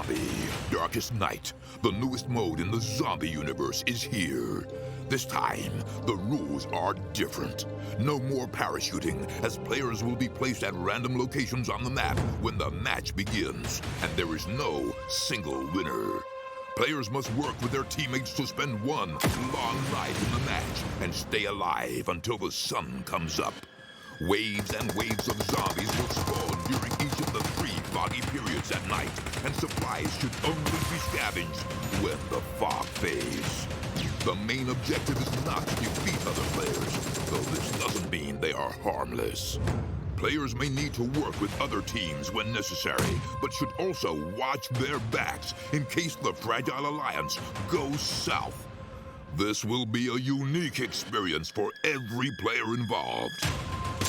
Zombie, Darkest Night, the newest mode in the zombie universe, is here. This time, the rules are different. No more parachuting, as players will be placed at random locations on the map when the match begins, and there is no single winner. Players must work with their teammates to spend one long night in the match and stay alive until the sun comes up. Waves and waves of zombies will spawn during each of the 3 foggy periods at night, and supplies should only be scavenged when the fog fades. The main objective is not to defeat other players, though this doesn't mean they are harmless. Players may need to work with other teams when necessary, but should also watch their backs in case the Fragile Alliance goes south. This will be a unique experience for every player involved.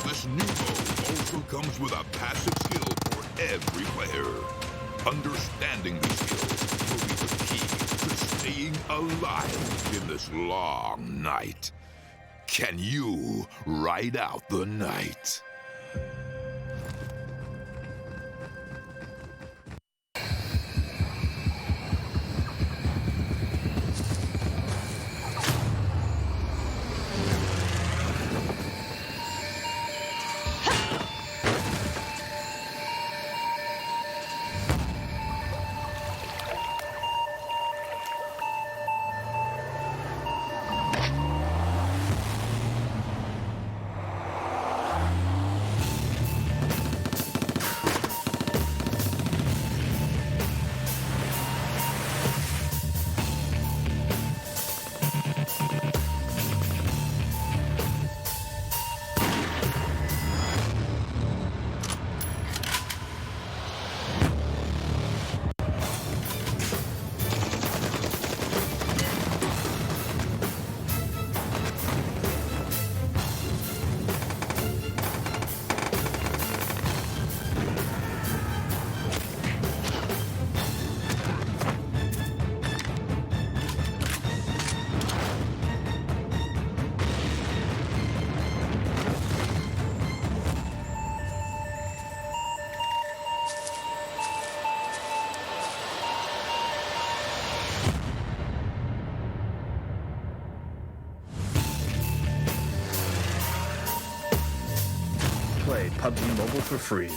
This new mode also comes with a passive skill for every player. Understanding these skills will be the key to staying alive in this long night. Can you ride out the night? Play PUBG Mobile for free.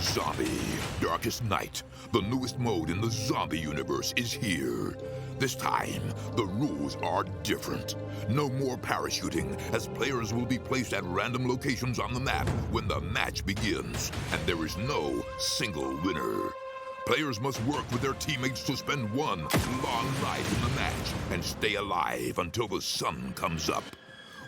Zombie, Darkest Night, the newest mode in the zombie universe, is here. This time, the rules are different. No more parachuting, as players will be placed at random locations on the map when the match begins, and there is no single winner. Players must work with their teammates to spend one long night in the match and stay alive until the sun comes up.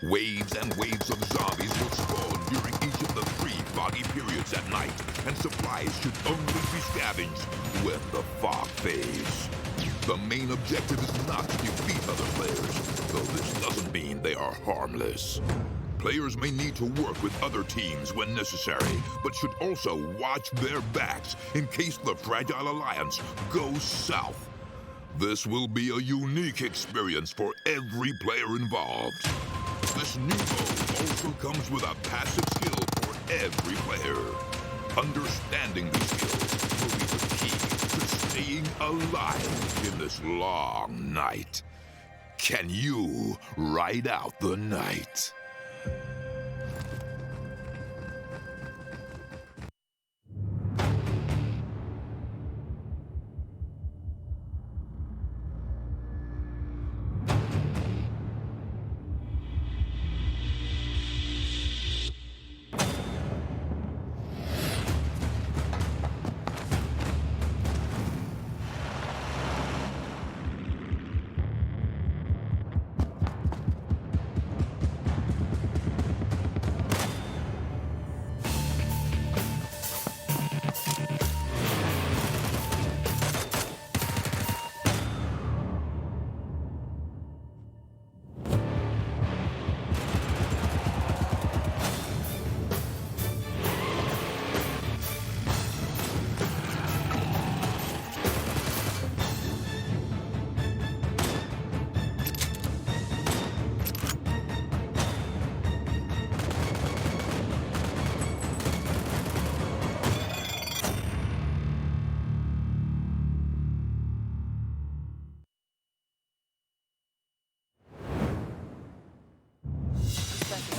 Waves and waves of zombies will spawn during each of the 3 foggy periods at night, and supplies should only be scavenged when the fog fades. The main objective is not to defeat other players, though this doesn't mean they are harmless. Players may need to work with other teams when necessary, but should also watch their backs in case the Fragile Alliance goes south. This will be a unique experience for every player involved. This new mode also comes with a passive skill for every player. Understanding these skills will be the key to staying alive in this long night. Can you ride out the night?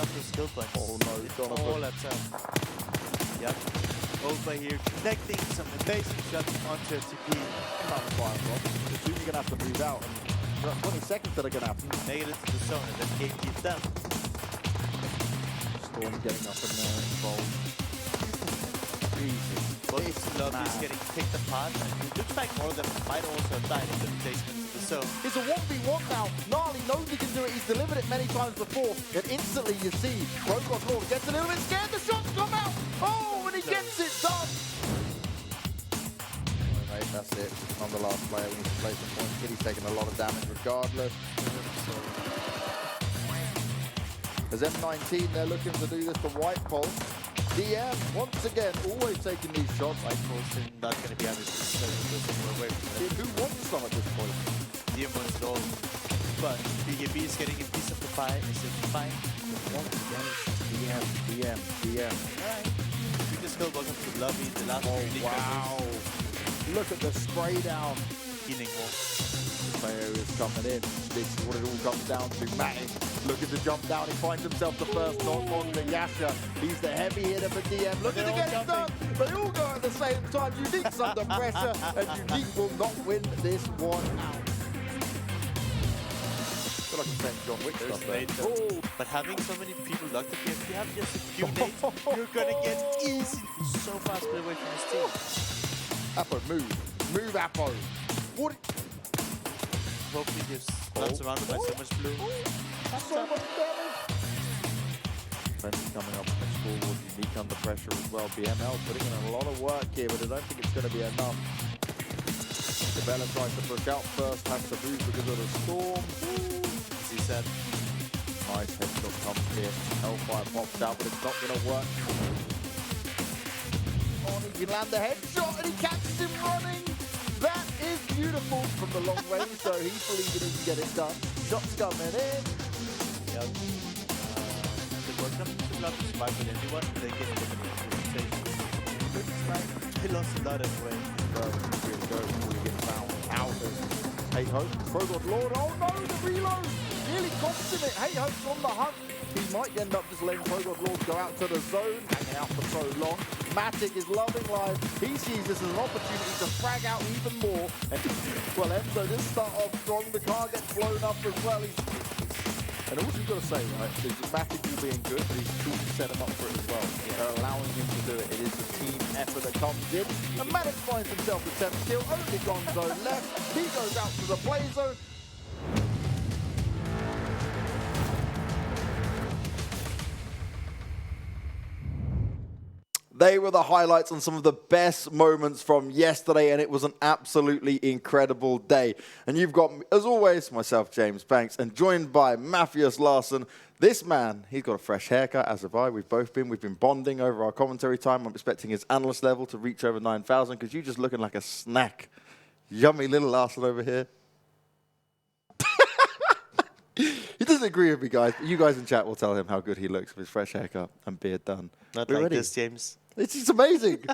Up the skill points. Oh no, Donovan. All at Yep. Over here, connecting some amazing shots onto FTP. Soon you're going to have to move out. And there are 20 seconds that are going to happen. Make it into the zone and then game keep them. Storm getting up in there, involved. Jesus. Both lobbies getting picked apart. And it looks like more of them might also have died in the placement of the zone. It's a 1v1 now. Gnarly knows he can do it. He's delivered it many times before. And instantly you see Rosq gets a little bit scared. The shots come out. Oh, and he gets it done. Right, that's it. On the last player, we need to play some points. Kitty's taking a lot of damage regardless. As M19, they're looking to do this to White Pulse. DM, once again, always taking these shots. White Pulse not going to be able to go away from it. Who wants some at this point? DM wants it all. But BKB is getting a piece of the pie. Is it fine? Once again, DM. Alright. We just go welcome to the lobby. The last unique wow. Look at the spray down. healing wall. The player is coming in. This is what it all comes down to. Matty looking to jump down. He finds himself the first knock on the Yasha. He's the heavy hitter for DM. Looking to get it done. They all go at the same time. Unique's under pressure, and Unique will not win this one out. I feel like I'm playing John Wick stuff there. But having so many people locked up here, if you have just a few nades, you're gonna get easy so fast away from his team. Apo, move. Move, Apo. What? Hopefully he's not surrounded by so much blue. That's so much damage. Friendly coming up on the scoreboard. Unique under pressure as well. BML putting in a lot of work here, but I don't think it's going to be enough. Isabella tries to push out first, has to move because of the storm. As he said. Nice headshot comes here. Hellfire pops out, but it's not going to work. Oh, he can land the headshot and he catches him running. That is beautiful from the long range, so he's believing he can get it done. Shots coming in. Yep. The world comes to block to survive with anyone, they get eliminated with station. He lost a lot anyway. Really go before he gets found. Houses. Hey ho, Frozen Lord. Oh no, the reload! really confident. Hey, Hope's on the hunt. He might end up just letting PUBGMOBILE go out to the zone, hanging out for so long. Matic is loving life. He sees this as an opportunity to frag out even more. Well, Enzo did start off strong. The car gets blown up as well. And also you've got to say, right, is Matic all being good, but he's trying to set him up for it as well. Yeah. They're allowing him to do it. It is the team effort that comes in. And Matic finds himself the 10th kill. Only Gonzo left. He goes out to the play zone. They were the highlights on some of the best moments from yesterday, and it was an absolutely incredible day. And you've got, as always, myself, James Banks, and joined by Matthias Larsson. This man, he's got a fresh haircut, as have I. We've been bonding over our commentary time. I'm expecting his analyst level to reach over 9,000, because you're just looking like a snack. Yummy little Larsson over here. He doesn't agree with me, guys. You guys in chat will tell him how good he looks with his fresh haircut and beard done. Not We're like ready. this, James. It's just amazing.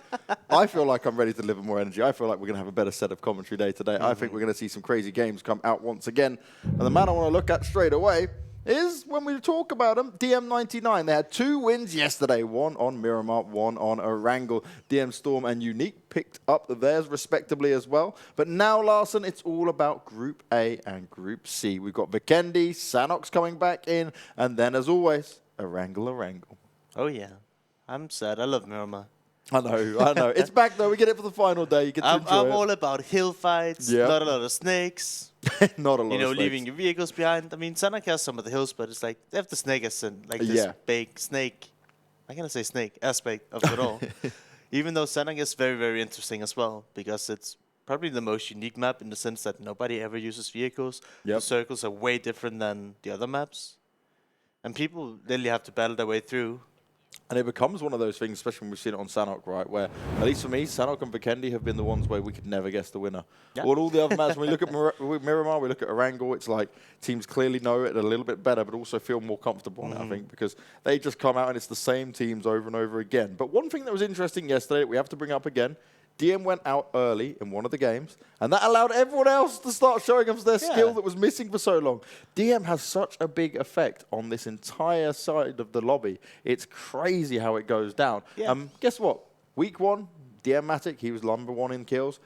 I feel like I'm ready to deliver more energy. I feel like we're going to have a better set of commentary day today. I think we're going to see some crazy games come out once again. And the man I want to look at straight away is, when we talk about them, DM99. They had 2 wins yesterday. One on Miramar, one on Erangel. DMStorm and Unique picked up theirs respectively as well. But now, Larsson, it's all about Group A and Group C. We've got Vikendi, Sanhok's coming back in, and then, as always, Erangel. Oh, yeah. I'm sad. I love Miramar. I know. It's back, though. We get it for the final day. You get to enjoy I'm it. all about hill fights, Yep. not a lot of snakes. Not a lot of leaving your vehicles behind. I mean, Sanhok has some of the hills, but it's like, they have the snake as this big snake. I'm going to say snake aspect of it all. Even though Sanhok is very, very interesting as well, because it's probably the most unique map in the sense that nobody ever uses vehicles. Yep. The circles are way different than the other maps. And people literally have to battle their way through. And it becomes one of those things, especially when we've seen it on Sanhok, right, where, at least for me, Sanhok and Vikendi have been the ones where we could never guess the winner. Yeah. All the other maps, when we look at Miramar, we look at Erangel, it's like teams clearly know it a little bit better, but also feel more comfortable on it, I think, because they just come out and it's the same teams over and over again. But one thing that was interesting yesterday, we have to bring up again, DM went out early in one of the games, and that allowed everyone else to start showing us their skill that was missing for so long. DM has such a big effect on this entire side of the lobby. It's crazy how it goes down. Yeah. Guess what? Week 1, DM Matic, he was number 1 in kills.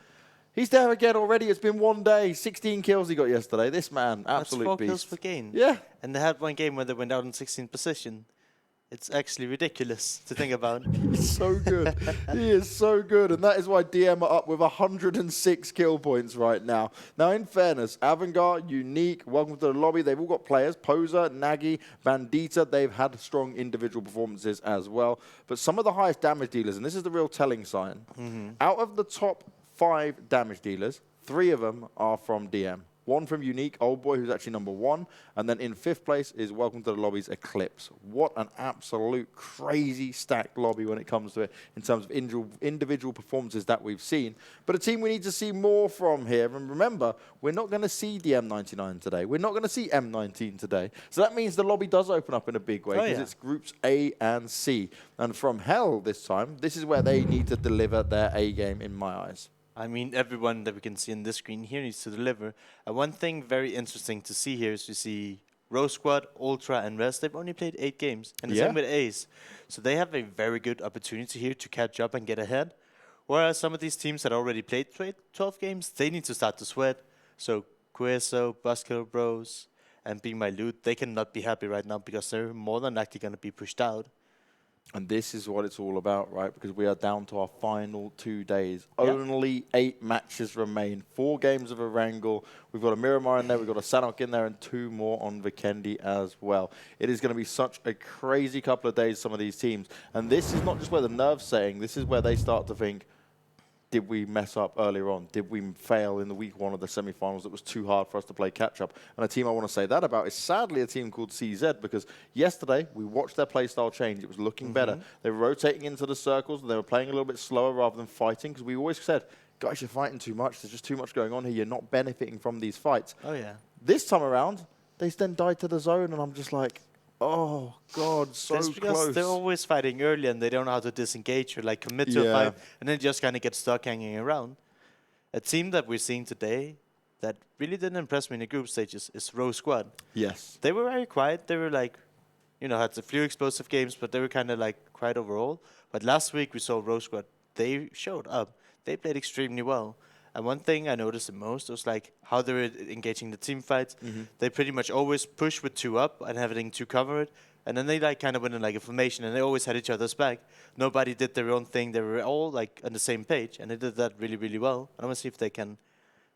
He's there again already. It's been one day. 16 kills he got yesterday. This man, absolute That's 4 beast. kills per game. Yeah. And they had one game where they went out in 16th position. It's actually ridiculous to think about. He's so good. He is so good. And that is why DM are up with 106 kill points right now. Now, in fairness, Avangar, Unique, welcome to the lobby. They've all got players. Poser, Nagy, Bandita. They've had strong individual performances as well. But some of the highest damage dealers, and this is the real telling sign, out of the top 5 damage dealers, 3 of them are from DM. 1 from Unique, Old Boy, who's actually number 1. And then in 5th place is Welcome to the Lobby's Eclipse. What an absolute crazy stacked lobby when it comes to it in terms of individual performances that we've seen. But a team we need to see more from here. And remember, we're not going to see DM99 today. We're not going to see M19 today. So that means the lobby does open up in a big way because it's groups A and C. And FromHell this time, this is where they need to deliver their A game in my eyes. I mean, everyone that we can see on this screen here needs to deliver. And one thing very interesting to see here is we see Rosq, Ultra, and Rest. They've only played 8 games. And the same with Ace. So they have a very good opportunity here to catch up and get ahead. Whereas some of these teams that already played 12 games, they need to start to sweat. So Queso, BuzzKillBros, and Bemyloot, they cannot be happy right now because they're more than likely going to be pushed out. And this is what it's all about, right? Because we are down to our final 2 days. Only 8 matches remain. 4 games of Erangel. We've got a Miramar in there. We've got a Sanhok in there and 2 more on Vikendi as well. It is going to be such a crazy couple of days, some of these teams. And this is not just where the nerves setting. This is where they start to think, did we mess up earlier on? Did we fail in the week 1 of the semifinals? It was too hard for us to play catch-up. And a team I want to say that about is sadly a team called CZ, because yesterday we watched their playstyle change. It was looking better. They were rotating into the circles. And they were playing a little bit slower rather than fighting, because we always said, guys, you're fighting too much. There's just too much going on here. You're not benefiting from these fights. Oh, yeah. This time around, they then died to the zone, and I'm just like, oh, God, so That's because close. they're always fighting early and they don't know how to disengage or like commit to a fight, and then just kind of get stuck hanging around. A team that we're seeing today, that really didn't impress me in the group stages is Rosq. Yes. They were very quiet. They were like, had a few explosive games, but they were kind of like quiet overall. But last week we saw Rosq. They showed up. They played extremely well. And one thing I noticed the most was like how they were engaging the team fights. They pretty much always push with 2 up and having 2 cover it. And then they like kind of went in like a formation, and they always had each other's back. Nobody did their own thing. They were all like on the same page, and they did that really, really well. And I want to see if they can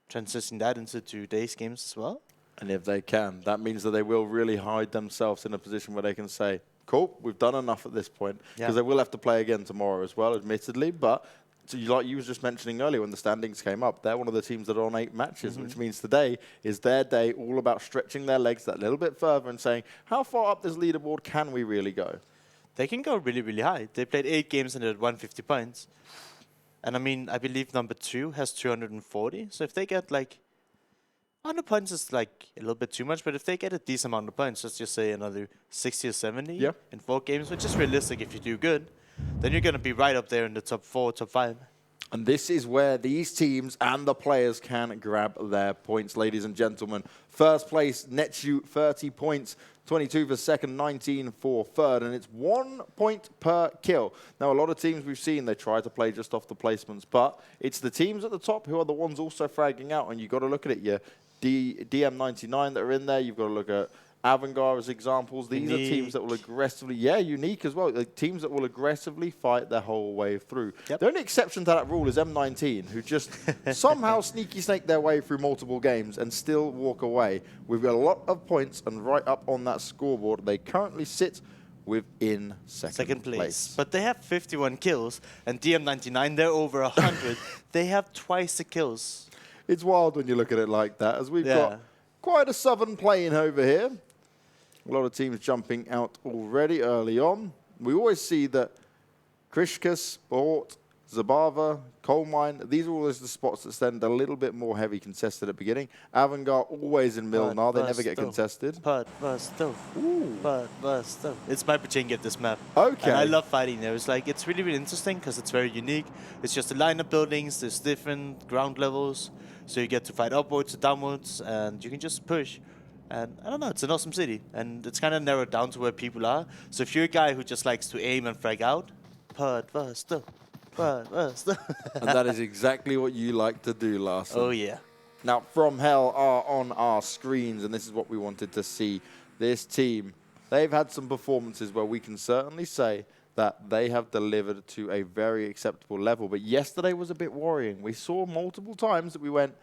transition that into today's games as well. And if they can, that means that they will really hide themselves in a position where they can say, cool, we've done enough at this point. Because they will have to play again tomorrow as well, admittedly. But so like you was just mentioning earlier when the standings came up, they're one of the teams that are on 8 matches, which means today is their day all about stretching their legs that little bit further and saying, how far up this leaderboard can we really go? They can go really, really high. They played 8 games and they're at 150 points. And I mean, I believe number 2 has 240. So if they get like 100 points is like a little bit too much, but if they get a decent amount of points, let's just say another 60 or 70 in 4 games, which is realistic if you do good, then you're going to be right up there in the top 4, top 5. And this is where these teams and the players can grab their points, ladies and gentlemen. First place, nets you 30 points, 22 for second, 19 for third, and it's 1 point per kill. Now, a lot of teams we've seen, they try to play just off the placements, but it's the teams at the top who are the ones also fragging out, and you've got to look at it. Your DM19 that are in there, you've got to look at Avangar as examples. These are teams that will aggressively, unique as well, like teams that will aggressively fight their whole way through. The only exception to that rule is M19, who just somehow sneaky snake their way through multiple games and still walk away. We've got a lot of points, and right up on that scoreboard, they currently sit within second place. But they have 51 kills, and DM99, they're over 100. They have twice the kills. It's wild when you look at it like that, as we've got quite a southern plane over here. A lot of teams jumping out already early on. We always see that Krishkas, Bort, Zabava, Coal Mine, these are always the spots that stand a little bit more heavy contested at the beginning. Avangar always in Milnar, they never get contested. It's my chain get this map. Okay. And I love fighting there. It's like, it's really, really interesting because it's very unique. It's just a line of buildings, there's different ground levels. So you get to fight upwards or downwards, and you can just push. And I don't know, it's an awesome city. And it's kind of narrowed down to where people are. So if you're a guy who just likes to aim and frag out, and that is exactly what you like to do, Larson. Oh, yeah. Now, FromHell are on our screens, and this is what we wanted to see. This team, they've had some performances where we can certainly say that they have delivered to a very acceptable level. But yesterday was a bit worrying. We saw multiple times that we went,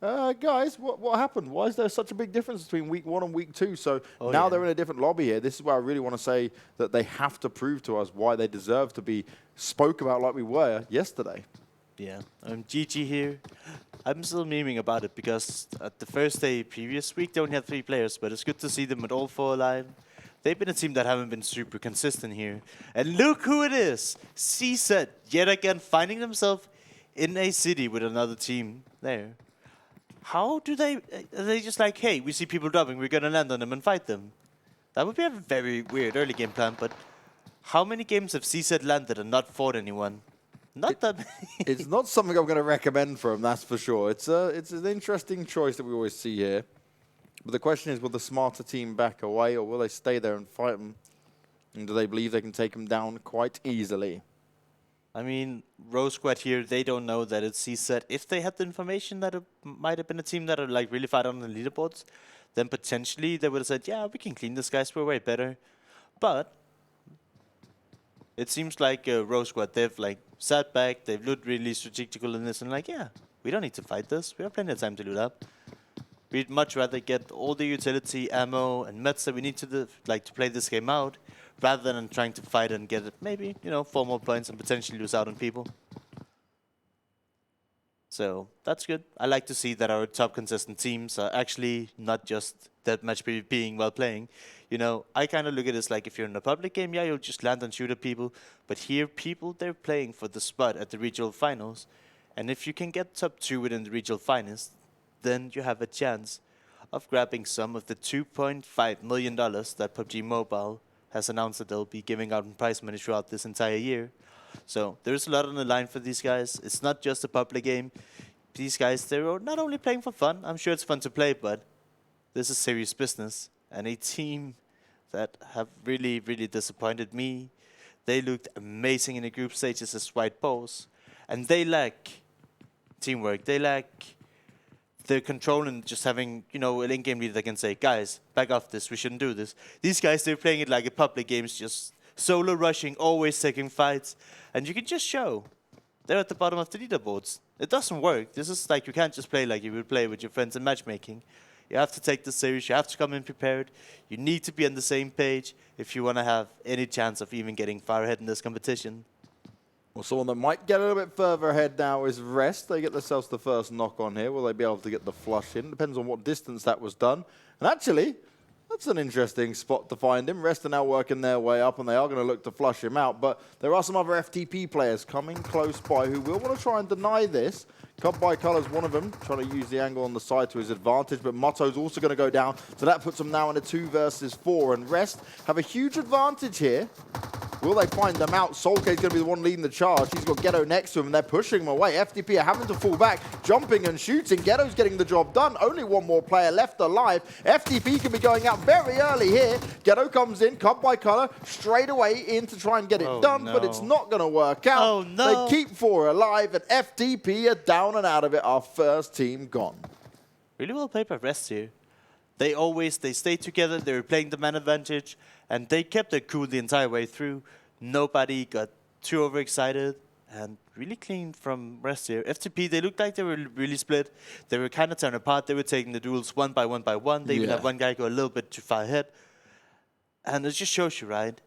guys, what happened? Why is there such a big difference between week 1 and week 2? So now they're in a different lobby here. This is where I really want to say that they have to prove to us why they deserve to be spoke about like we were yesterday. Yeah, GG here. I'm still memeing about it because at the first day previous week, they only had 3 players, but it's good to see them with all 4 alive. They've been a team that haven't been super consistent here. And look who it is. CZ, yet again, finding themselves in a city with another team there. How do they... Are they just like, hey, we see people dropping, we're going to land on them and fight them? That would be a very weird early game plan, but how many games have CZ landed and not fought anyone? Not that many. It's not something I'm going to recommend for them, that's for sure. It's an interesting choice that we always see here. But the question is, will the smarter team back away, or will they stay there and fight them? And do they believe they can take them down quite easily? I mean, Rosq here, they don't know that it's CZ. If they had the information that it might have been a team that are like really fight on the leaderboards, then potentially they would have said, yeah, we can clean this guys, we're way better. But it seems like Rosq, they've like sat back, they've looked really strategical in this, and like, yeah, we don't need to fight this. We have plenty of time to loot up. We'd much rather get all the utility, ammo, and meds that we need to play this game out, rather than trying to fight and get maybe 4 more points and potentially lose out on people. So that's good. I like to see that our top consistent teams are actually not just that much PvPing while playing. I kind of look at it as like if you're in a public game, yeah, you'll just land and shoot at people. But here, people, they're playing for the spot at the regional finals. And if you can get top 2 within the regional finals, then you have a chance of grabbing some of the $2.5 million that PUBG Mobile has announced that they'll be giving out in prize money throughout this entire year. So there's a lot on the line for these guys. It's not just a public game. these guys, they're not only playing for fun. I'm sure it's fun to play, but this is serious business. And a team that have really, really disappointed me. They looked amazing in the group stages as white balls. And they lack teamwork. They lack the control and just having, you know, an in-game leader that can say, guys, back off this, we shouldn't do this. These guys, they're playing it like a public game, just solo rushing, always taking fights. And you can just show they're at the bottom of the leaderboards. It doesn't work. This is like, you can't just play like you would play with your friends in matchmaking. You have to take this serious. You have to come in prepared. You need to be on the same page if you want to have any chance of even getting far ahead in this competition. Well, someone that might get a little bit further ahead now is Rest. They get themselves the first knock on here. Will they be able to get the flush in? Depends on what distance that was done. And actually, that's an interesting spot to find him. Rest are now working their way up, and they are going to look to flush him out. But there are some other FTP players coming close by who will want to try and deny this. Cub by Color's one of them, trying to use the angle on the side to his advantage, but Motto's also going to go down, so that puts them now in a 2 versus 4, and Rest have a huge advantage here. Will they find them out? Solka's going to be the one leading the charge. He's got Ghetto next to him, and they're pushing him away. FTP are having to fall back, jumping and shooting. Ghetto's getting the job done. Only one more player left alive. FTP can be going out very early here. Ghetto comes in, Cub by Color, straight away in to try and get it done, but it's not going to work out. Oh, no. They keep 4 alive, and FTP are down and out of it. Our first team gone. Really well played by Rest here. They stayed together, they were playing the man advantage, and they kept it cool the entire way through. Nobody got too overexcited, and really clean from Rest here. FTP, they looked like they were really split. They were kind of torn apart. They were taking the duels one by one by one. They even had one guy go a little bit too far ahead. And it just shows you, right?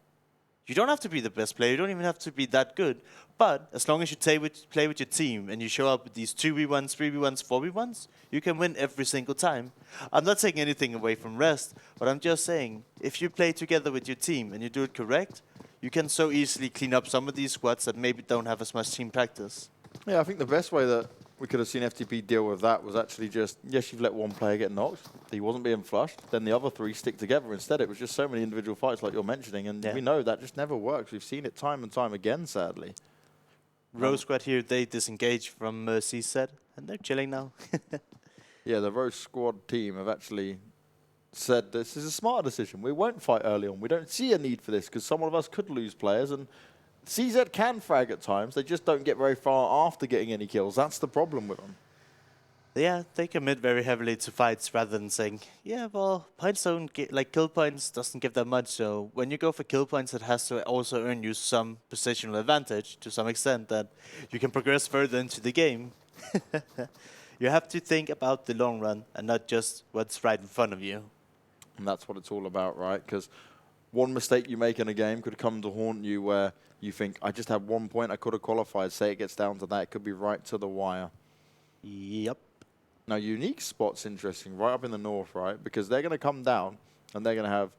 You don't have to be the best player. You don't even have to be that good. But as long as you play with your team and you show up with these 2v1s, 3v1s, 4v1s, you can win every single time. I'm not taking anything away from Rest, but I'm just saying, if you play together with your team and you do it correct, you can so easily clean up some of these squads that maybe don't have as much team practice. Yeah, I think the best way that we could have seen FTP deal with that was actually just, yes, you've let one player get knocked. He wasn't being flushed. Then the other 3 stick together. Instead, it was just so many individual fights like you're mentioning, and we know that just never works. We've seen it time and time again, sadly. Rosq here, they disengaged from CZ, and they're chilling now. Yeah, the Rosq squad team have actually said this is a smart decision. We won't fight early on. We don't see a need for this because some of us could lose players, and CZ can frag at times. They just don't get very far after getting any kills. That's the problem with them. Yeah, they commit very heavily to fights rather than saying, yeah, well, points don't get, like, kill points doesn't give that much. So when you go for kill points, it has to also earn you some positional advantage to some extent that you can progress further into the game. You have to think about the long run and not just what's right in front of you. And that's what it's all about, right? Because one mistake you make in a game could come to haunt you where you think, I just had 1 point, I could have qualified. Say it gets down to that, it could be right to the wire. Yep. Now, Unique spot's interesting, right up in the north, right? Because they're going to come down, and they're going to have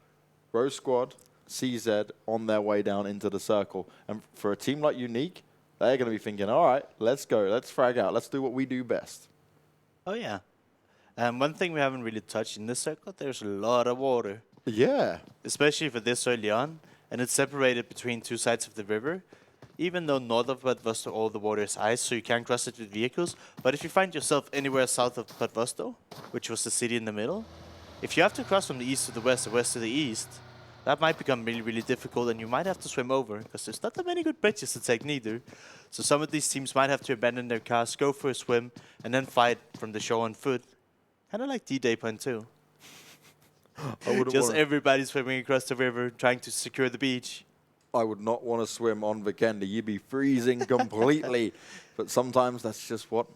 Rosq Squad, CZ on their way down into the circle. And for a team like Unique, they're going to be thinking, all right, let's go. Let's frag out. Let's do what we do best. Oh, yeah. One thing we haven't really touched in this circle, there's a lot of water. Yeah. Especially for this early on. And it's separated between 2 sides of the river. Even though north of Podvosto all the water is ice, so you can cross it with vehicles. But if you find yourself anywhere south of Podvosto, which was the city in the middle, if you have to cross from the east to the west or west to the east, that might become really, really difficult, and you might have to swim over, because there's not that many good bridges to take neither. So some of these teams might have to abandon their cars, go for a swim, and then fight from the shore on foot. Kind of like D-Day Point 2. Just everybody swimming across the river, trying to secure the beach. I would not want to swim on Vikendi. You'd be freezing completely. But sometimes that's just what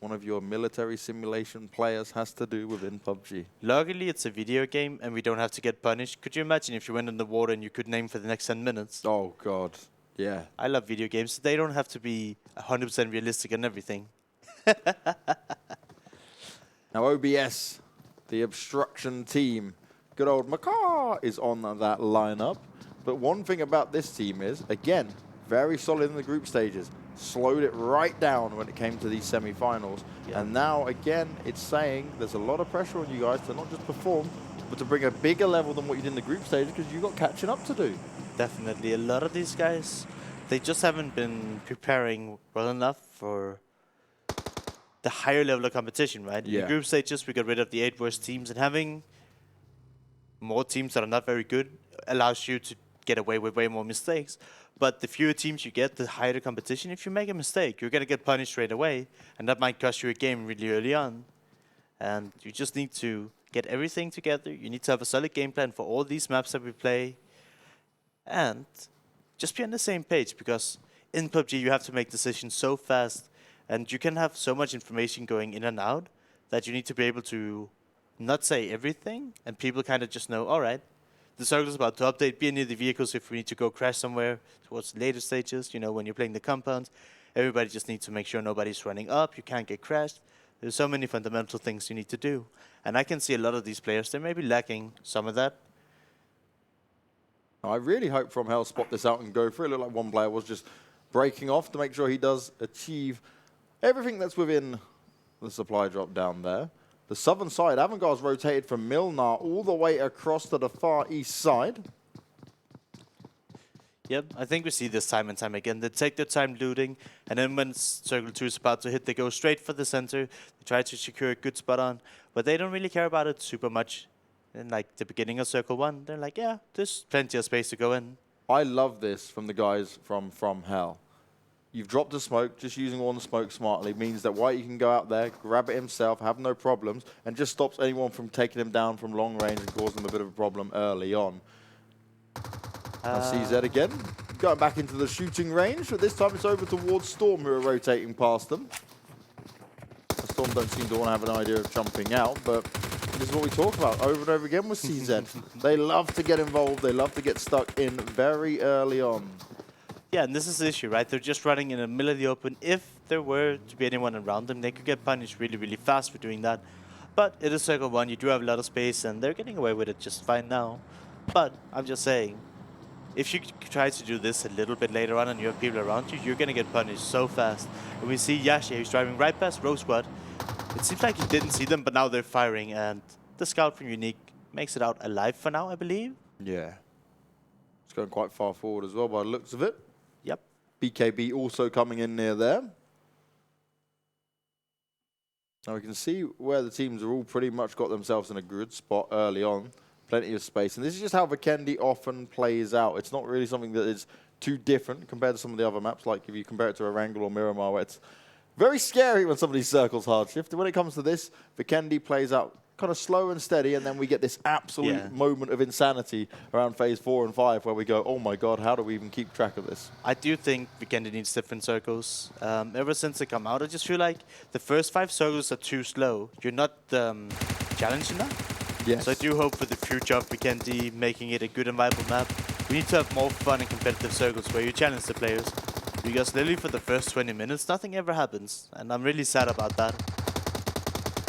one of your military simulation players has to do within PUBG. Luckily, it's a video game, and we don't have to get punished. Could you imagine if you went in the water and you could name for the next 10 minutes? Oh, God. Yeah. I love video games. They don't have to be 100% realistic and everything. Now, OBS, the Obstruction team, good old Macaw is on that lineup. But one thing about this team is, again, very solid in the group stages. Slowed it right down when it came to these semi-finals. Yeah. And now, again, it's saying there's a lot of pressure on you guys to not just perform, but to bring a bigger level than what you did in the group stage because you've got catching up to do. Definitely. A lot of these guys, they just haven't been preparing well enough for the higher level of competition, right? Yeah. In group stages, we got rid of the 8 worst teams, and having more teams that are not very good allows you to get away with way more mistakes. But the fewer teams you get, the higher the competition. If you make a mistake, you're going to get punished right away, and that might cost you a game really early on. And you just need to get everything together. You need to have a solid game plan for all these maps that we play, and just be on the same page, because in PUBG you have to make decisions so fast, and you can have so much information going in and out that you need to be able to not say everything, and people kind of just know, all right, the circle is about to update, be near the vehicles if we need to go crash somewhere towards the later stages, you know, when you're playing the compounds. Everybody just needs to make sure nobody's running up, you can't get crashed. There's so many fundamental things you need to do. And I can see a lot of these players, they may be lacking some of that. I really hope FromHell spot this out and go for it. It looked like one player was just breaking off to make sure he does achieve everything that's within the supply drop down there. The southern side, Avangar's rotated from Milnar all the way across to the far east side. Yep, I think we see this time and time again. They take their time looting, and then when Circle 2 is about to hit, they go straight for the center. They try to secure a good spot on, but they don't really care about it super much. In like the beginning of Circle 1, they're like, yeah, there's plenty of space to go in. I love this from the guys from FromHell. You've dropped a smoke, just using one smoke smartly means that White, you can go out there, grab it himself, have no problems, and just stops anyone from taking him down from long range and causing them a bit of a problem early on. Now CZ again, going back into the shooting range, but this time it's over towards Storm, who are rotating past them. Storm don't seem to want to have an idea of jumping out, but this is what we talk about over and over again with CZ. They love to get involved, they love to get stuck in very early on. Yeah, and this is the issue, right? They're just running in the middle of the open. If there were to be anyone around them, they could get punished really, really fast for doing that. But it is Circle 1, you do have a lot of space, and they're getting away with it just fine now. But I'm just saying, if you try to do this a little bit later on and you have people around you, you're going to get punished so fast. And we see Yasha, who's driving right past Rosq. It seems like he didn't see them, but now they're firing, and the scout from Unique makes it out alive for now, I believe. Yeah. It's going quite far forward as well by the looks of it. Yep. BKB also coming in near there. Now we can see where the teams are all pretty much got themselves in a good spot early on. Plenty of space. And this is just how Vikendi often plays out. It's not really something that is too different compared to some of the other maps, like if you compare it to Erangel or Miramar, where it's very scary when somebody circles hard shift. And when it comes to this, Vikendi plays out kind of slow and steady, and then we get this absolute moment of insanity around phase 4 and 5 where we go, oh my god, how do we even keep track of this? I do think Vikendi needs different circles. Ever since they come out, I just feel like the first 5 circles are too slow. You're not challenged enough. Yes. So I do hope for the future of Vikendi, making it a good and viable map. We need to have more fun and competitive circles where you challenge the players. Because literally for the first 20 minutes, nothing ever happens. And I'm really sad about that.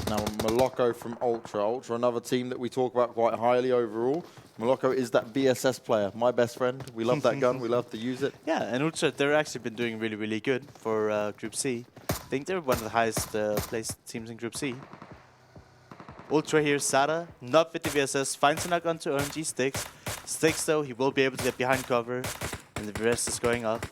Now, Moloko from Ultra. Ultra, another team that we talk about quite highly overall. Moloko is that BSS player, my best friend. We love that gun, we love to use it. Yeah, and Ultra, they've actually been doing really, really good for Group C. I think they're one of the highest placed teams in Group C. Ultra here, Sada, not with the VSS, finds a knock onto OMG Sticks. Sticks though, he will be able to get behind cover, and the rest is going up.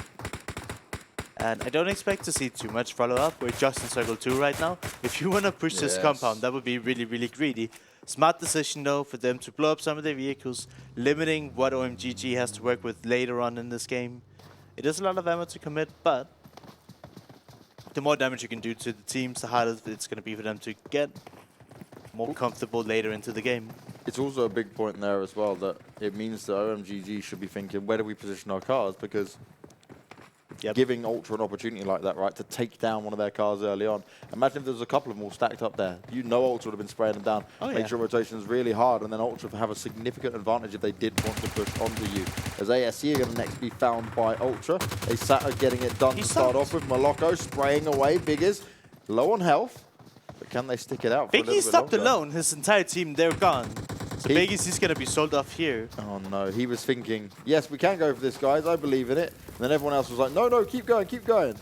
And I don't expect to see too much follow-up. We're just in Circle 2 right now. If you want to push this compound, that would be really, really greedy. Smart decision though for them to blow up some of their vehicles, limiting what OMGG has to work with later on in this game. It is a lot of ammo to commit, but the more damage you can do to the teams, the harder it's going to be for them to get more comfortable later into the game. It's also a big point there as well that it means that OMGG should be thinking, where do we position our cars? Because giving Ultra an opportunity like that, right, to take down one of their cars early on. Imagine if there was a couple of them all stacked up there. You know Ultra would have been spraying them down. Make sure rotation's really hard, and then Ultra have a significant advantage if they did want to push onto you. As ASC are going to next be found by Ultra. They are getting it done to start off with. Moloko spraying away. Biggers low on health, but can they stick it out for a little bit Biggie stopped longer? alone. His entire team, they're gone. So Biggie's he's going to be sold off here. Oh no, he was thinking, yes, we can go for this, guys, I believe in it. And then everyone else was like, no, no, keep going, keep going.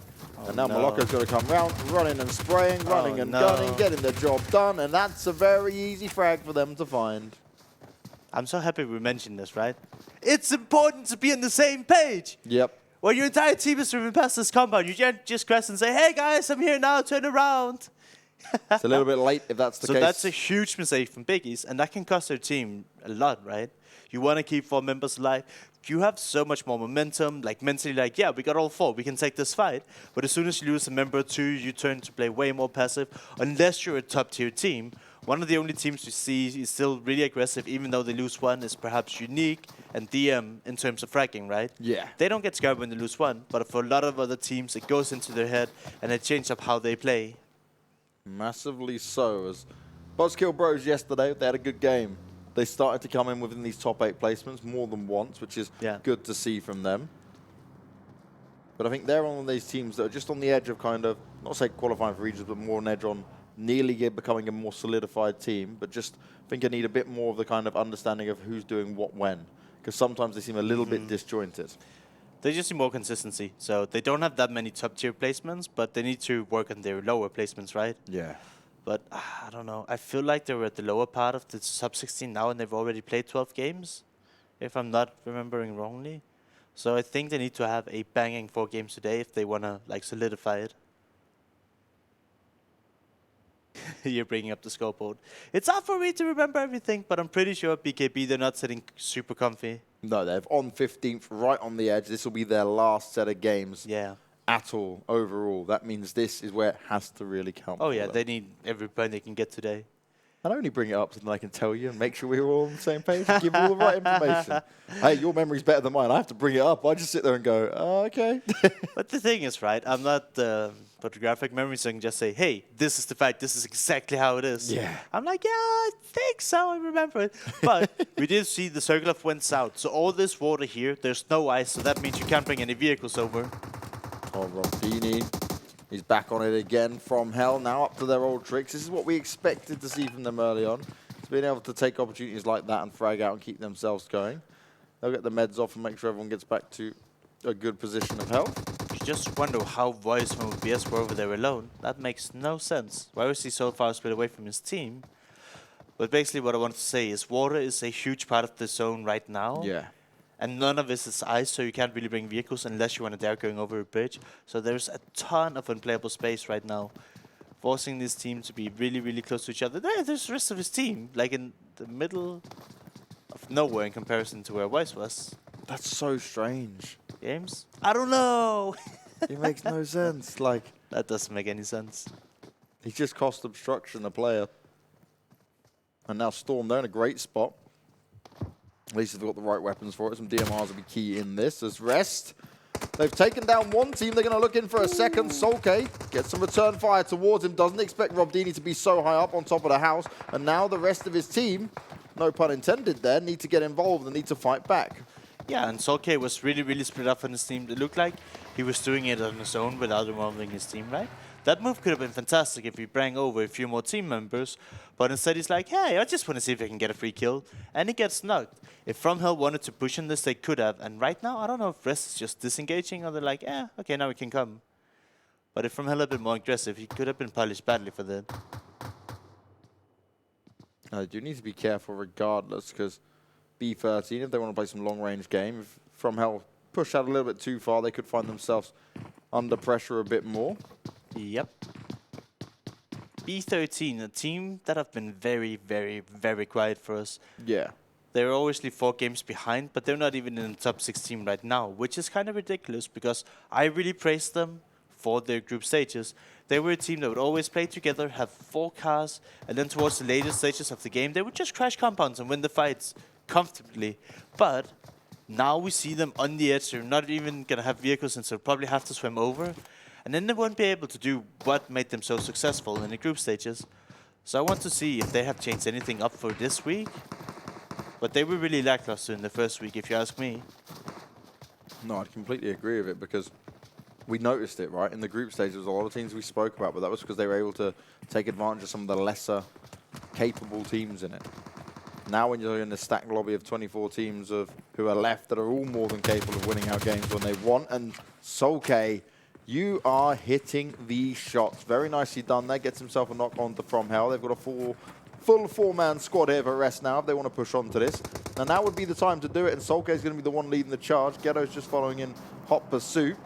And now Moloko's got to come round, running and spraying, running and gunning, getting the job done. And that's a very easy frag for them to find. I'm so happy we mentioned this, right? It's important to be on the same page. Yep. When your entire team is driven past this compound, you can't just crest and say, hey guys, I'm here now, turn around. It's a little bit late if that's the case. So that's a huge mistake from Biggies, and that can cost their team a lot, right? You want to keep 4 members alive. You have so much more momentum, like mentally, like, yeah, we got all 4, we can take this fight. But as soon as you lose a member or 2, you turn to play way more passive. Unless you're a top-tier team, one of the only teams you see is still really aggressive, even though they lose 1, is perhaps Unique and DM in terms of fragging, right? Yeah. They don't get scared when they lose 1, but for a lot of other teams, it goes into their head, and it changes up how they play. Massively so. As BuzzKillBros yesterday, they had a good game. They started to come in within these top 8 placements more than once, which is good to see from them. But I think they're one of these teams that are just on the edge of kind of, not say qualifying for regions, but more on edge on nearly becoming a more solidified team. But just think I need a bit more of the kind of understanding of who's doing what when. Because sometimes they seem a little bit disjointed. They just need more consistency. So they don't have that many top-tier placements, but they need to work on their lower placements, right? Yeah. But I don't know. I feel like they were at the lower part of the sub-16 now, and they've already played 12 games, if I'm not remembering wrongly. So I think they need to have a banging 4 games today if they want to like solidify it. You're bringing up the scoreboard. It's hard for me to remember everything, but I'm pretty sure BKB, they're not sitting super comfy. No, they're on 15th, right on the edge. This will be their last set of games. Yeah. At all, overall. That means this is where it has to really count. Oh, yeah, they need every point they can get today. I'd only bring it up so that I can tell you and make sure we're all on the same page and give you all the right information. Hey, your memory's better than mine. I have to bring it up. I just sit there and go, oh, okay. But the thing is, right, I'm not photographic memory, so I can just say, hey, this is the fact. This is exactly how it is. Yeah. I'm like, yeah, I think so. I remember it. But we did see the circle of went south. So all this water here, there's no ice, so that means you can't bring any vehicles over. Oh, Robdini, he's back on it again. FromHell now up to their old tricks. This is what we expected to see from them early on. It's being able to take opportunities like that and frag out and keep themselves going. They'll get the meds off and make sure everyone gets back to a good position of health. You just wonder how Voice and BS were over there alone. That makes no sense. Why was he so far split away from his team? But basically what I want to say is water is a huge part of the zone right now. Yeah. And none of this is ice, so you can't really bring vehicles unless you want to dare going over a bridge. So there's a ton of unplayable space right now, forcing this team to be really, really close to each other. There's the rest of his team, like in the middle of nowhere in comparison to where Weiss was. That's so strange. Games? I don't know. It makes no sense. Like, that doesn't make any sense. He's just cost Obstruction a player. And now Storm, they're in a great spot. At least they've got the right weapons for it. Some DMRs will be key in this. As Rest, they've taken down one team. They're going to look in for a second. Solke gets some return fire towards him. Doesn't expect Robdini to be so high up on top of the house. And now the rest of his team, no pun intended there, need to get involved and need to fight back. Yeah, and Solke was really, really split up on his team. It looked like he was doing it on his own without involving his team, right? That move could have been fantastic if he brought over a few more team members, but instead he's like, hey, I just want to see if I can get a free kill, and he gets knocked. If FromHell wanted to push on this, they could have, and right now, I don't know if Rest is just disengaging, or they're like, okay, now we can come. But if FromHell had been more aggressive, he could have been punished badly for that. I do need to be careful regardless, because B13, if they want to play some long-range game, if FromHell push out a little bit too far, they could find themselves under pressure a bit more. Yep. B13, a team that have been very, very, very quiet for us. Yeah. They're obviously 4 games behind, but they're not even in the top 16 right now, which is kind of ridiculous because I really praised them for their group stages. They were a team that would always play together, have 4 cars, and then towards the later stages of the game, they would just crash compounds and win the fights comfortably. But now we see them on the edge. They're not even going to have vehicles, and so they'll probably have to swim over. And then they won't be able to do what made them so successful in the group stages. So I want to see if they have changed anything up for this week. But they were really lackluster in the first week, if you ask me. No, I'd completely agree with it because we noticed it, right? In the group stage, there was a lot of teams we spoke about, but that was because they were able to take advantage of some of the lesser capable teams in it. Now when you're in the stacked lobby of 24 teams who are left that are all more than capable of winning out games when they want, and Solke, you are hitting these shots. Very nicely done there. Gets himself a knock on to FromHell. They've got a full 4-man squad here for Rest now if they want to push on to this. And now would be the time to do it, and Solke is going to be the one leading the charge. Ghetto's just following in hot pursuit.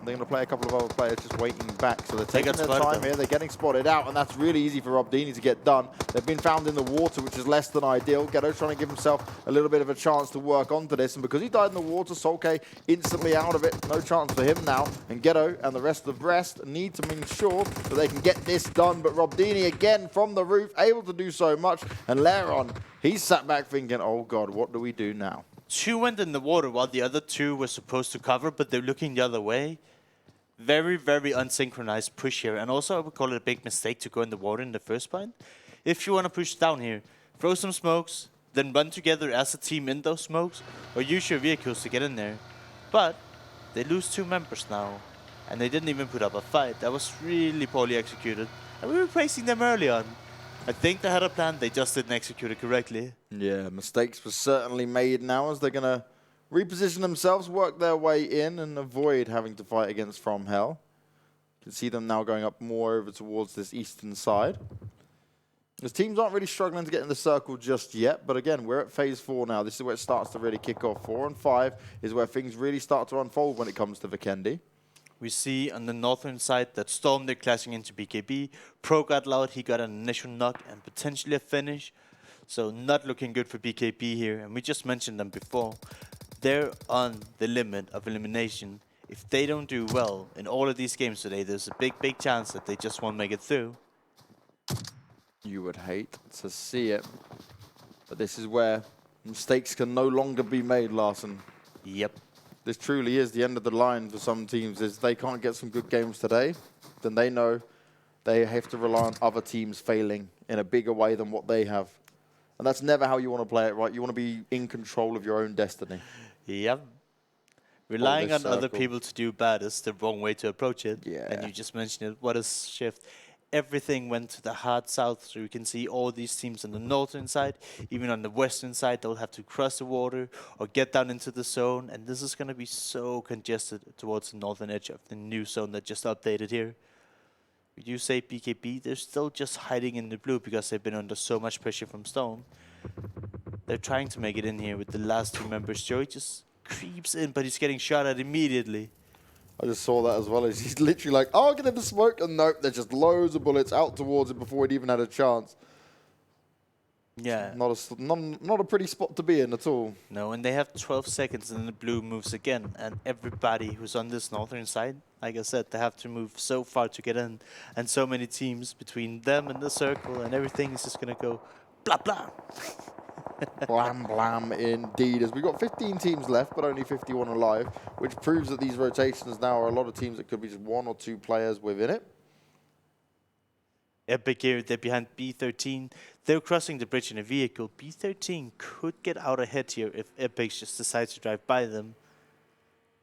They're going to play a couple of other players just waiting back. So they're taking their spotted, time though. here. They're getting spotted out, and that's really easy for Robdini to get done. They've been found in the water, which is less than ideal. Ghetto's trying to give himself a little bit of a chance to work onto this, and because he died in the water, Solke instantly out of it. No chance for him now, and Ghetto and the rest of the Brest need to ensure that they can get this done. But Robdini, again, from the roof, able to do so much, and Leron, he's sat back thinking, oh God, what do we do now? 2 went in the water while the other 2 were supposed to cover, but they're looking the other way. Very, very unsynchronized push here. And also, I would call it a big mistake to go in the water in the first point. If you want to push down here, throw some smokes, then run together as a team in those smokes, or use your vehicles to get in there. But they lose 2 members now, and they didn't even put up a fight. That was really poorly executed. And we were praising them early on. I think they had a plan, they just didn't execute it correctly. Yeah, mistakes were certainly made now as they're going to reposition themselves, work their way in, and avoid having to fight against FromHell. You can see them now going up more over towards this eastern side. The teams aren't really struggling to get in the circle just yet, but again, we're at phase 4 now. This is where it starts to really kick off. 4 and 5 is where things really start to unfold when it comes to Vikendi. We see on the northern side that Storm, they're clashing into BKB. Pro got loud, he got an initial knock and potentially a finish. So not looking good for BKB here. And we just mentioned them before. They're on the limit of elimination. If they don't do well in all of these games today, there's a big, big chance that they just won't make it through. You would hate to see it. But this is where mistakes can no longer be made, Larson. Yep. This truly is the end of the line for some teams. If they can't get some good games today, then they know they have to rely on other teams failing in a bigger way than what they have. And that's never how you want to play it, right? You want to be in control of your own destiny. Yep. Relying on other circle. people to do bad is the wrong way to approach it. Yeah. And you just mentioned it. What a shift. Everything went to the hard south, so you can see all these teams on the northern side. Even on the western side, they'll have to cross the water or get down into the zone. And this is going to be so congested towards the northern edge of the new zone that just updated here. Would you say BKB, they're still just hiding in the blue because they've been under so much pressure from Storm. They're trying to make it in here with the last 2 members. Joey just creeps in, but he's getting shot at immediately. I just saw that as well. He's literally like, oh, get in the smoke. And nope, there's just loads of bullets out towards him before he'd even had a chance. Yeah. Not a pretty spot to be in at all. No, and they have 12 seconds and then the blue moves again. And everybody who's on this northern side, like I said, they have to move so far to get in. And so many teams between them and the circle and everything is just going to go blah, blah. Blam, blam, indeed. As we've got 15 teams left, but only 51 alive, which proves that these rotations now are a lot of teams that could be just 1 or 2 players within it. Epic here, they're behind B13. They're crossing the bridge in a vehicle. B13 could get out ahead here if Epic just decides to drive by them.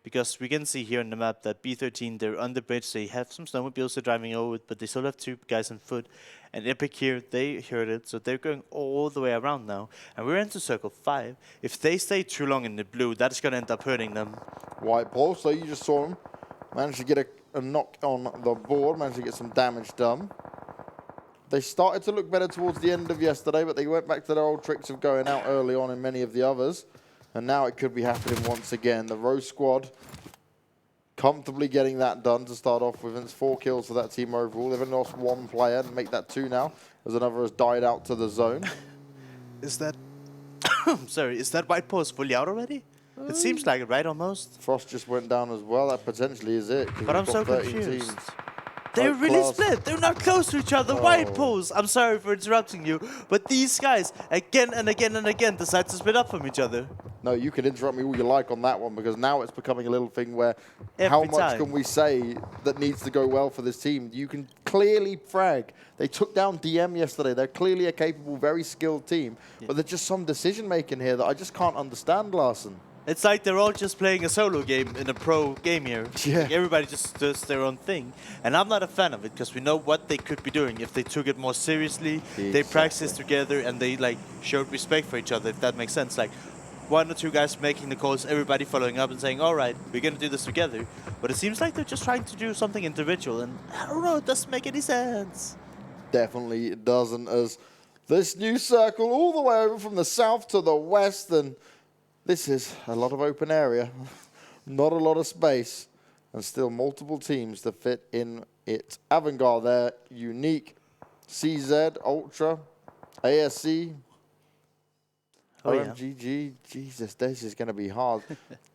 Because we can see here on the map that B13, they're on the bridge. They have some snowmobiles they're driving over it, but they still have 2 guys on foot. And Epic here, they heard it, so they're going all the way around now. And we're into circle 5. If they stay too long in the blue, that is going to end up hurting them. White Paul, so you just saw him. Managed to get a knock on the board, managed to get some damage done. They started to look better towards the end of yesterday, but they went back to their old tricks of going out early on in many of the others. And now it could be happening once again. The Rosq squad comfortably getting that done to start off with. And it's 4 kills for that team overall. They've only lost 1 player and make that 2 now, as another has died out to the zone. Is that... Sorry, is that White Post fully out already? It seems like it, right? Almost. Frost just went down as well. That potentially is it. But I'm so confused. Teams. They're really class. split. They're not close to each other. White Poles. I'm sorry for interrupting you, but these guys again and again and again decide to split up from each other. No, you can interrupt me all you like on that one, because now it's becoming a little thing where Every how much time. can we say that needs to go well for this team? You can clearly frag. They took down DM yesterday. They're clearly a capable, very skilled team, but there's just some decision making here that I just can't understand, Larson. It's like they're all just playing a solo game in a pro game here. Yeah. Like everybody just does their own thing. And I'm not a fan of it because we know what they could be doing if they took it more seriously. Exactly. They practiced together and they like showed respect for each other, if that makes sense. Like 1 or 2 guys making the calls, everybody following up and saying, all right, we're going to do this together. But it seems like they're just trying to do something individual. And I don't know, it doesn't make any sense. Definitely it doesn't, as this new circle all the way over from the south to the west, and this is a lot of open area, not a lot of space. And still multiple teams to fit in it. Avangar there, Unique, CZ, Ultra, ASC, OMGG. Jesus, this is going to be hard.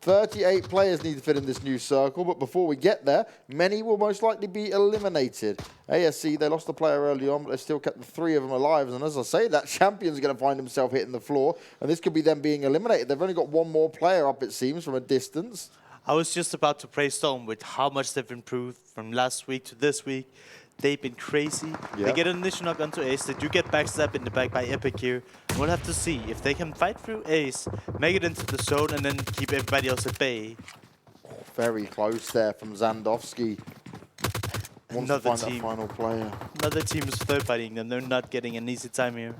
38 players need to fit in this new circle, but before we get there, many will most likely be eliminated. ASC, they lost a player early on, but they still kept the 3 of them alive. And as I say, that champion's going to find himself hitting the floor, and this could be them being eliminated. They've only got 1 more player up, it seems, from a distance. I was just about to praise Storm with how much they've improved from last week to this week. They've been crazy. Yeah. They get an initial knock onto Ace. They do get backstabbed in the back by Epic here. We'll have to see if they can fight through Ace, make it into the zone, and then keep everybody else at bay. Very close there from Zandowski. Wants to find that final player. Another team is third fighting them. They're not getting an easy time here.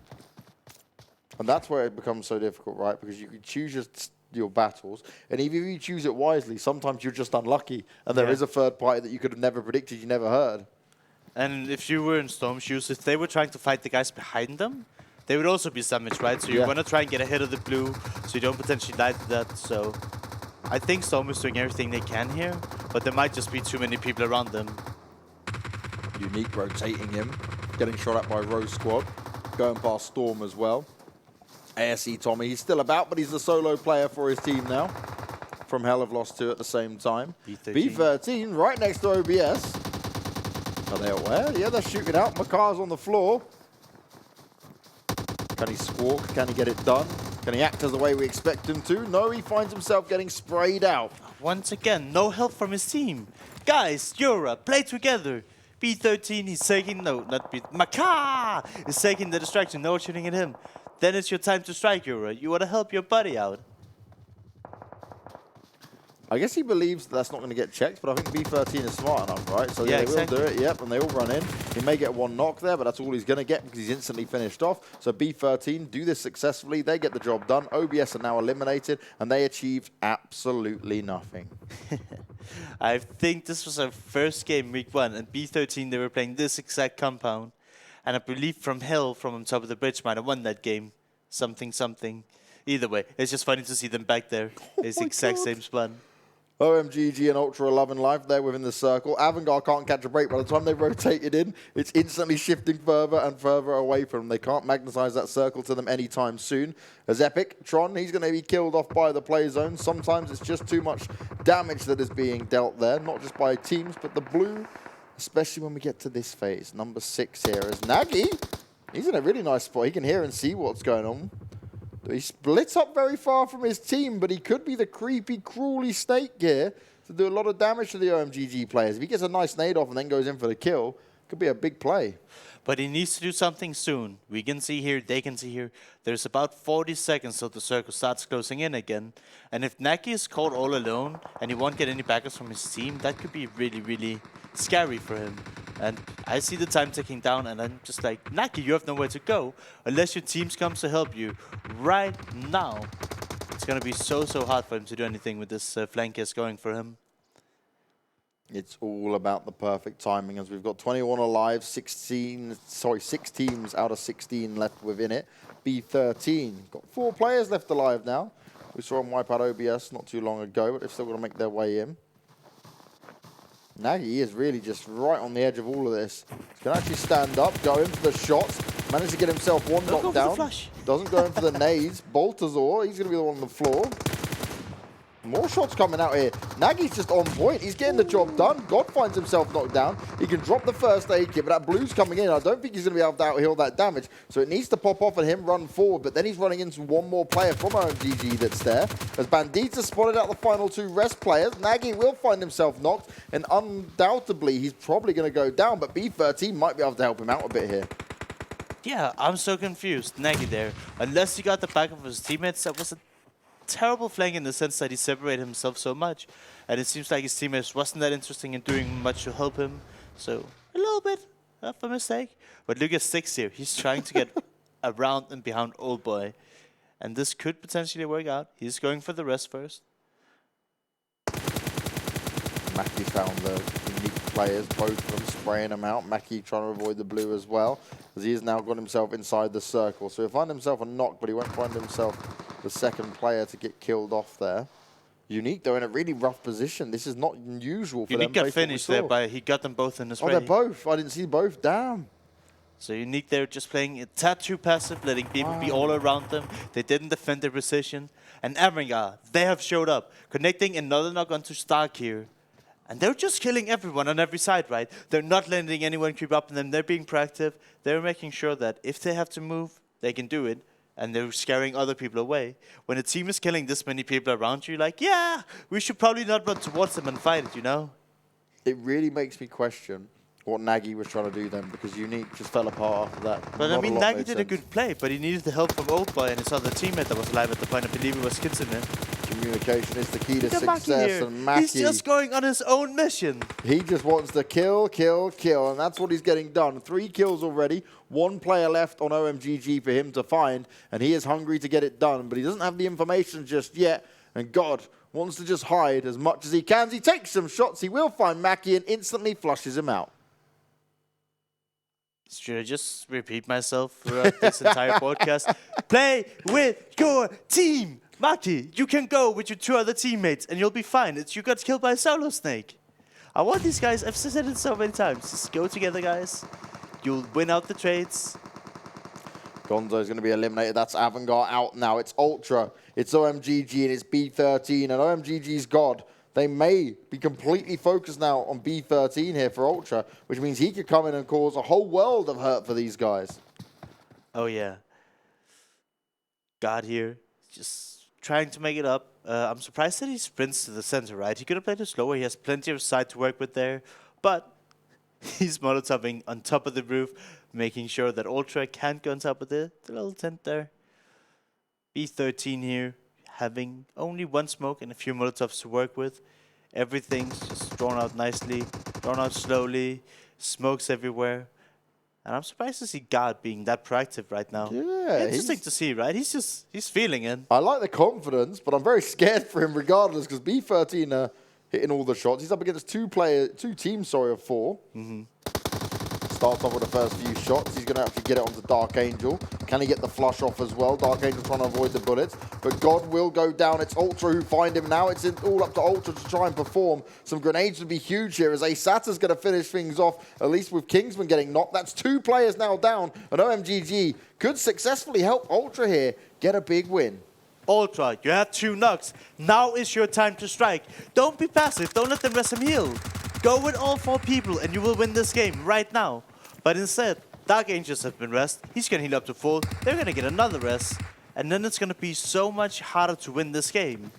And that's where it becomes so difficult, right? Because you can choose your battles, and even if you choose it wisely, sometimes you're just unlucky, and there is a third party that you could have never predicted, you never heard. And if you were in Storm's shoes, if they were trying to fight the guys behind them, they would also be damaged, right? So you want to try and get ahead of the blue, so you don't potentially die to that. So I think Storm is doing everything they can here, but there might just be too many people around them. Unique rotating him, getting shot at by Rosq, going past Storm as well. ASC Tommy, he's still about, but he's the solo player for his team now. FromHell have lost 2 at the same time. B13 right next to OBS. Are they aware? Yeah, they're shooting out. Makar's on the floor. Can he squawk? Can he get it done? Can he act as the way we expect him to? No, he finds himself getting sprayed out. Once again, no help from his team. Guys, Yura, play together. B13, he's taking, no, not B, Makar is taking the distraction. No one's shooting at him. Then it's your time to strike, Yura. You want to help your buddy out. I guess he believes that's not going to get checked, but I think B13 is smart enough, right? So yeah, they will do it, yep, and they all run in. He may get 1 knock there, but that's all he's going to get because he's instantly finished off. So B13 do this successfully. They get the job done. OBS are now eliminated, and they achieved absolutely nothing. I think this was our first game, week 1, and B13, they were playing this exact compound. And I believe FromHell from on top of the bridge might have won that game. Something. Either way, it's just funny to see them back there. It's the exact same spot. OMGG and Ultra are loving life there within the circle. Avangar can't catch a break. By the time they rotated in, it's instantly shifting further and further away from them. They can't magnetize that circle to them anytime soon. As Epic, Tron, he's going to be killed off by the play zone. Sometimes it's just too much damage that is being dealt there, not just by teams, but the blue, especially when we get to this phase. Number 6 here is Nagy. He's in a really nice spot. He can hear and see what's going on. He splits up very far from his team, but he could be the creepy, cruelly snake here to do a lot of damage to the OMGG players. If he gets a nice nade off and then goes in for the kill, it could be a big play. But he needs to do something soon. We can see here, they can see here. There's about 40 seconds till the circle starts closing in again. And if Naki is caught all alone and he won't get any backups from his team, that could be really, really scary for him. And I see the time ticking down, and I'm just like, Naki, you have nowhere to go unless your team comes to help you right now. It's going to be so hard for him to do anything with this flankers going for him. It's all about the perfect timing, as we've got 21 alive, 6 teams out of 16 left within it. B13 got 4 players left alive now. We saw them wipe out OBS not too long ago, but they've still got to make their way in. Nagy is really just right on the edge of all of this. He can actually stand up, go in for the shots, manage to get himself 1 knockdown. Doesn't go in for the nades. Baltazar, he's going to be the one on the floor. More shots coming out here. Nagy's just on point. He's getting the job done. God finds himself knocked down. He can drop the first aid kit, but that blue's coming in. I don't think he's going to be able to out-heal that damage. So it needs to pop off and him run forward. But then he's running into 1 more player from OMGG that's there. As Bandits has spotted out the final 2 rest players, Nagy will find himself knocked. And undoubtedly, he's probably going to go down. But B13 might be able to help him out a bit here. Yeah, I'm so confused. Nagy there. Unless he got the back of his teammates, that was a terrible flank in the sense that he separated himself so much, and it seems like his teammates wasn't that interesting in doing much to help him, so a little bit of a mistake. But look at 6 here. He's trying to get around and behind Old Boy, and this could potentially work out. He's going for the rest first. Mackie found the unique players, both of them spraying them out. Mackie trying to avoid the blue as well, as he has now got himself inside the circle. So he'll find himself a knock, but he won't find himself the second player to get killed off there. Unique, though, in a really rough position. This is not unusual for them. Unique got finished there, but he got them both in the spray. Oh, they're both. I didn't see both. Damn. So Unique, they're just playing a tad too passive, letting people be all around them. They didn't defend their position. And Avangar, they have showed up, connecting another knock onto Stark here. And they're just killing everyone on every side, right? They're not letting anyone creep up on them. They're being proactive. They're making sure that if they have to move, they can do it. And they're scaring other people away. When a team is killing this many people around you, like, yeah, we should probably not run towards them and fight it, you know? It really makes me question what Nagy was trying to do then, because Unique just fell apart after that. But Not I mean, lot Nagy made did a sense. good play, but he needed the help from Oldboy and his other teammate that was alive at the point. I believe it was Kitsunen. Communication is the key to Look at Maki success, here. and Maki, He's just going on his own mission. he just wants to kill, kill, kill, and that's what he's getting done. 3 kills already, 1 player left on OMGG for him to find, and he is hungry to get it done, but he doesn't have the information just yet, and God wants to just hide as much as he can. He takes some shots, he will find Maki and instantly flushes him out. Should I just repeat myself throughout this entire podcast? Play with your team! Maki, you can go with your 2 other teammates and you'll be fine. You got killed by a solo snake. I want these guys, I've said it so many times, just go together, guys. You'll win out the trades. Gonzo's going to be eliminated. That's Avangar out now. It's Ultra, it's OMGG, and it's B13, and OMGG's God. They may be completely focused now on B13 here for Ultra, which means he could come in and cause a whole world of hurt for these guys. Oh, yeah. God here, just trying to make it up. I'm surprised that he sprints to the center, right? He could have played it slower. He has plenty of side to work with there. But he's molotoving on top of the roof, making sure that Ultra can't go on top of the little tent there. B13 here, having only 1 smoke and a few molotovs to work with. Everything's just drawn out nicely, drawn out slowly, smokes everywhere. And I'm surprised to see God being that proactive right now. Yeah, interesting to see, right? He's feeling it. I like the confidence, but I'm very scared for him regardless, because B13 are hitting all the shots. He's up against 2 teams of 4. Starts off with the first few shots. He's going to actually get it onto Dark Angel. Can he get the flush off as well? Dark Angel trying to avoid the bullets. But God will go down. It's Ultra who find him now. It's all up to Ultra to try and perform. Some grenades would be huge here as Asata's going to finish things off, at least with Kingsman getting knocked. That's 2 players now down. And OMGG could successfully help Ultra here get a big win. Ultra, you have 2 knocks. Now is your time to strike. Don't be passive. Don't let them rest him heal. Go with all 4 people and you will win this game right now. But instead, Dark Angels have been rest. He's going to heal up to full. They're going to get another rest. And then it's going to be so much harder to win this game.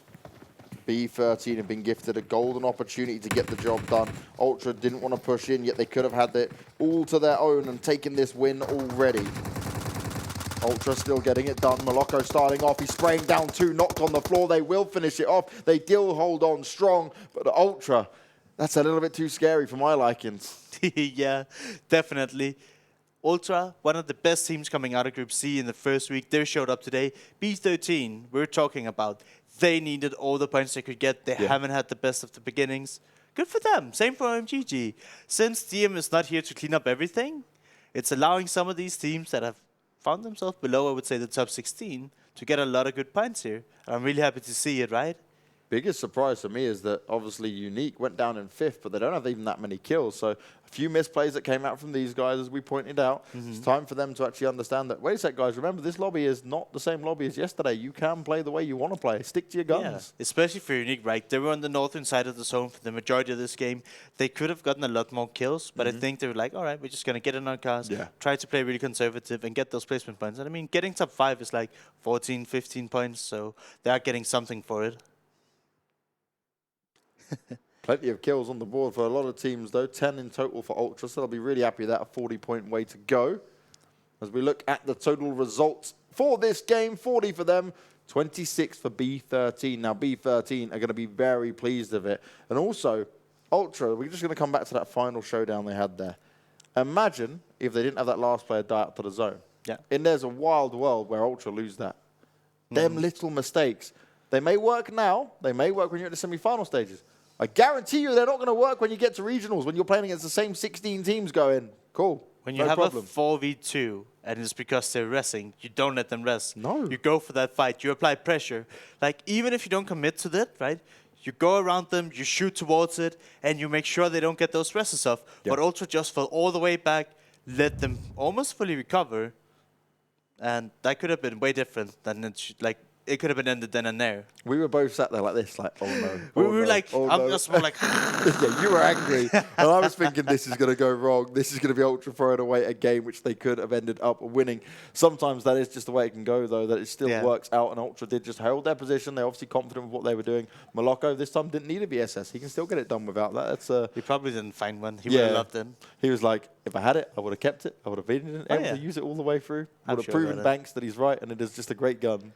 B13 have been gifted a golden opportunity to get the job done. Ultra didn't want to push in, yet they could have had it all to their own and taken this win already. Ultra still getting it done. Moloko starting off. He's spraying down 2, knocked on the floor. They will finish it off. They still hold on strong. But Ultra, that's a little bit too scary for my likings. Yeah, definitely. Ultra, one of the best teams coming out of Group C in the first week. They showed up today. B13, we're talking about. They needed all the points they could get. They haven't had the best of the beginnings. Good for them. Same for OMGG. Since DM is not here to clean up everything, it's allowing some of these teams that have found themselves below, I would say, the top 16 to get a lot of good points here. And I'm really happy to see it, right? Biggest surprise for me is that obviously Unique went down in 5th, but they don't have even that many kills. So a few misplays that came out from these guys, as we pointed out. It's time for them to actually understand that, wait a sec, guys, remember this lobby is not the same lobby as yesterday. You can play the way you want to play. Stick to your guns. Yeah, especially for Unique, right? They were on the northern side of the zone for the majority of this game. They could have gotten a lot more kills, but I think they were like, all right, we're just going to get in our cars, try to play really conservative and get those placement points. And I mean, getting top 5 is like 14, 15 points, so they are getting something for it. Plenty of kills on the board for a lot of teams, though. 10 in total for Ultra, so they'll be really happy with that. A 40-point way to go. As we look at the total results for this game, 40 for them, 26 for B13. Now, B13 are going to be very pleased with it. And also, Ultra, we're just going to come back to that final showdown they had there. Imagine if they didn't have that last player die out to the zone. Yeah. And there's a wild world where Ultra lose that. Them little mistakes. They may work now. They may work when you're at the semi-final stages. I guarantee you they're not going to work when you get to regionals, when you're playing against the same 16 teams going, cool, when you have a 4v2 and it's because they're resting, you don't let them rest. No. You go for that fight. You apply pressure. Like, even if you don't commit to that, right, you go around them, you shoot towards it, and you make sure they don't get those stresses off. Yeah. But Ultra just fell all the way back, let them almost fully recover, and that could have been way different than it could have been ended then and there. We were both sat there like this, like, oh no. We oh were no, like, oh I'm no. just more like, Yeah, you were angry. And I was thinking this is going to go wrong. This is going to be Ultra throwing away a game which they could have ended up winning. Sometimes that is just the way it can go, though, that it still works out. And Ultra did just hold their position. They're obviously confident with what they were doing. Moloko this time didn't need a BSS. He can still get it done without that. That's he probably didn't find one. He would have loved it. He was like, if I had it, I would have kept it. I would have been able to use it all the way through. I would have proven Banks that he's right, and it is just a great gun.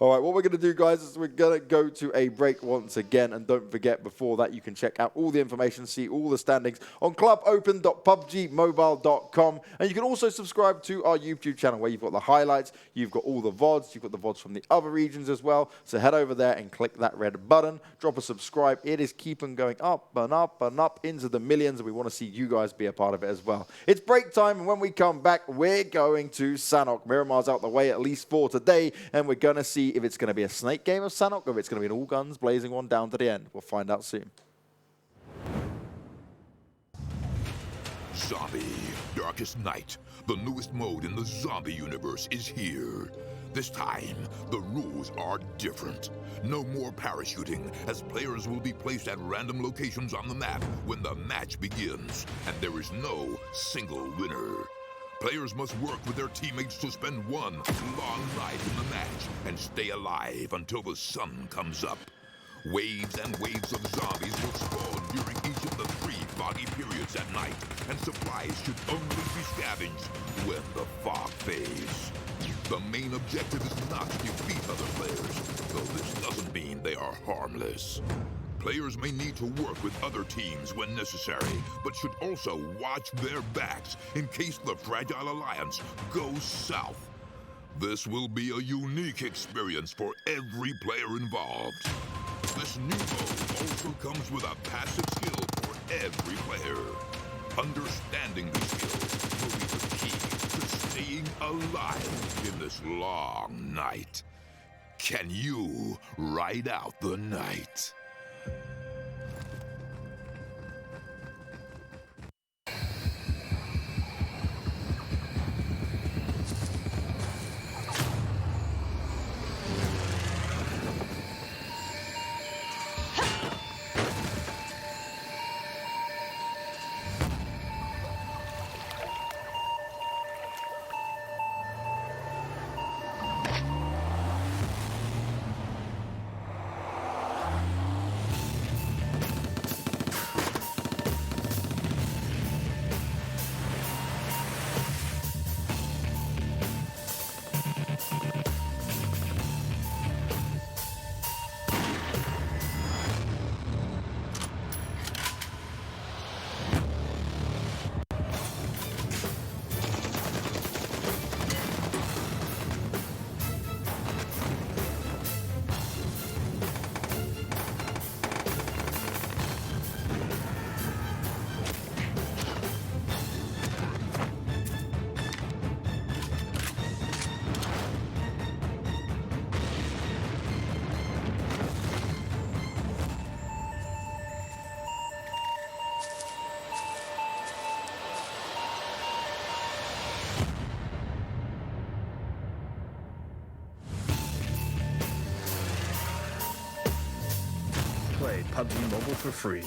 All right, what we're going to do, guys, is we're going to go to a break once again. And don't forget, before that, you can check out all the information, see all the standings on clubopen.pubgmobile.com. And you can also subscribe to our YouTube channel where you've got the highlights, you've got all the VODs, you've got the VODs from the other regions as well. So head over there and click that red button, drop a subscribe. It is keeping going up and up and up into the millions, and we want to see you guys be a part of it as well. It's break time, and when we come back, we're going to Sanhok. Miramar's out the way at least for today, and we're going to see if it's going to be a snake game of Sanhok or if it's going to be an all guns blazing one down to the end. We'll find out soon. Zombie, Darkest Night, the newest mode in the zombie universe, is here. This time, the rules are different. No more parachuting, as players will be placed at random locations on the map when the match begins, and there is no single winner. Players must work with their teammates to spend one long night in the match and stay alive until the sun comes up. Waves and waves of zombies will spawn during each of the 3 foggy periods at night, and supplies should only be scavenged when the fog fades. The main objective is not to defeat other players, though this doesn't mean they are harmless. Players may need to work with other teams when necessary, but should also watch their backs in case the Fragile Alliance goes south. This will be a unique experience for every player involved. This new mode also comes with a passive skill for every player. Understanding these skills will be the key to staying alive in this long night. Can you ride out the night? Play PUBG Mobile for free.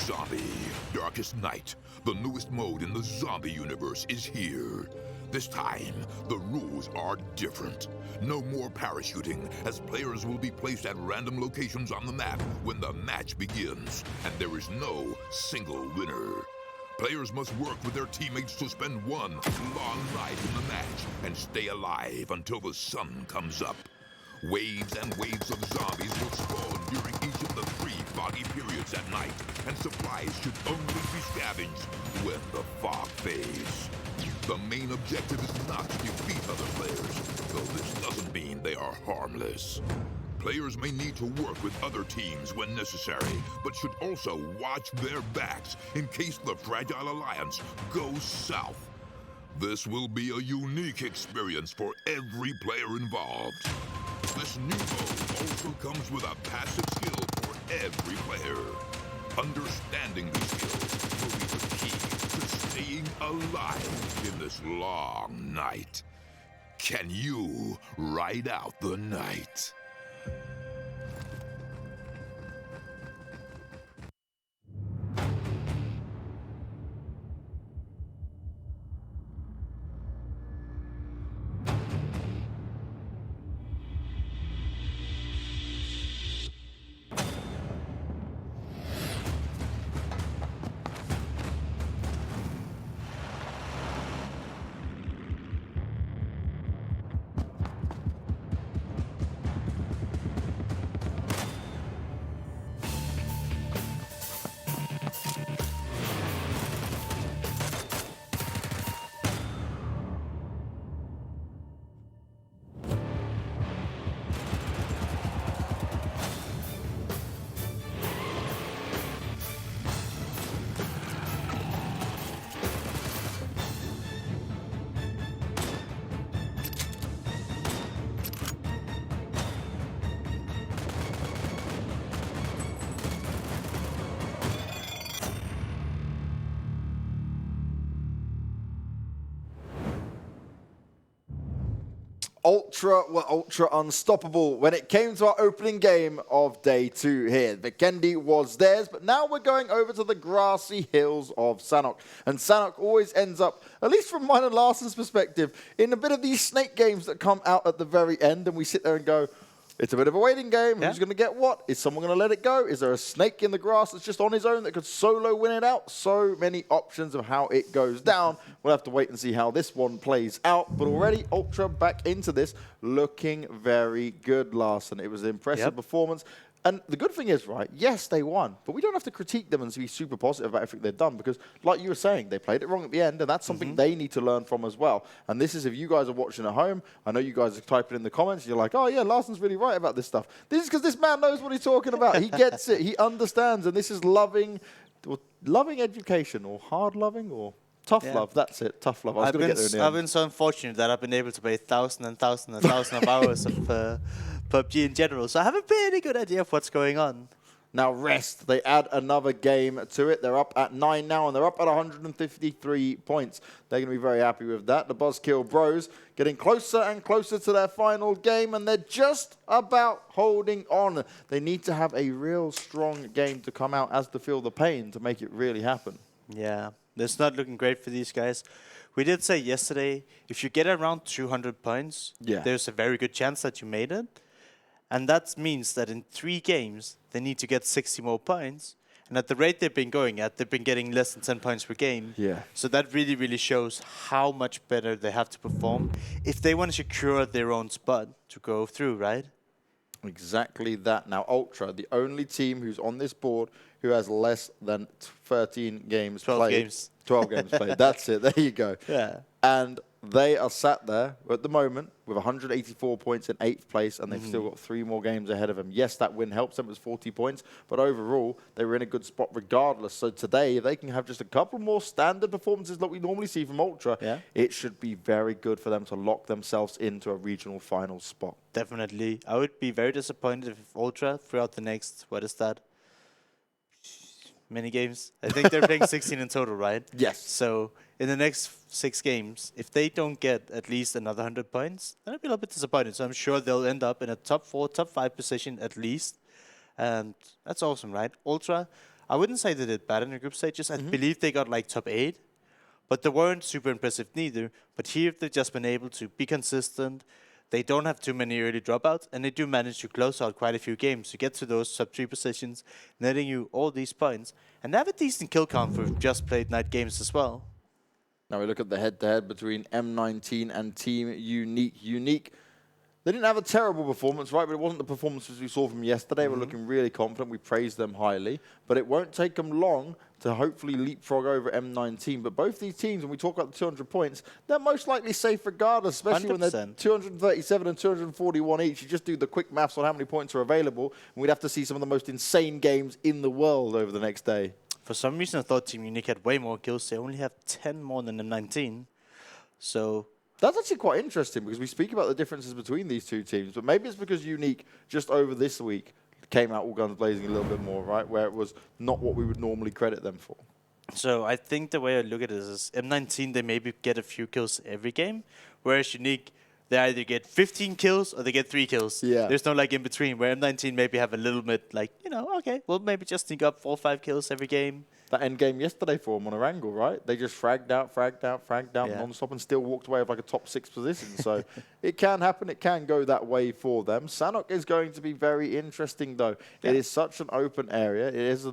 Zombie, Darkest Night, the newest mode in the zombie universe, is here. This time, the rules are different. No more parachuting, as players will be placed at random locations on the map when the match begins, and there is no single winner. Players must work with their teammates to spend one long night in the match and stay alive until the sun comes up. Waves and waves of zombies will spawn during each of the 3 foggy periods at night, and supplies should only be scavenged when the fog fades. The main objective is not to defeat other players, though this doesn't mean they are harmless. Players may need to work with other teams when necessary, but should also watch their backs in case the Fragile Alliance goes south. This will be a unique experience for every player involved. This new mode also comes with a passive skill for every player. Understanding these skills will be the key to staying alive in this long night. Can you ride out the night? Ultra were ultra unstoppable when it came to our opening game of day 2 here. Vikendi was theirs, but now we're going over to the grassy hills of Sanhok. And Sanhok always ends up, at least from mine and Larson's perspective, in a bit of these snake games that come out at the very end, and we sit there and go, it's a bit of a waiting game. Yeah. Who's going to get what? Is someone going to let it go? Is there a snake in the grass that's just on his own that could solo win it out? So many options of how it goes down. We'll have to wait and see how this one plays out. But already, Ultra back into this, looking very good, Larson. It was an impressive performance. And the good thing is, right, yes, they won, but we don't have to critique them and be super positive about everything they've done because, like you were saying, they played it wrong at the end, and that's something they need to learn from as well. And this is, if you guys are watching at home, I know you guys are typing in the comments, you're like, oh, yeah, Larson's really right about this stuff. This is because this man knows what he's talking about. He gets it. He understands, and this is loving education, or hard loving, or tough love. That's it, tough love. I've been so unfortunate that I've been able to play thousands and thousands of hours of PUBG in general, so I have a pretty good idea of what's going on. Now Rest, they add another game to it. They're up at 9 now, and they're up at 153 points. They're going to be very happy with that. The BuzzKillBros getting closer and closer to their final game, and they're just about holding on. They need to have a real strong game to come out as to FeelThePain to make it really happen. Yeah, it's not looking great for these guys. We did say yesterday, if you get around 200 points, there's a very good chance that you made it. And that means that in 3 games, they need to get 60 more points. And at the rate they've been going at, they've been getting less than 10 points per game. Yeah. So that really, really shows how much better they have to perform if they want to secure their own spot to go through, right? Exactly that. Now, Ultra, the only team who's on this board who has less than 13 games 12 played. games. 12 games played. That's it. There you go. Yeah. And they are sat there at the moment with 184 points in 8th place, and they've still got 3 more games ahead of them. Yes, that win helps them. It was 40 points, but overall, they were in a good spot regardless. So today, if they can have just a couple more standard performances like we normally see from Ultra, it should be very good for them to lock themselves into a regional final spot. Definitely. I would be very disappointed if Ultra, throughout the next, what is that? Many games. I think they're playing 16 in total, right? Yes. So in the next 6 games, if they don't get at least another 100 points, then I'd be a little bit disappointed. So I'm sure they'll end up in a top 4, top 5 position at least. And that's awesome, right? Ultra, I wouldn't say they did bad in the group stages. I believe they got like top 8, but they weren't super impressive neither. But here they've just been able to be consistent. They don't have too many early dropouts, and they do manage to close out quite a few games to get to those top 3 positions, netting you all these points. And they have a decent kill count for just played night games as well. Now we look at the head-to-head between M19 and Team Unique. Unique, they didn't have a terrible performance, right? But it wasn't the performances we saw from yesterday. We're looking really confident. We praised them highly. But it won't take them long to hopefully leapfrog over M19. But both these teams, when we talk about the 200 points, they're most likely safe regardless, especially 100%. When they're 237 and 241 each. You just do the quick maths on how many points are available, and we'd have to see some of the most insane games in the world over the next day. For some reason, I thought Team Unique had way more kills. They only have 10 more than M19. So that's actually quite interesting because we speak about the differences between these two teams, but maybe it's because Unique just over this week came out all guns blazing a little bit more, right? Where it was not what we would normally credit them for. So I think the way I look at it is M19, they maybe get a few kills every game, whereas Unique, they either get 15 kills or they get 3 kills. Yeah. There's no like in between, where M19 maybe have a little bit like, you know, okay, we'll maybe just sneak up 4 or 5 kills every game. That end game yesterday for them on Erangel, right? They just fragged out non-stop and still walked away with like a top 6 position. So it can happen. It can go that way for them. Sanhok is going to be very interesting, though. Yeah. It is such an open area. It is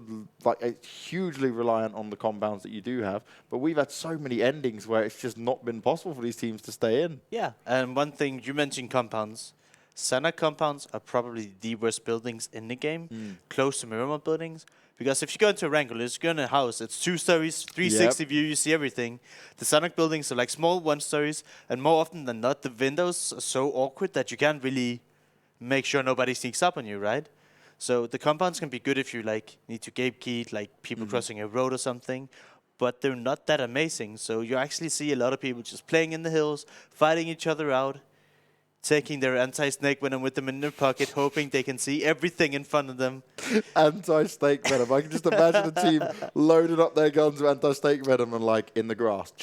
it's hugely reliant on the compounds that you do have. But we've had so many endings where it's just not been possible for these teams to stay in. Yeah, and one thing, you mentioned compounds. Sanhok compounds are probably the worst buildings in the game, close to mirror buildings. Because if you go into Erangel, you go in a house, it's 2 stories, 360 view, you see everything. The Sanhok buildings are like small 1 stories, and more often than not, the windows are so awkward that you can't really make sure nobody sneaks up on you, right? So the compounds can be good if you like need to gatekeep, like people crossing a road or something, but they're not that amazing. So you actually see a lot of people just playing in the hills, fighting each other out, taking their anti-snake venom with them in their pocket, hoping they can see everything in front of them. Anti-snake venom. I can just imagine a team loading up their guns with anti-snake venom and like in the grass.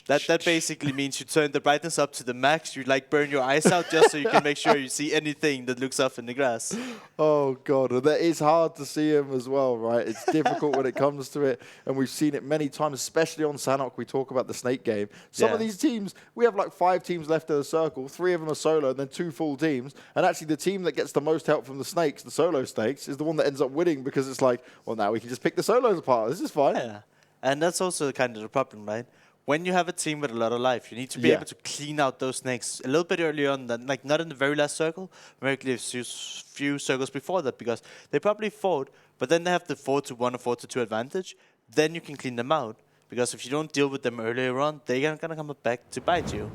That basically means you turn the brightness up to the max. You like burn your eyes out just so you can make sure you see anything that looks off in the grass. Oh God, and that is hard to see him as well, right? It's difficult when it comes to it, and we've seen it many times, especially on Sanhok. We talk about the snake game. Some of these teams, we have like 5 teams left in the circle. 3 of them are solo, and then 2 full teams. And actually, the team that gets the most help from the snakes, the solo snakes, is the one that ends up winning because it's like, well, now we can just pick the solos apart. This is fine. Yeah, and that's also kind of the problem, right? When you have a team with a lot of life, you need to be able to clean out those snakes a little bit earlier on, than, like not in the very last circle, maybe a few circles before that, because they probably fought, but then they have the 4-1 or 4-2 advantage. Then you can clean them out, because if you don't deal with them earlier on, they're gonna come back to bite you.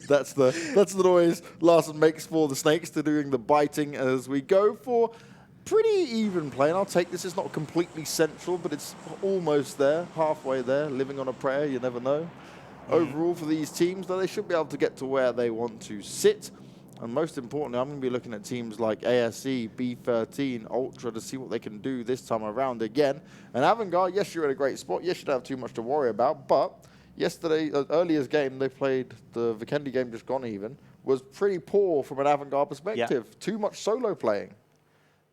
That's the noise Larson makes for the snakes. They're doing the biting as we go for pretty even play. And I'll take this. It's not completely central, but it's almost there, halfway there, living on a prayer. You never know. Overall, for these teams, though, they should be able to get to where they want to sit. And most importantly, I'm going to be looking at teams like ASE, B13, Ultra to see what they can do this time around again. And Avangar, yes, you're in a great spot. Yes, you don't have too much to worry about, but yesterday, earlier's game, they played the Vikendi game just gone even, was pretty poor from an Avangar perspective. Yeah. Too much solo playing.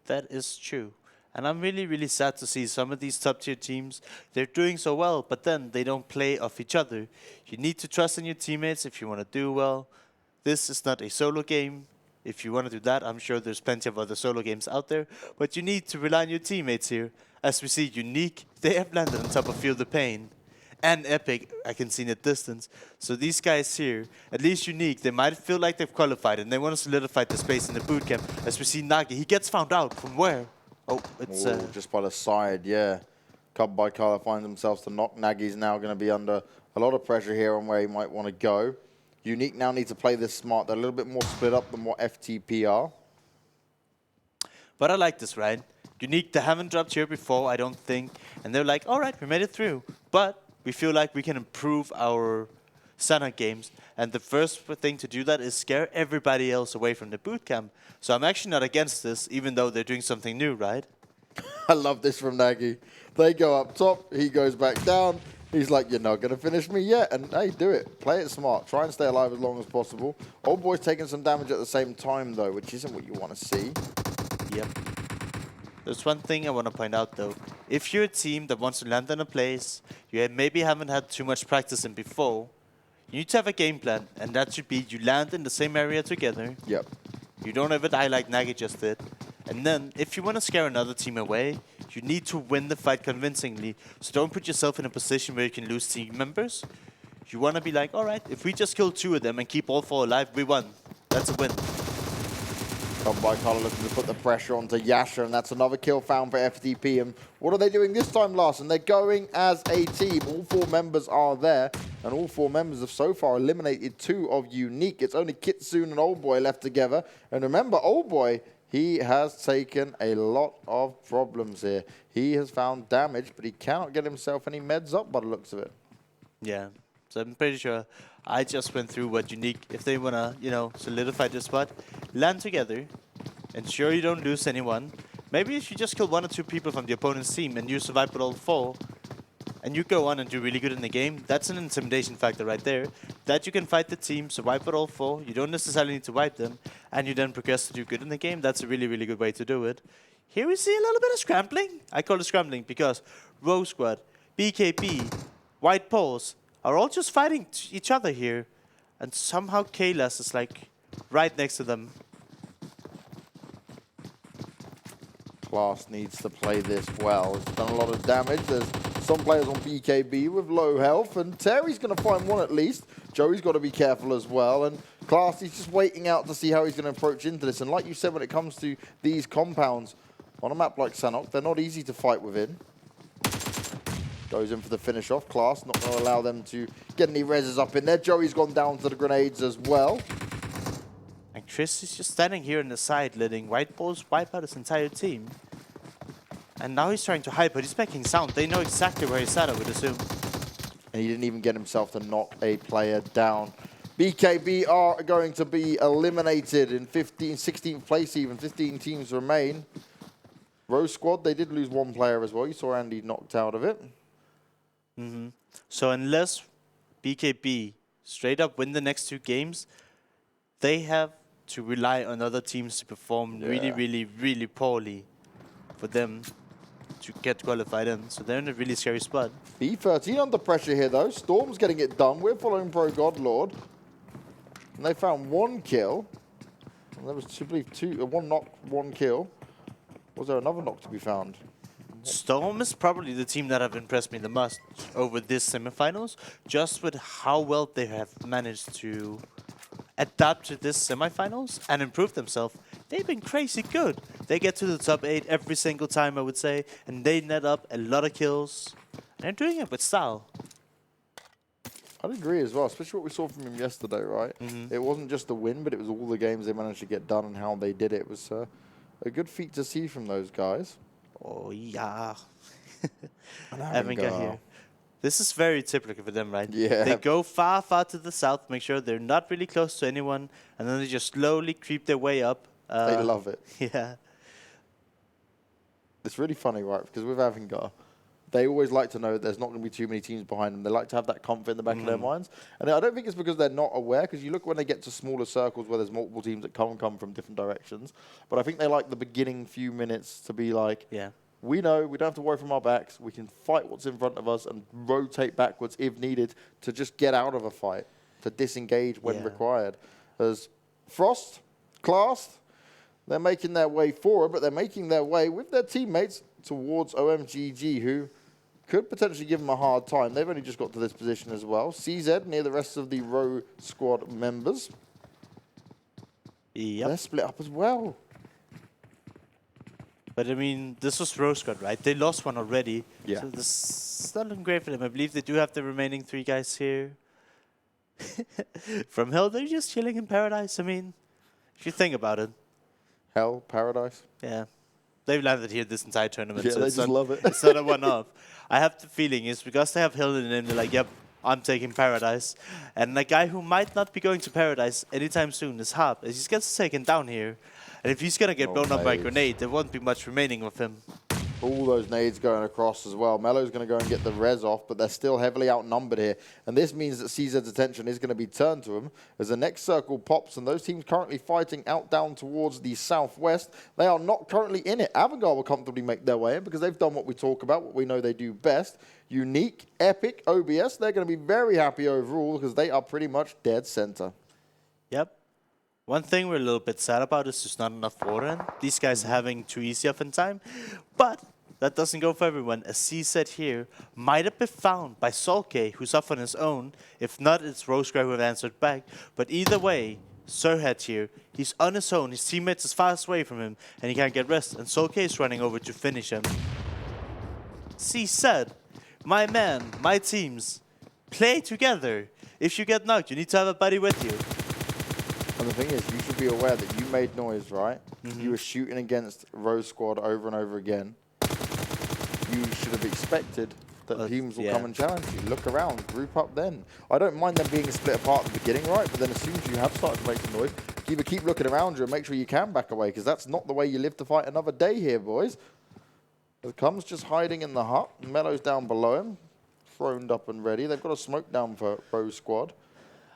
That is true. And I'm really, really sad to see some of these top-tier teams, they're doing so well, but then they don't play off each other. You need to trust in your teammates if you want to do well. This is not a solo game. If you want to do that, I'm sure there's plenty of other solo games out there, but you need to rely on your teammates here. As we see, Unique, they have landed on top of FeelThePain. And Epic, I can see in the distance. So these guys here, at least Unique, they might feel like they've qualified and they want to solidify the space in the bootcamp. As we see Nagi, he gets found out. From where? Oh, it's... just by the side, yeah. Cub by Carla finds themselves to knock. Nagi's now going to be under a lot of pressure here on where he might want to go. Unique now needs to play this smart. They're a little bit more split up than what FTP are. But I like this, right? Unique, they haven't dropped here before, I don't think. And they're like, all right, we made it through. But we feel like we can improve our Sanhok games. And the first thing to do that is scare everybody else away from the bootcamp. So I'm actually not against this, even though they're doing something new, right? I love this from Nagi. They go up top, he goes back down. He's like, you're not going to finish me yet. And hey, do it. Play it smart. Try and stay alive as long as possible. Old Boy's taking some damage at the same time, though, which isn't what you want to see. Yep. There's one thing I want to point out though. If you're a team that wants to land in a place you maybe haven't had too much practice in before, you need to have a game plan, and that should be you land in the same area together. Yep. You don't ever die like Nagy just did. And then, if you want to scare another team away, you need to win the fight convincingly. So don't put yourself in a position where you can lose team members. You want to be like, alright, if we just kill 2 of them and keep all 4 alive, we won. That's a win. Come by Carlo looking to put the pressure onto Yasha, and that's another kill found for FDP. And what are they doing this time, Larson? They're going as a team. All 4 members are there, and all 4 members have so far eliminated 2 of Unique. It's only Kitsune and Old Boy left together. And remember, Old Boy, he has taken a lot of problems here. He has found damage, but he cannot get himself any meds up by the looks of it. Yeah, so I'm pretty sure I just went through what Unique, if they want to, you know, solidify their spot, land together, ensure you don't lose anyone. Maybe if you just kill 1 or 2 people from the opponent's team and you survive with all 4, and you go on and do really good in the game, that's an intimidation factor right there. That you can fight the team, survive with all 4, you don't necessarily need to wipe them, and you then progress to do good in the game. That's a really, really good way to do it. Here we see a little bit of scrambling. I call it scrambling because Rosq, BKB, White Pulse are all just fighting each other here. And somehow Kaylas is like right next to them. Class needs to play this well. It's done a lot of damage. There's some players on BKB with low health, and Terry's going to find one at least. Joey's got to be careful as well, and Class, he's just waiting out to see how he's going to approach into this. And like you said, when it comes to these compounds, on a map like Sanhok, they're not easy to fight within. Goes in for the finish off. Class not going to allow them to get any reses up in there. Joey's gone down to the grenades as well. And Chris is just standing here on the side, letting White Balls wipe out his entire team. And now he's trying to hide, but he's making sound. They know exactly where he's at, I would assume. And he didn't even get himself to knock a player down. BKB are going to be eliminated in 16th place even. 15 teams remain. Rose Squad, they did lose 1 player as well. You saw Andy knocked out of it. So unless BKB straight up win the next 2 games, they have to rely on other teams to perform really, really, really poorly for them to get qualified in. So they're in a really scary spot. B13 under pressure here though. Storm's getting it done. We're following Pro Godlord. And they found 1 kill. And there was, I believe, 1 knock, 1 kill. Was there another knock to be found? Storm is probably the team that have impressed me the most over this semifinals, just with how well they have managed to adapt to this semifinals and improve themselves. They've been crazy good. They get to the top 8 every single time, I would say, and they net up a lot of kills. They're doing it with style. I'd agree as well, especially what we saw from him yesterday, right? It wasn't just the win, but it was all the games they managed to get done and how they did it. It was a good feat to see from those guys. Oh, yeah. Avangar here. This is very typical for them, right? Yeah. They go far, far to the south, make sure they're not really close to anyone, and then they just slowly creep their way up. They love it. Yeah. It's really funny, right? Because with Avangar, they always like to know there's not going to be too many teams behind them. They like to have that comfort in the back of their minds. And I don't think it's because they're not aware, because you look when they get to smaller circles where there's multiple teams that come from different directions. But I think they like the beginning few minutes to be like, Yeah. we know we don't have to worry from our backs. We can fight what's in front of us and rotate backwards if needed to just get out of a fight, to disengage when required. As Frost, Class, they're making their way forward, but they're making their way with their teammates towards OMGG, who could potentially give them a hard time. They've only just got to this position as well. CZ near the rest of the Row Squad members. Yep. They're split up as well. But I mean, this was Rosq, right? They lost 1 already. Yeah. So this is not looking great for them. I believe they do have the remaining 3 guys here. FromHell, they're just chilling in paradise. I mean, if you think about it. Hell, paradise. Yeah. They've landed here this entire tournament. Yeah, so they it's just love it. It's not a one-off. I have the feeling it's because they have Hill in them, they're like, yep, I'm taking paradise. And a guy who might not be going to paradise anytime soon is Harp. He gets taken down here. And if he's going to get blown up by a grenade, there won't be much remaining of him. All those nades going across as well. Melo's going to go and get the res off, but they're still heavily outnumbered here. And this means that CZ's attention is going to be turned to him as the next circle pops, and those teams currently fighting out down towards the southwest. They are not currently in it. Avangar will comfortably make their way in because they've done what we talk about, what we know they do best. Unique, Epic, OBS, they're going to be very happy overall because they are pretty much dead center. Yep. One thing we're a little bit sad about is there's not enough water in. These guys are having too easy of a time. But that doesn't go for everyone. As CZ here might have been found by Sulke, who's off on his own. If not, it's Rosq who have answered back. But either way, Sirhat here, he's on his own. His teammates is far away from him, and he can't get rest. And Sulke is running over to finish him. CZ, my man, my teams, play together. If you get knocked, you need to have a buddy with you. And the thing is, you should be aware that you made noise, right? You were shooting against Rosq over and over again. You should have expected that teams will come and challenge you. Look around, group up then. I don't mind them being split apart at the beginning, right? But then as soon as you have started to make some noise, either keep looking around you and make sure you can back away, because that's not the way you live to fight another day here, boys. Comes just hiding in the hut. Melo's down below him, throned up and ready. They've got a smoke down for Rosq.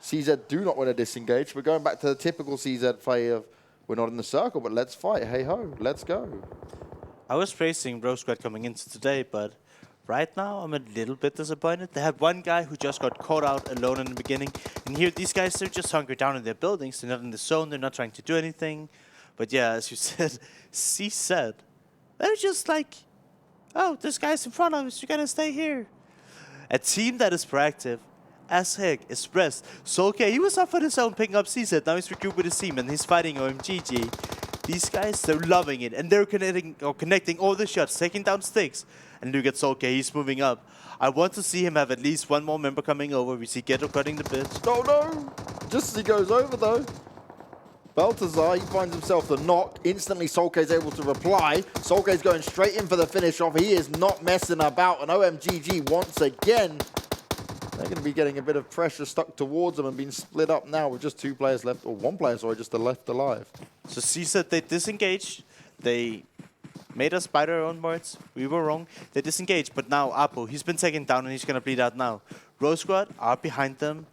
CZ do not want to disengage. We're going back to the typical CZ play of, we're not in the circle, but let's fight. Hey ho, let's go. I was praising Rosq coming into today, but right now I'm a little bit disappointed. They had one guy who just got caught out alone in the beginning. And here these guys, they're just hunkered down in their buildings. They're not in the zone. They're not trying to do anything. But yeah, as you said, CZ, they're just like, oh, this guy's in front of us. You gotta stay here. A team that is proactive as heck is pressed. So okay, he was off on his own picking up CZ. Now he's regrouped with his team and he's fighting OMGG. These guys, they're loving it. And they're connecting all the shots, taking down sticks. And look at Sulke, he's moving up. I want to see him have at least one more member coming over. We see Ghetto cutting the bit. Oh no! Just as he goes over though. Baltazar, he finds himself the knock. Instantly, Sulke is able to reply. Sulke is going straight in for the finish off. He is not messing about. And OMGG once again, they're going to be getting a bit of pressure stuck towards them and being split up now with just two players left, or one player, sorry, just left alive. So CZ, they disengaged. They made us bite our own words. We were wrong. They disengaged, but now Apo, he's been taken down and he's going to bleed out now. Rosq are behind them.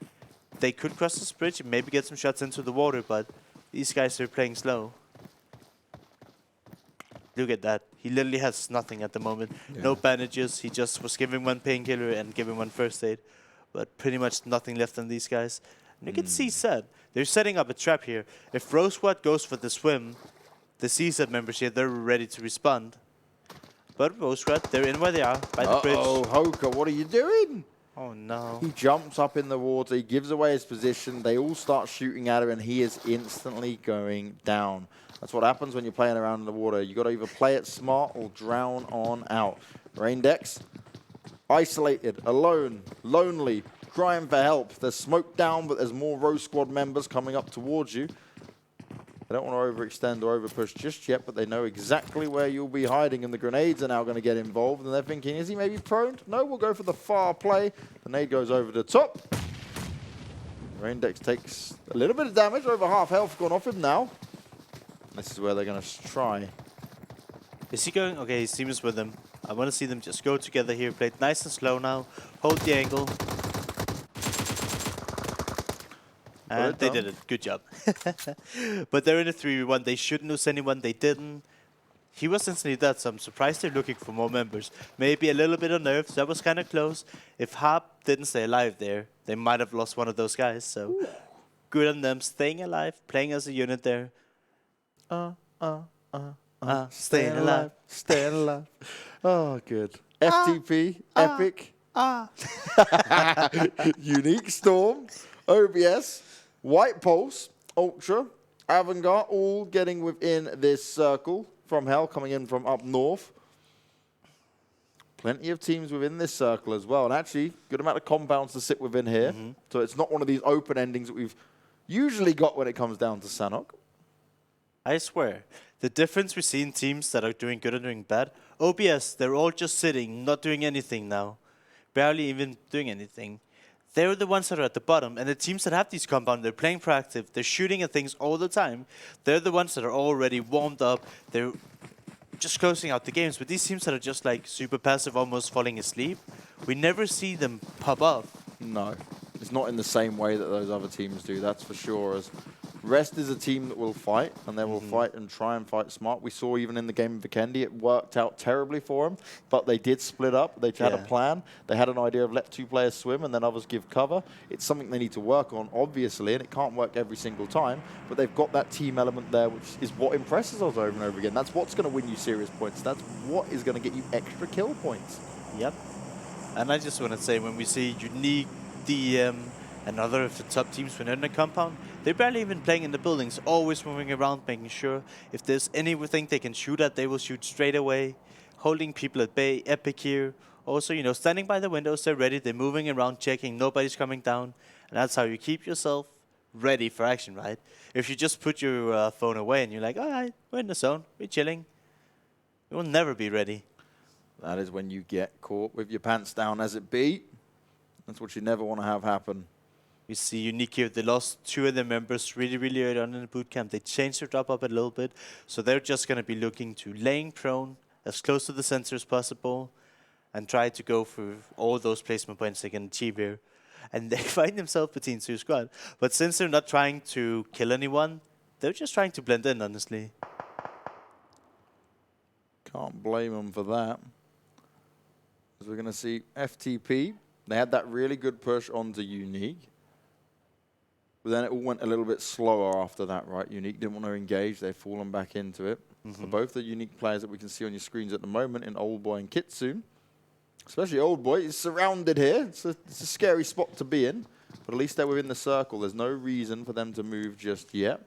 They could cross this bridge and maybe get some shots into the water, but these guys are playing slow. Look at that. He literally has nothing at the moment. Yeah. No bandages. He just was giving one painkiller and giving one first aid. But pretty much nothing left on these guys. And you can see CZ. They're setting up a trap here. If Rosq goes for the swim, the CZ members here, they're ready to respond. But Rosq, they're in where they are, by the bridge. Oh, Hoka, what are you doing? Oh, no. He jumps up in the water. He gives away his position. They all start shooting at him, and he is instantly going down. That's what happens when you're playing around in the water. You got to either play it smart or drown on out. Raindex, isolated, alone, lonely, crying for help. There's smoke down, but there's more Rosq members coming up towards you. They don't want to overextend or overpush just yet, but they know exactly where you'll be hiding, and the grenades are now going to get involved, and they're thinking, is he maybe prone? No, we'll go for the far play. The nade goes over the top. Raindex takes a little bit of damage, over half health gone off him now. This is where they're going to try. Is he going? Okay, his team is with him. I want to see them just go together here. Play it nice and slow now. Hold the angle. And they did it. Good job. But they're in a 3v1. They shouldn't lose anyone. They didn't. He was instantly dead, so I'm surprised they're looking for more members. Maybe a little bit of nerves. That was kind of close. If Hap didn't stay alive there, they might have lost one of those guys. So good on them. Staying alive, playing as a unit there. Staying alive. Staying alive. Oh, good. FTP, Epic. Unique Storm, OBS, White Pulse, Ultra, Avangar, all getting within this circle. FromHell coming in from up north. Plenty of teams within this circle as well. And actually, good amount of compounds to sit within here. So it's not one of these open endings that we've usually got when it comes down to Sanhok. I swear, the difference we see in teams that are doing good and doing bad, OBS, they're all just sitting, not doing anything now. Barely even doing anything. They're the ones that are at the bottom, and the teams that have these compounds, they're playing proactive, they're shooting at things all the time. They're the ones that are already warmed up, they're just closing out the games. But these teams that are just like super passive, almost falling asleep, we never see them pop off. No, it's not in the same way that those other teams do, that's for sure. As Rest is a team that will fight, and they will fight and try and fight smart. We saw even in the game of Vikendi, it worked out terribly for them, but they did split up. They had a plan. They had an idea of let 2 players swim and then others give cover. It's something they need to work on, obviously, and it can't work every single time, but they've got that team element there, which is what impresses us over and over again. That's what's going to win you serious points. That's what is going to get you extra kill points. Yep. And I just want to say, when we see Unique, DM, and other of the top teams within the compound, they're barely even playing in the buildings, always moving around, making sure if there's anything they can shoot at, they will shoot straight away, holding people at bay. Epic here, also, you know, standing by the windows, they're ready, they're moving around, checking, nobody's coming down, and that's how you keep yourself ready for action, right? If you just put your phone away and you're like, all right, we're in the zone, we're chilling, you will never be ready. That is when you get caught with your pants down as it be. That's what you never want to have happen. We see Unique here, they lost 2 of their members really early on in the bootcamp. They changed their drop up a little bit, so they're just going to be looking to laying prone as close to the center as possible and try to go for all those placement points they can achieve here. And they find themselves between 2 squads. But since they're not trying to kill anyone, they're just trying to blend in, honestly. Can't blame them for that. As we're going to see FTP, they had that really good push onto Unique. But then it all went a little bit slower after that, right? Unique didn't want to engage. They've fallen back into it. So both the Unique players that we can see on your screens at the moment in Old Boy and Kitsune, especially Old Boy, is surrounded here. It's a scary spot to be in. But at least they're within the circle. There's no reason for them to move just yet.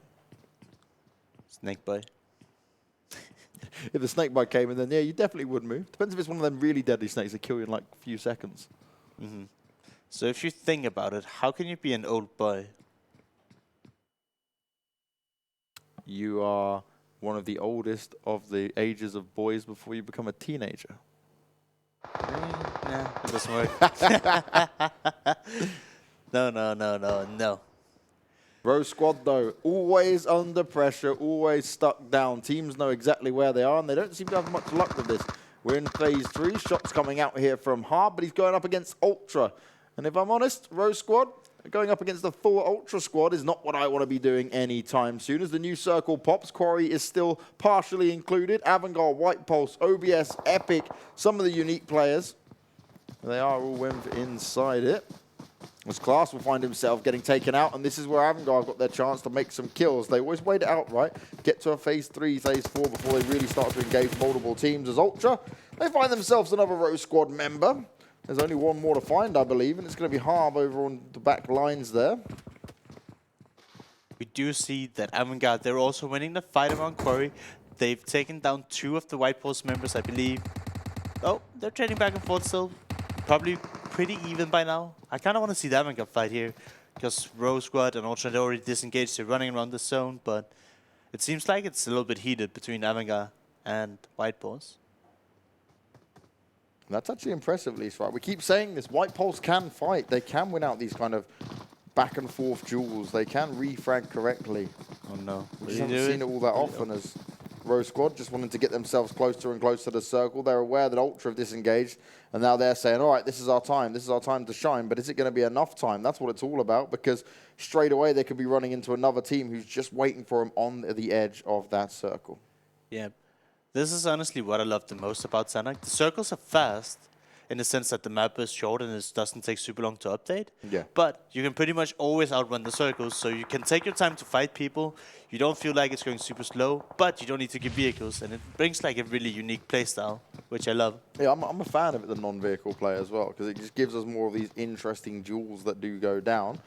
Snake Boy. If the snake bite came in, then yeah, you definitely would move. Depends if it's one of them really deadly snakes that kill you in like a few seconds. So if you think about it, how can you be an old boy? You are one of the oldest of the ages of boys before you become a teenager. Nah, it doesn't work. No. Rosq squad, though, always under pressure, always stuck down. Teams know exactly where they are, and they don't seem to have much luck with this. We're in phase 3. Shots coming out here from Hard, but he's going up against Ultra. And if I'm honest, Rosq squad, going up against the full Ultra squad is not what I want to be doing anytime soon. As the new circle pops, Quarry is still partially included. Avangar, White Pulse, OBS, Epic, some of the Unique players. They are all inside it. As Class will find himself getting taken out, and this is where Avangar got their chance to make some kills. They always wait it out, right? Get to a phase 3, phase 4 before they really start to engage multiple teams. As Ultra, they find themselves another Rosq squad member. There's only one more to find, I believe, and it's going to be Harb over on the back lines there. We do see that Avangar, they're also winning the fight around Quarry. They've taken down 2 of the White Pulse members, I believe. Oh, they're trading back and forth still. Probably pretty even by now. I kind of want to see the Avangar fight here, because Rosq squad and Ultra, they're already disengaged. They're running around the zone, but it seems like it's a little bit heated between Avangar and White Pulse. That's actually impressive, at least, right? We keep saying this. White Pulse can fight. They can win out these kind of back and forth duels. They can refrag correctly. Oh, no. We just haven't seen it all that often as Rosq squad just wanting to get themselves closer and closer to the circle. They're aware that Ultra have disengaged, and now they're saying, all right, this is our time. This is our time to shine. But is it going to be enough time? That's what it's all about, because straight away they could be running into another team who's just waiting for them on the edge of that circle. Yeah. This is honestly what I love the most about Sanhok. The circles are fast in the sense that the map is short and it doesn't take super long to update. Yeah. But you can pretty much always outrun the circles, so you can take your time to fight people. You don't feel like it's going super slow, but you don't need to get vehicles, and it brings like a really unique playstyle, which I love. Yeah, I'm a fan of it, the non-vehicle play as well, because it just gives us more of these interesting duels that do go down.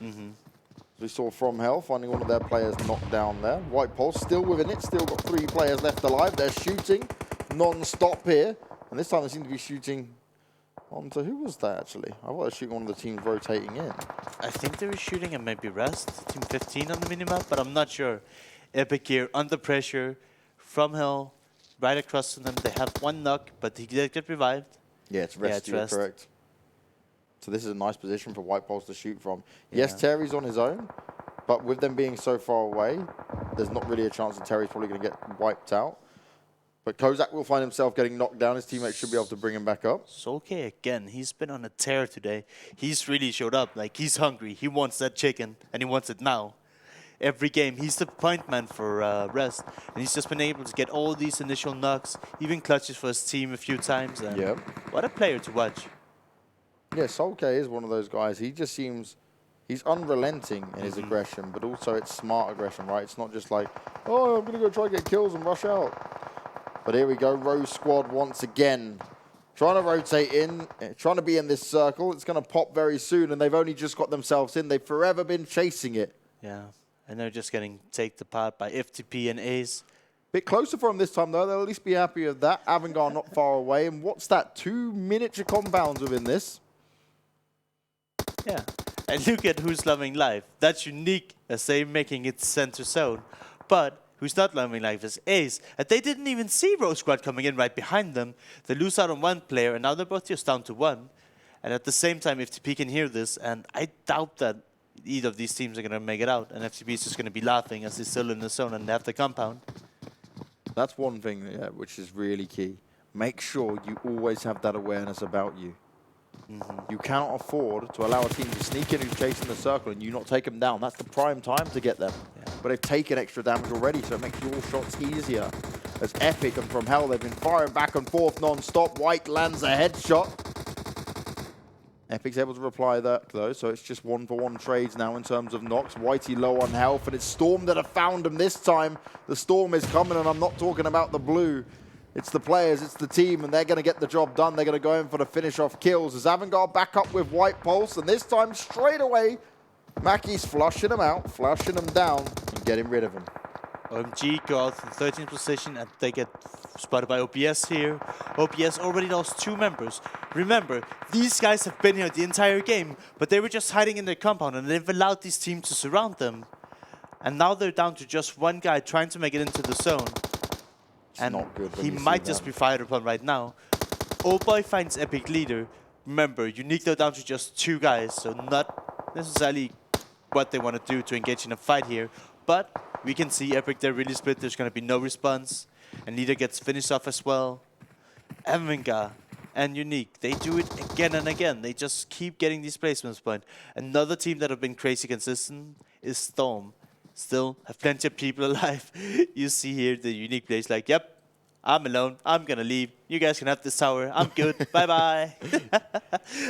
We saw FromHell finding one of their players knocked down there. White Pulse still within it, still got 3 players left alive. They're shooting non-stop here. And this time they seem to be shooting onto, who was that actually? I thought they were shooting one of the teams rotating in. I think they were shooting at maybe Rest, Team 15 on the minimap, but I'm not sure. Epic here, under pressure, FromHell, right across from them. They have 1 knock, but he did get revived. Yeah, it's Rest, Rest. correct. So this is a nice position for White Pulse to shoot from. Yes, Terry's on his own, but with them being so far away, there's not really a chance that Terry's probably going to get wiped out. But Kozak will find himself getting knocked down. His teammates should be able to bring him back up. Solke again, he's been on a tear today. He's really showed up. Like, he's hungry. He wants that chicken, and he wants it now. Every game, he's the point man for Rest. And he's just been able to get all these initial knocks, even clutches for his team a few times. And yeah. What a player to watch. Yeah, Solke is one of those guys. He just seems... He's unrelenting in his aggression, but also it's smart aggression, right? It's not just like, oh, I'm going to go try and get kills and rush out. But here we go, Rosq squad once again. Trying to rotate in, trying to be in this circle. It's going to pop very soon, and they've only just got themselves in. They've forever been chasing it. Yeah, and they're just getting taken apart by FTP and Ace. Bit closer for them this time, though. They'll at least be happy with that. Avangar not far away. And what's that? 2 miniature compounds within this. Yeah. And look at who's loving life. That's unique as they making it center zone. But who's not loving life is Ace. And they didn't even see Rosq squad coming in right behind them. They lose out on one player, and now they're both just down to 1. And at the same time, FTP can hear this, and I doubt that either of these teams are going to make it out. And FTP is just going to be laughing as they're still in the zone and they have the compound. That's one thing, which is really key. Make sure you always have that awareness about you. You cannot afford to allow a team to sneak in who's chasing the circle and you not take them down. That's the prime time to get them. Yeah. But they've taken extra damage already, so it makes your shots easier. As Epic and FromHell, they've been firing back and forth non-stop. White lands a headshot. Epic's able to reply that, though, so it's just 1-for-1 trades now in terms of knocks. Whitey low on health, and it's Storm that have found him this time. The Storm is coming, and I'm not talking about the blue. It's the players, it's the team, and they're going to get the job done. They're going to go in for the finish-off kills. As Avangar back up with White Pulse, and this time straight away, Mackey's flushing him out, flushing him down, and getting rid of him. OMG go out in 13th position, and they get spotted by OBS here. OBS already lost 2 members. Remember, these guys have been here the entire game, but they were just hiding in their compound, and they've allowed these teams to surround them. And now they're down to just 1 guy trying to make it into the zone. And not good he might just be fired upon right now. Old Boy finds Epic leader. Remember, Unique they're down to just 2 guys, so not necessarily what they want to do to engage in a fight here. But we can see Epic, they're really split. There's going to be no response. And leader gets finished off as well. Avangar and Unique, they do it again and again. They just keep getting these placements point. Another team that have been crazy consistent is Storm. Still have plenty of people alive. You see here the Unique plays like, yep, I'm alone. I'm going to leave. You guys can have this tower. I'm good. Bye-bye.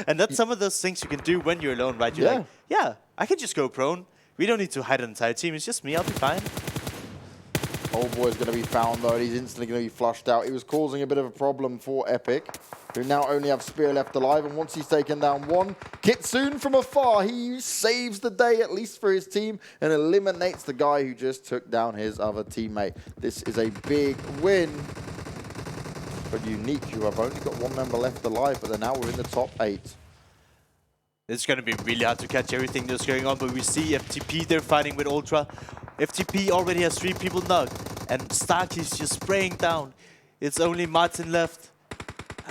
And that's some of those things you can do when you're alone, right? You're like, yeah, I can just go prone. We don't need to hide an entire team. It's just me. I'll be fine. Old Boy's going to be found, though. He's instantly going to be flushed out. He was causing a bit of a problem for Epic, who now only have Spear left alive. And once he's taken down 1, Kitsune from afar, he saves the day, at least for his team, and eliminates the guy who just took down his other teammate. This is a big win for Unique, who have only got 1 member left alive, but they're now in the top 8. It's going to be really hard to catch everything that's going on, but we see FTP, they're fighting with Ultra. FTP already has 3 people knocked, and Stark is just spraying down. It's only Martin left,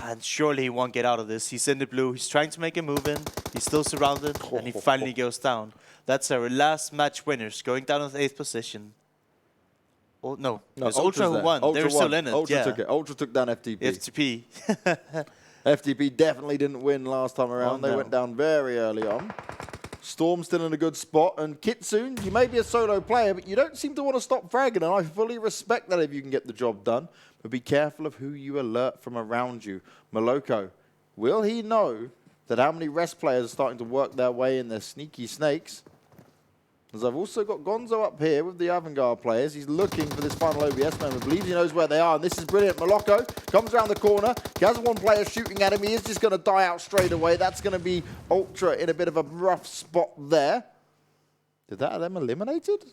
and surely he won't get out of this. He's in the blue, he's trying to make a move in, he's still surrounded, and he finally goes down. That's our last match winners, going down in 8th position. Oh, no, it's Ultra who won. They were still in it. Ultra took it. Ultra took down FTP. FTP. FTP definitely didn't win last time around. They went down very early on. Storm still in a good spot. And Kitsune, you may be a solo player, but you don't seem to want to stop fragging. And I fully respect that if you can get the job done. But be careful of who you alert from around you. Moloko, will he know that how many rest players are starting to work their way in their sneaky snakes? As I've also got Gonzo up here with the Avangar players. He's looking for this final OBS moment. Believes he knows where they are, and this is brilliant. Moloko comes around the corner. He has 1 player shooting at him. He is just going to die out straight away. That's going to be Ultra in a bit of a rough spot there. Did that have them eliminated?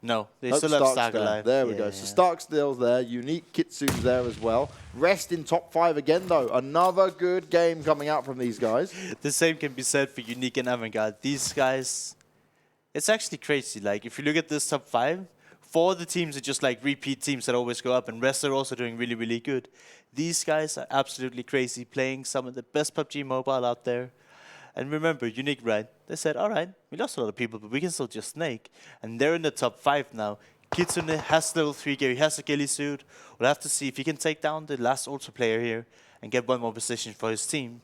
No, they still have Stark alive. There we go. So Stark still's there. Unique Kitsune's there as well. Rest in top 5 again, though. Another good game coming out from these guys. The same can be said for Unique and Avangar. These guys... It's actually crazy. Like, if you look at this top 5, 4 of the teams are just like repeat teams that always go up, and rest are also doing really, really good. These guys are absolutely crazy, playing some of the best PUBG Mobile out there. And remember, Unique, right? They said, all right, we lost a lot of people, but we can still just snake. And they're in the top 5 now. Kitsune has level 3 gear, he has a ghillie suit. We'll have to see if he can take down the last Ultra player here and get one more position for his team.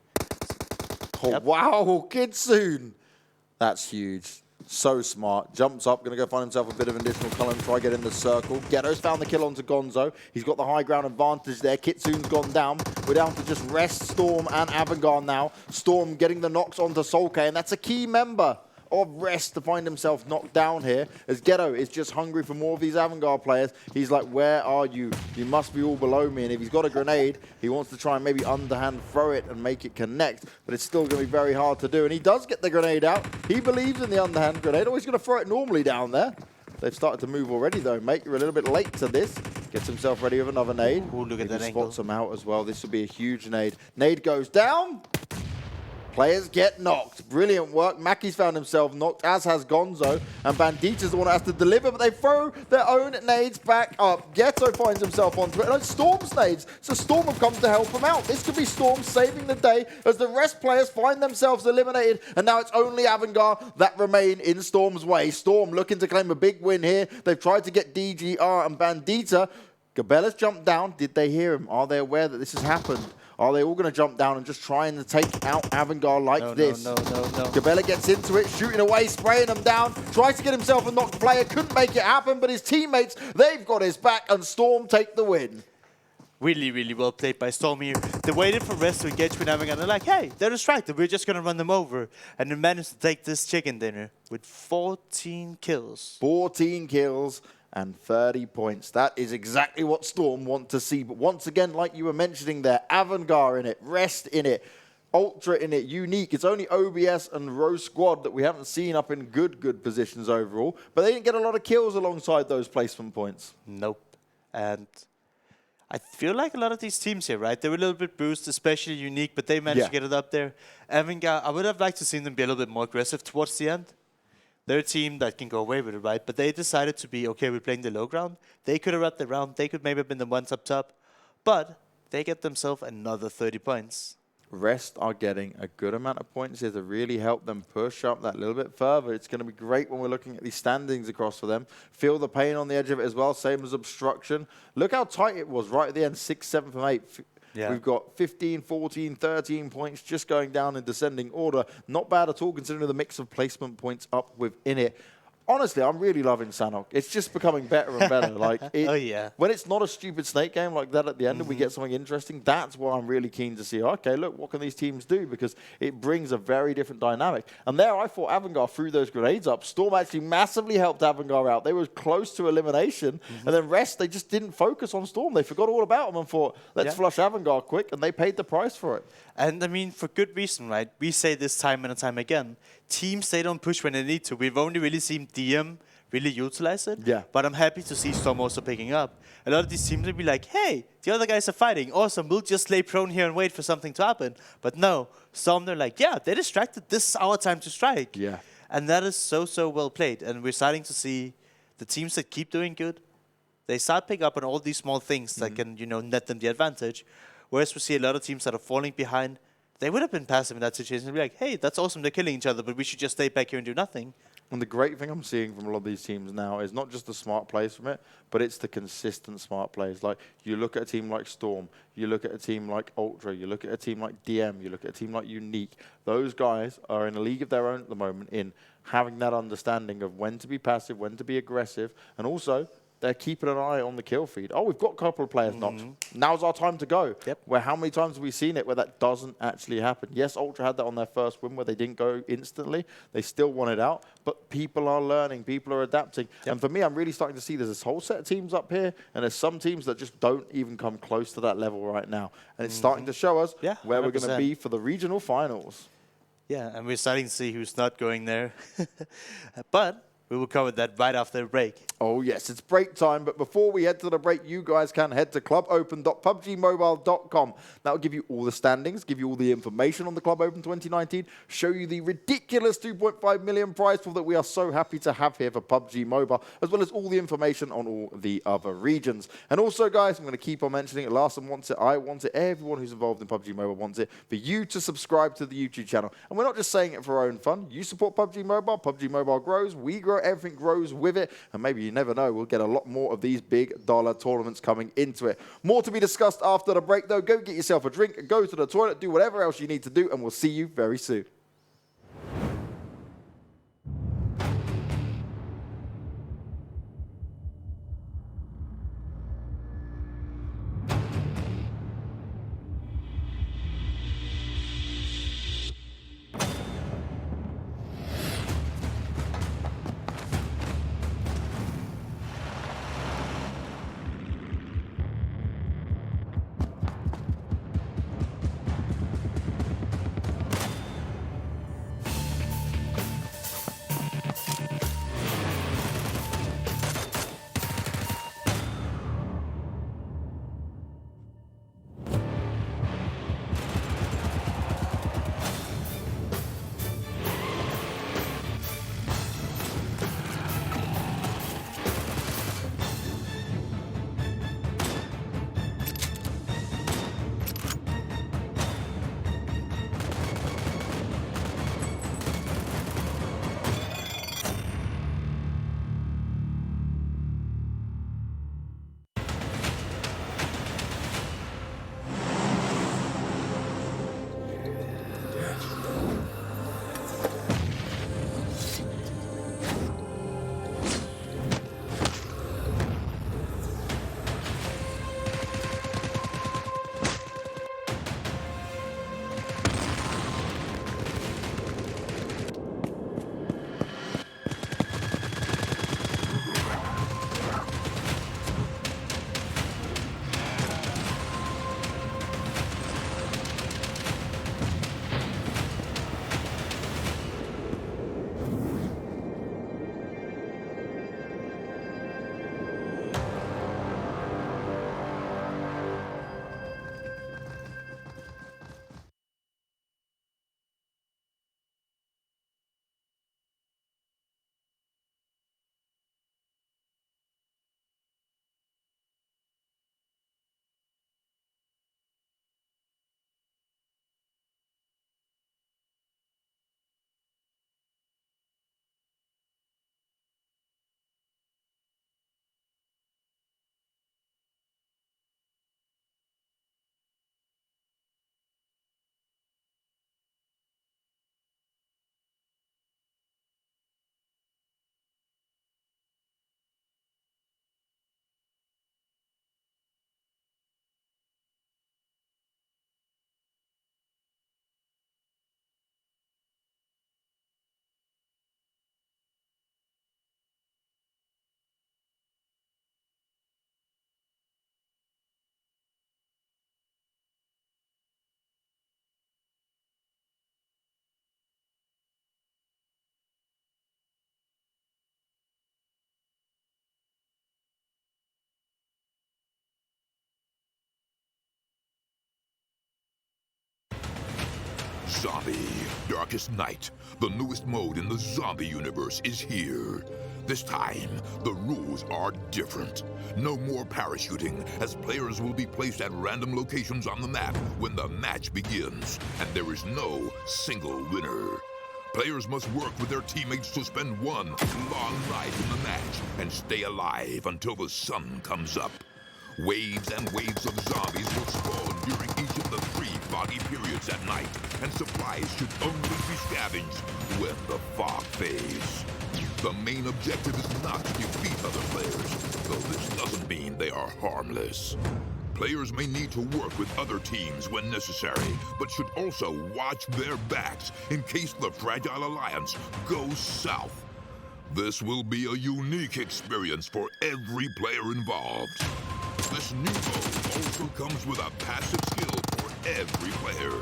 Oh, wow, Kitsune. That's huge. So smart. Jumps up, going to go find himself a bit of additional color and try get in the circle. Ghetto's found the kill onto Gonzo. He's got the high ground advantage there. Kitsune's gone down. We're down to just Rest, Storm, and Avangar now. Storm getting the knocks onto Solke, and that's a key member of Rest to find himself knocked down here, as Ghetto is just hungry for more of these Avangar players. He's like, where are you? You must be all below me. And if he's got a grenade, he wants to try and maybe underhand throw it and make it connect, but it's still going to be very hard to do. And he does get the grenade out. He believes in the underhand grenade. Oh, he's going to throw it normally down there. They've started to move already, though. Mate, you're a little bit late to this. Gets himself ready with another nade. Ooh, look at that he angle. spots him out as well. This will be a huge nade. Nade goes down. Players get knocked. Brilliant work. Mackey's found himself knocked, as has Gonzo. And Bandita's the one that has to deliver, but they throw their own nades back up. Ghetto finds himself onto it. And it's Storm's nades. So Storm have come to help him out. This could be Storm saving the day as the rest players find themselves eliminated. And now it's only Avangar that remain in Storm's way. Storm looking to claim a big win here. They've tried to get DGR and Bandita. Gabella's jumped down. Did they hear him? Are they aware that this has happened? Are they all going to jump down and just trying to take out Avangar like this? No. Gabella gets into it, shooting away, spraying them down, tries to get himself a knocked player, couldn't make it happen, but his teammates, they've got his back, and Storm take the win. Really, really well played by Storm here. They waited for Rest to engage with Avangar, and they're like, hey, they're distracted, we're just going to run them over. And they managed to take this chicken dinner with 14 kills. 14 kills. And 30 points. That is exactly what Storm want to see. But once again, like you were mentioning there, Avangar in it, Rest in it, Ultra in it, Unique. It's only OBS and Rosq squad that we haven't seen up in good positions overall. But they didn't get a lot of kills alongside those placement points. Nope. And I feel like a lot of these teams here, right? They were a little bit bruised, especially Unique, but they managed to get it up there. Avangar, I would have liked to see them be a little bit more aggressive towards the end. They're a team that can go away with it, right? But they decided to be okay with playing the low ground. They could have wrapped the round. They could maybe have been the ones up top. But they get themselves another 30 points. Rest are getting a good amount of points here to really help them push up that little bit further. It's going to be great when we're looking at these standings across for them. Feel the pain on the edge of it as well, same as Obstruction. Look how tight it was right at the end, 6th, 7th, and 8th. Yeah. We've got 15, 14, 13 points just going down in descending order. Not bad at all considering the mix of placement points up within it. Honestly, I'm really loving Sanhok. It's just becoming better and better. Like, when it's not a stupid snake game like that at the end and we get something interesting, that's what I'm really keen to see. Okay, look, what can these teams do? Because it brings a very different dynamic. And there I thought Avangar threw those grenades up. Storm actually massively helped Avangar out. They were close to elimination. And then Rest, they just didn't focus on Storm. They forgot all about them and thought, let's flush Avangar quick. And they paid the price for it. And I mean, for good reason, right? We say this time and time again. Teams, they don't push when they need to. We've only really seen DM really utilize it. Yeah. But I'm happy to see Storm also picking up. A lot of these teams will be like, hey, the other guys are fighting. Awesome, we'll just lay prone here and wait for something to happen. But no, Storm, they're like, yeah, they're distracted. This is our time to strike. Yeah. And that is so well played. And we're starting to see the teams that keep doing good, they start picking up on all these small things that can, net them the advantage. Whereas we see a lot of teams that are falling behind, they would have been passive in that situation. They'd be like, hey, that's awesome, they're killing each other, but we should just stay back here and do nothing. And the great thing I'm seeing from a lot of these teams now is not just the smart plays from it, but it's the consistent smart plays. Like, you look at a team like Storm, you look at a team like Ultra, you look at a team like DM, you look at a team like Unique. Those guys are in a league of their own at the moment in having that understanding of when to be passive, when to be aggressive, and also they're keeping an eye on the kill feed. Oh, we've got a couple of players knocked. Now's our time to go. Yep. Where how many times have we seen it where that doesn't actually happen? Yes, Ultra had that on their first win where they didn't go instantly. They still won it out. But people are learning. People are adapting. Yep. And for me, I'm really starting to see there's this whole set of teams up here. And there's some teams that just don't even come close to that level right now. And it's starting to show us where 100%. We're going to be for the regional finals. Yeah, and we're starting to see who's not going there. But we will cover that right after the break. Oh, yes, it's break time. But before we head to the break, you guys can head to clubopen.pubgmobile.com. That will give you all the standings, give you all the information on the Club Open 2019, show you the ridiculous 2.5 million prize pool that we are so happy to have here for PUBG Mobile, as well as all the information on all the other regions. And also, guys, I'm going to keep on mentioning it. Larson wants it, I want it, everyone who's involved in PUBG Mobile wants it, for you to subscribe to the YouTube channel. And we're not just saying it for our own fun. You support PUBG Mobile grows, we grow grow, everything grows with it. And maybe, you never know, we'll get a lot more of these big dollar tournaments coming into it. More to be discussed after the break, though. Go get yourself a drink, go to the toilet, do whatever else you need to do, and we'll see you very soon. Zombie, Darkest Night, the newest mode in the zombie universe, is here. This time, the rules are different. No more parachuting, as players will be placed at random locations on the map when the match begins, and there is no single winner. Players must work with their teammates to spend one long night in the match and stay alive until the sun comes up. Waves and waves of zombies will spawn during each of the 3 foggy periods at night, and supplies should only be scavenged when the fog fades. The main objective is not to defeat other players, though this doesn't mean they are harmless. Players may need to work with other teams when necessary, but should also watch their backs in case the Fragile Alliance goes south. This will be a unique experience for every player involved. This new mode also comes with a passive skill for every player.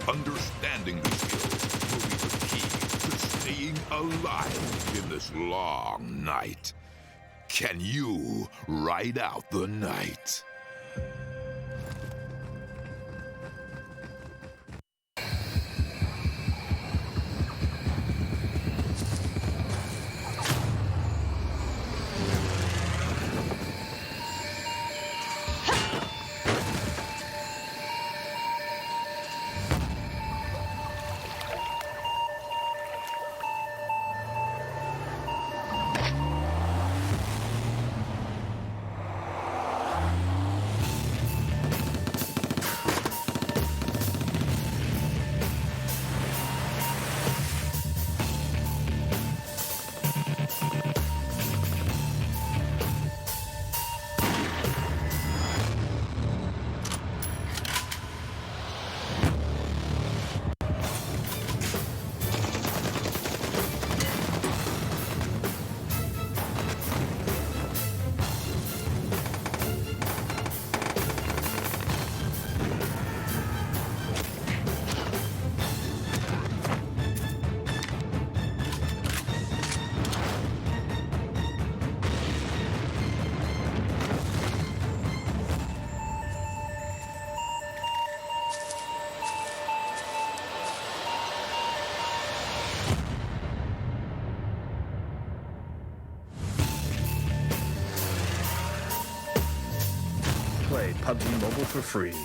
Understanding these skills will be the key to staying alive in this long night. Can you ride out the night? Play PUBG Mobile for free.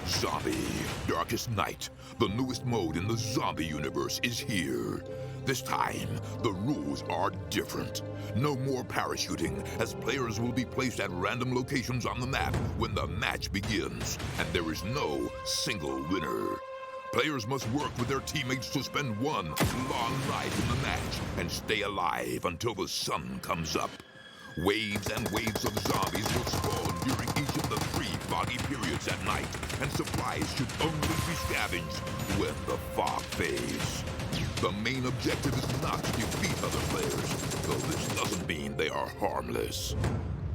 Zombie, Darkest Night, the newest mode in the zombie universe, is here. This time, the rules are different. No more parachuting, as players will be placed at random locations on the map when the match begins, and there is no single winner. Players must work with their teammates to spend one long night in the match and stay alive until the sun comes up. Waves and waves of zombies will spawn during each of the 3 foggy periods at night, and supplies should only be scavenged when the fog fades. The main objective is not to defeat other players, though this doesn't mean they are harmless.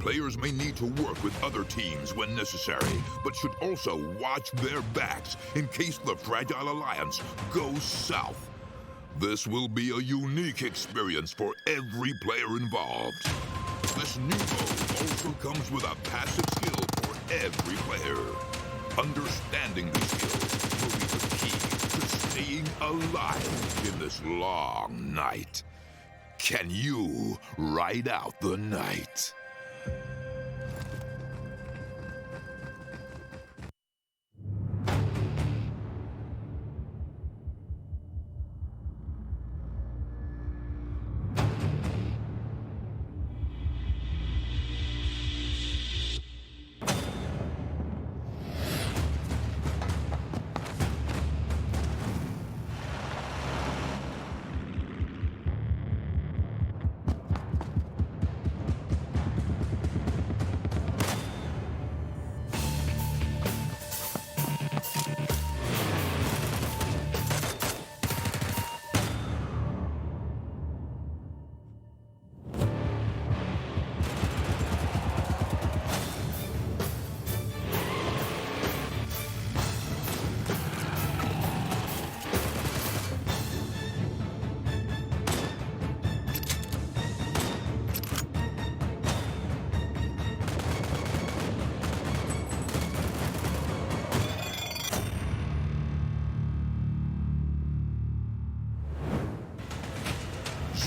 Players may need to work with other teams when necessary, but should also watch their backs in case the Fragile Alliance goes south. This will be a unique experience for every player involved. This new mode also comes with a passive skill for every player. Understanding these skills will be the key to staying alive in this long night. Can you ride out the night?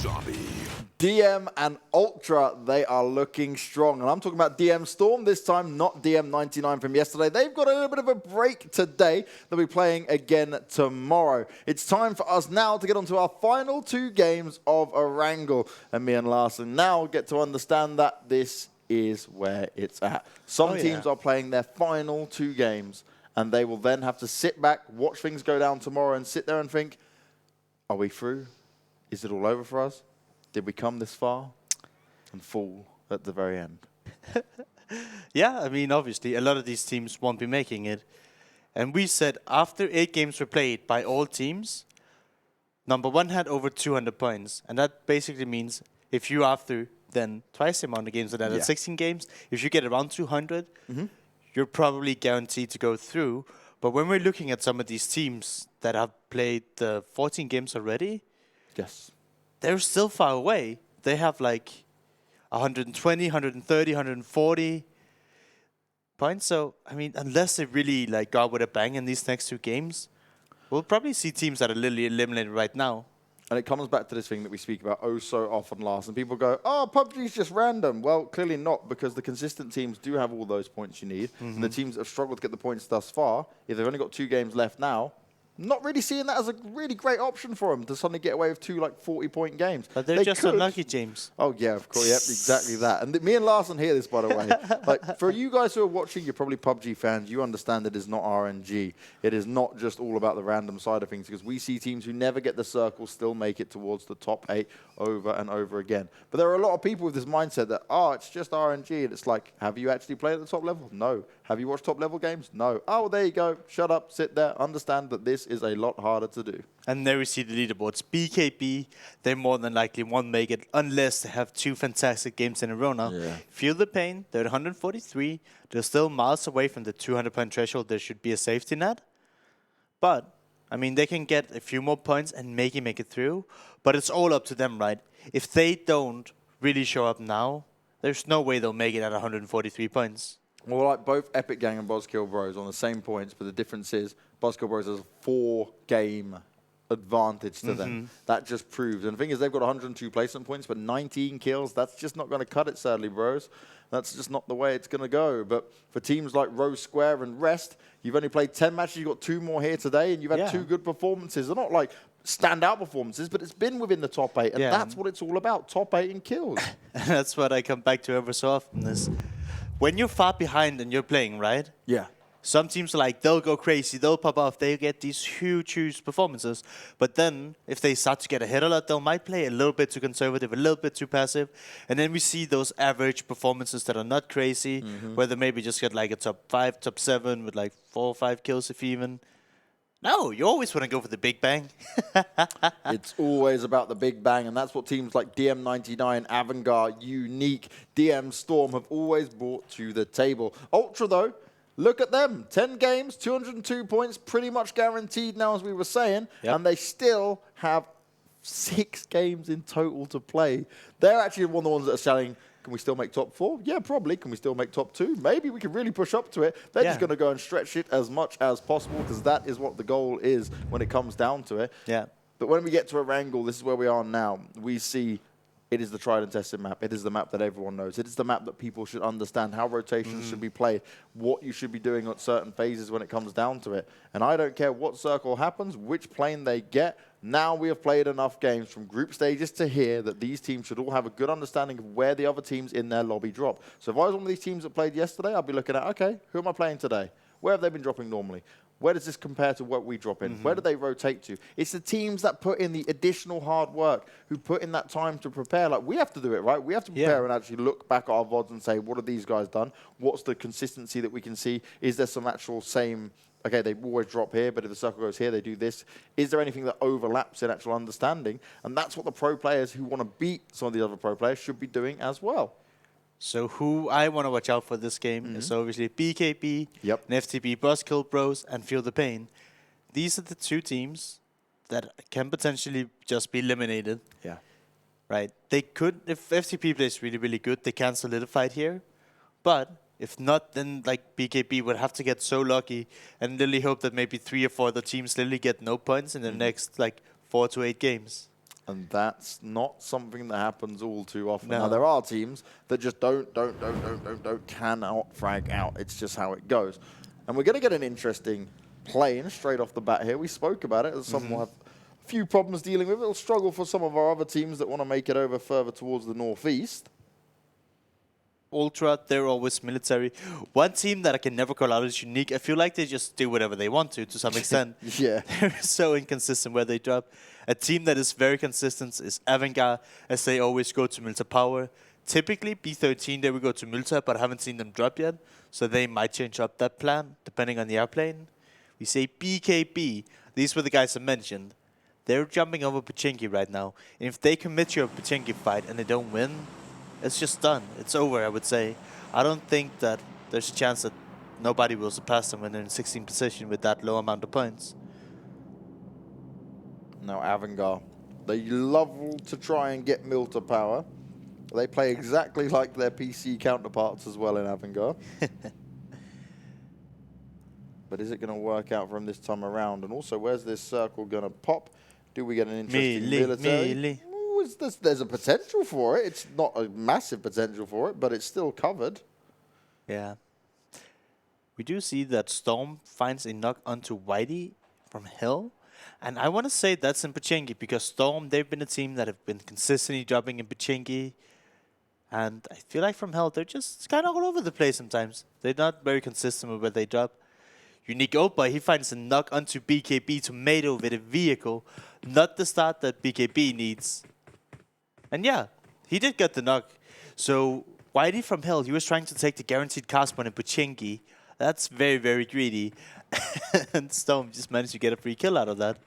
Zombie. DM and Ultra, they are looking strong. And I'm talking about DMStorm this time, not DM19 from yesterday. They've got a little bit of a break today. They'll be playing again tomorrow. It's time for us now to get on to our final 2 games of Erangel. And me and Larson now get to understand that this is where it's at. Some teams are playing their final 2 games, and they will then have to sit back, watch things go down tomorrow, and sit there and think, are we through? Is it all over for us? Did we come this far and fall at the very end? Yeah, I mean, obviously, a lot of these teams won't be making it. And we said after 8 games were played by all teams, number 1 had over 200 points. And that basically means if you after then twice the amount of games that at 16 games, if you get around 200, you're probably guaranteed to go through. But when we're looking at some of these teams that have played the 14 games already, they're still far away. They have like 120, 130, 140 points. So, I mean, unless they really like go out with a bang in these next 2 games, we'll probably see teams that are literally eliminated right now. And it comes back to this thing that we speak about oh so often, Lars. And people go, oh, PUBG's just random. Well, clearly not, because the consistent teams do have all those points you need. And the teams that have struggled to get the points thus far, if they've only got 2 games left now, not really seeing that as a really great option for them to suddenly get away with 2 like 40-point games. But they're just unlucky, James. Oh yeah, of course, yep, exactly that. And me and Larson hear this, by the way. Like, for you guys who are watching, you're probably PUBG fans. You understand it is not RNG. It is not just all about the random side of things, because we see teams who never get the circle still make it towards the top 8 over and over again. But there are a lot of people with this mindset that, oh, it's just RNG. And it's like, have you actually played at the top level? No. Have you watched top level games? No. Oh, well, there you go. Shut up, sit there, understand that this is a lot harder to do. And there we see the leaderboards. BKB, they more than likely won't make it unless they have 2 fantastic games in a row now. FeelThePain, they're at 143. They're still miles away from the 200-point threshold. There should be a safety net. But, I mean, they can get a few more points and make it through. But it's all up to them, right? If they don't really show up now, there's no way they'll make it at 143 points. Well, like both EpicGang and BuzzKillBros on the same points, but the difference is BuzzKillBros has a 4-game advantage to them. That just proves. And the thing is, they've got 102 placement points, but 19 kills. That's just not going to cut it, sadly, bros. That's just not the way it's going to go. But for teams like Rosq and Rest, you've only played 10 matches. You've got 2 more here today, and you've had 2 good performances. They're not like standout performances, but it's been within the top 8, and that's what it's all about, top 8 in kills. And that's what I come back to ever so often is when you're far behind and you're playing, right? Yeah. Some teams are like, they'll go crazy, they'll pop off, they get these huge performances. But then, if they start to get ahead a lot, they might play a little bit too conservative, a little bit too passive. And then we see those average performances that are not crazy, where they maybe just get like a top 5, top 7 with like 4 or 5 kills if even. No, you always want to go for the big bang. It's always about the big bang, and that's what teams like DM19, Avangar, Unique, DMStorm have always brought to the table. Ultra, though, look at them. 10 games, 202 points, pretty much guaranteed now, as we were saying, and they still have 6 games in total to play. They're actually one of the ones that are selling. Can we still make top 4? Yeah, probably. Can we still make top 2? Maybe we can really push up to it. They're just going to go and stretch it as much as possible, because that is what the goal is when it comes down to it. Yeah. But when we get to Erangel, this is where we are now. We see it is the tried and tested map. It is the map that everyone knows. It is the map that people should understand how rotations should be played, what you should be doing at certain phases when it comes down to it. And I don't care what circle happens, which plane they get. Now we have played enough games from group stages to here that these teams should all have a good understanding of where the other teams in their lobby drop. So if I was one of these teams that played yesterday, I'd be looking at, okay, who am I playing today? Where have they been dropping normally? Where does this compare to what we drop in? Where do they rotate to? It's the teams that put in the additional hard work, who put in that time to prepare. Like, we have to do it, right? We have to prepare and actually look back at our VODs and say, what have these guys done? What's the consistency that we can see? Is there some actual same, okay, they always drop here, but if the circle goes here, they do this. Is there anything that overlaps in actual understanding? And that's what the pro players who want to beat some of the other pro players should be doing as well. So who I want to watch out for this game is obviously BKB, and FTB, BuzzKillBros, and FeelThePain. These are the 2 teams that can potentially just be eliminated. Yeah. Right? They could, if FTP plays really good, they can solidify it here. But if not, then like BKB would have to get so lucky and literally hope that maybe 3 or 4 other teams literally get no points in the next like 4 to 8 games. And that's not something that happens all too often. No. Now, there are teams that just cannot frag out. It's just how it goes. And we're going to get an interesting plane straight off the bat here. We spoke about it. As some will have a few problems dealing with it. It'll struggle for some of our other teams that want to make it over further towards the northeast. Ultra, they're always military. One team that I can never call out is Unique. I feel like they just do whatever they want to some extent. Yeah. They're so inconsistent where they drop. A team that is very consistent is Avangar, as they always go to Milta Power. Typically, B13, they will go to Milta, but I haven't seen them drop yet. So they might change up that plan, depending on the airplane. We say BKB. These were the guys I mentioned. They're jumping over Pachinki right now. And if they commit to a Pachinki fight and they don't win, it's just done. It's over, I would say. I don't think that there's a chance that nobody will surpass them when they're in 16th position with that low amount of points. Now, Avangar, they love to try and get Milta Power. They play exactly like their PC counterparts as well in Avangar. But is it going to work out for him this time around? And also, where's this circle going to pop? Do we get an interesting military? Ooh, there's a potential for it. It's not a massive potential for it, but it's still covered. Yeah. We do see that Storm finds a knock onto Whitey from Hell. And I want to say that's in Pachinki because Storm, they've been a team that have been consistently dropping in Pachinki. And I feel like from Hell, they're just kind of all over the place sometimes. They're not very consistent with where they drop. Unique Opa, he finds a knock onto BKB Tomato with a vehicle. Not the start that BKB needs. And yeah, he did get the knock. So Whitey from Hell, he was trying to take the guaranteed cast point in Pachinki. That's very, very greedy. And Storm just managed to get a free kill out of that.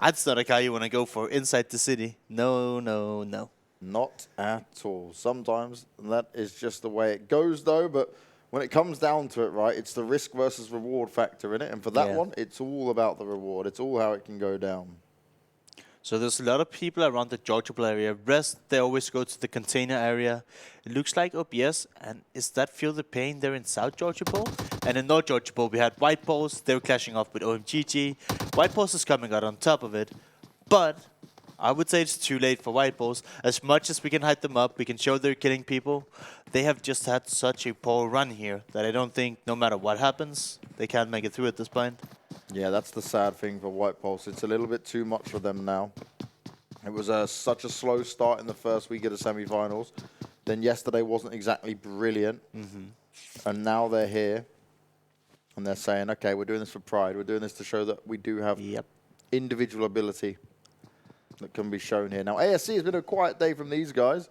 That's not a car you want to go for inside the city. No, no, no. Not at all. Sometimes that is just the way it goes, though. But when it comes down to it, right, it's the risk versus reward factor in it. And for that one, it's all about the reward. It's all how it can go down. So there's a lot of people around the Georgia Pole area. Rest, they always go to the container area. It looks like OBS, and is that FeelThePain there in South Georgia Pole? And in North Georgia Pole, we had White Poles. They were clashing off with OMGG. White Poles is coming out on top of it. But I would say it's too late for White Poles. As much as we can hype them up, we can show they're killing people. They have just had such a poor run here that I don't think no matter what happens, they can't make it through at this point. Yeah, that's the sad thing for White Pulse. It's a little bit too much for them now. It was such a slow start in the first week of the semifinals. Then yesterday wasn't exactly brilliant. And now they're here. And they're saying, okay, we're doing this for pride. We're doing this to show that we do have individual ability that can be shown here. Now, ASC has been a quiet day from these guys.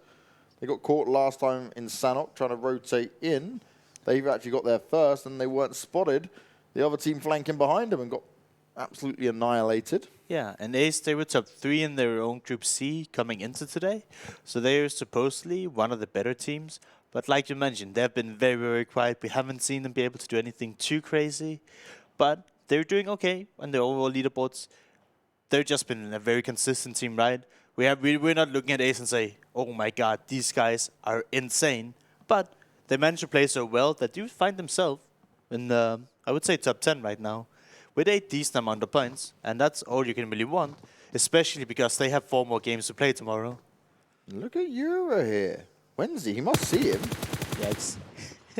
They got caught last time in Sanhok trying to rotate in. They've actually got there first and they weren't spotted. The other team flanking behind them and got absolutely annihilated. Yeah, and Ace, they were top 3 in their own Group C coming into today. So they are supposedly one of the better teams. But like you mentioned, they've been very, very quiet. We haven't seen them be able to do anything too crazy. But they're doing okay on their overall leaderboards. They've just been a very consistent team, right? We're not looking at Ace and say, oh my god, these guys are insane. But they managed to play so well that you find themselves in I would say top 10 right now, with a decent amount of points, and that's all you can really want, especially because they have 4 more games to play tomorrow. Look at Euro here. Wednesday, he must see him. Yikes.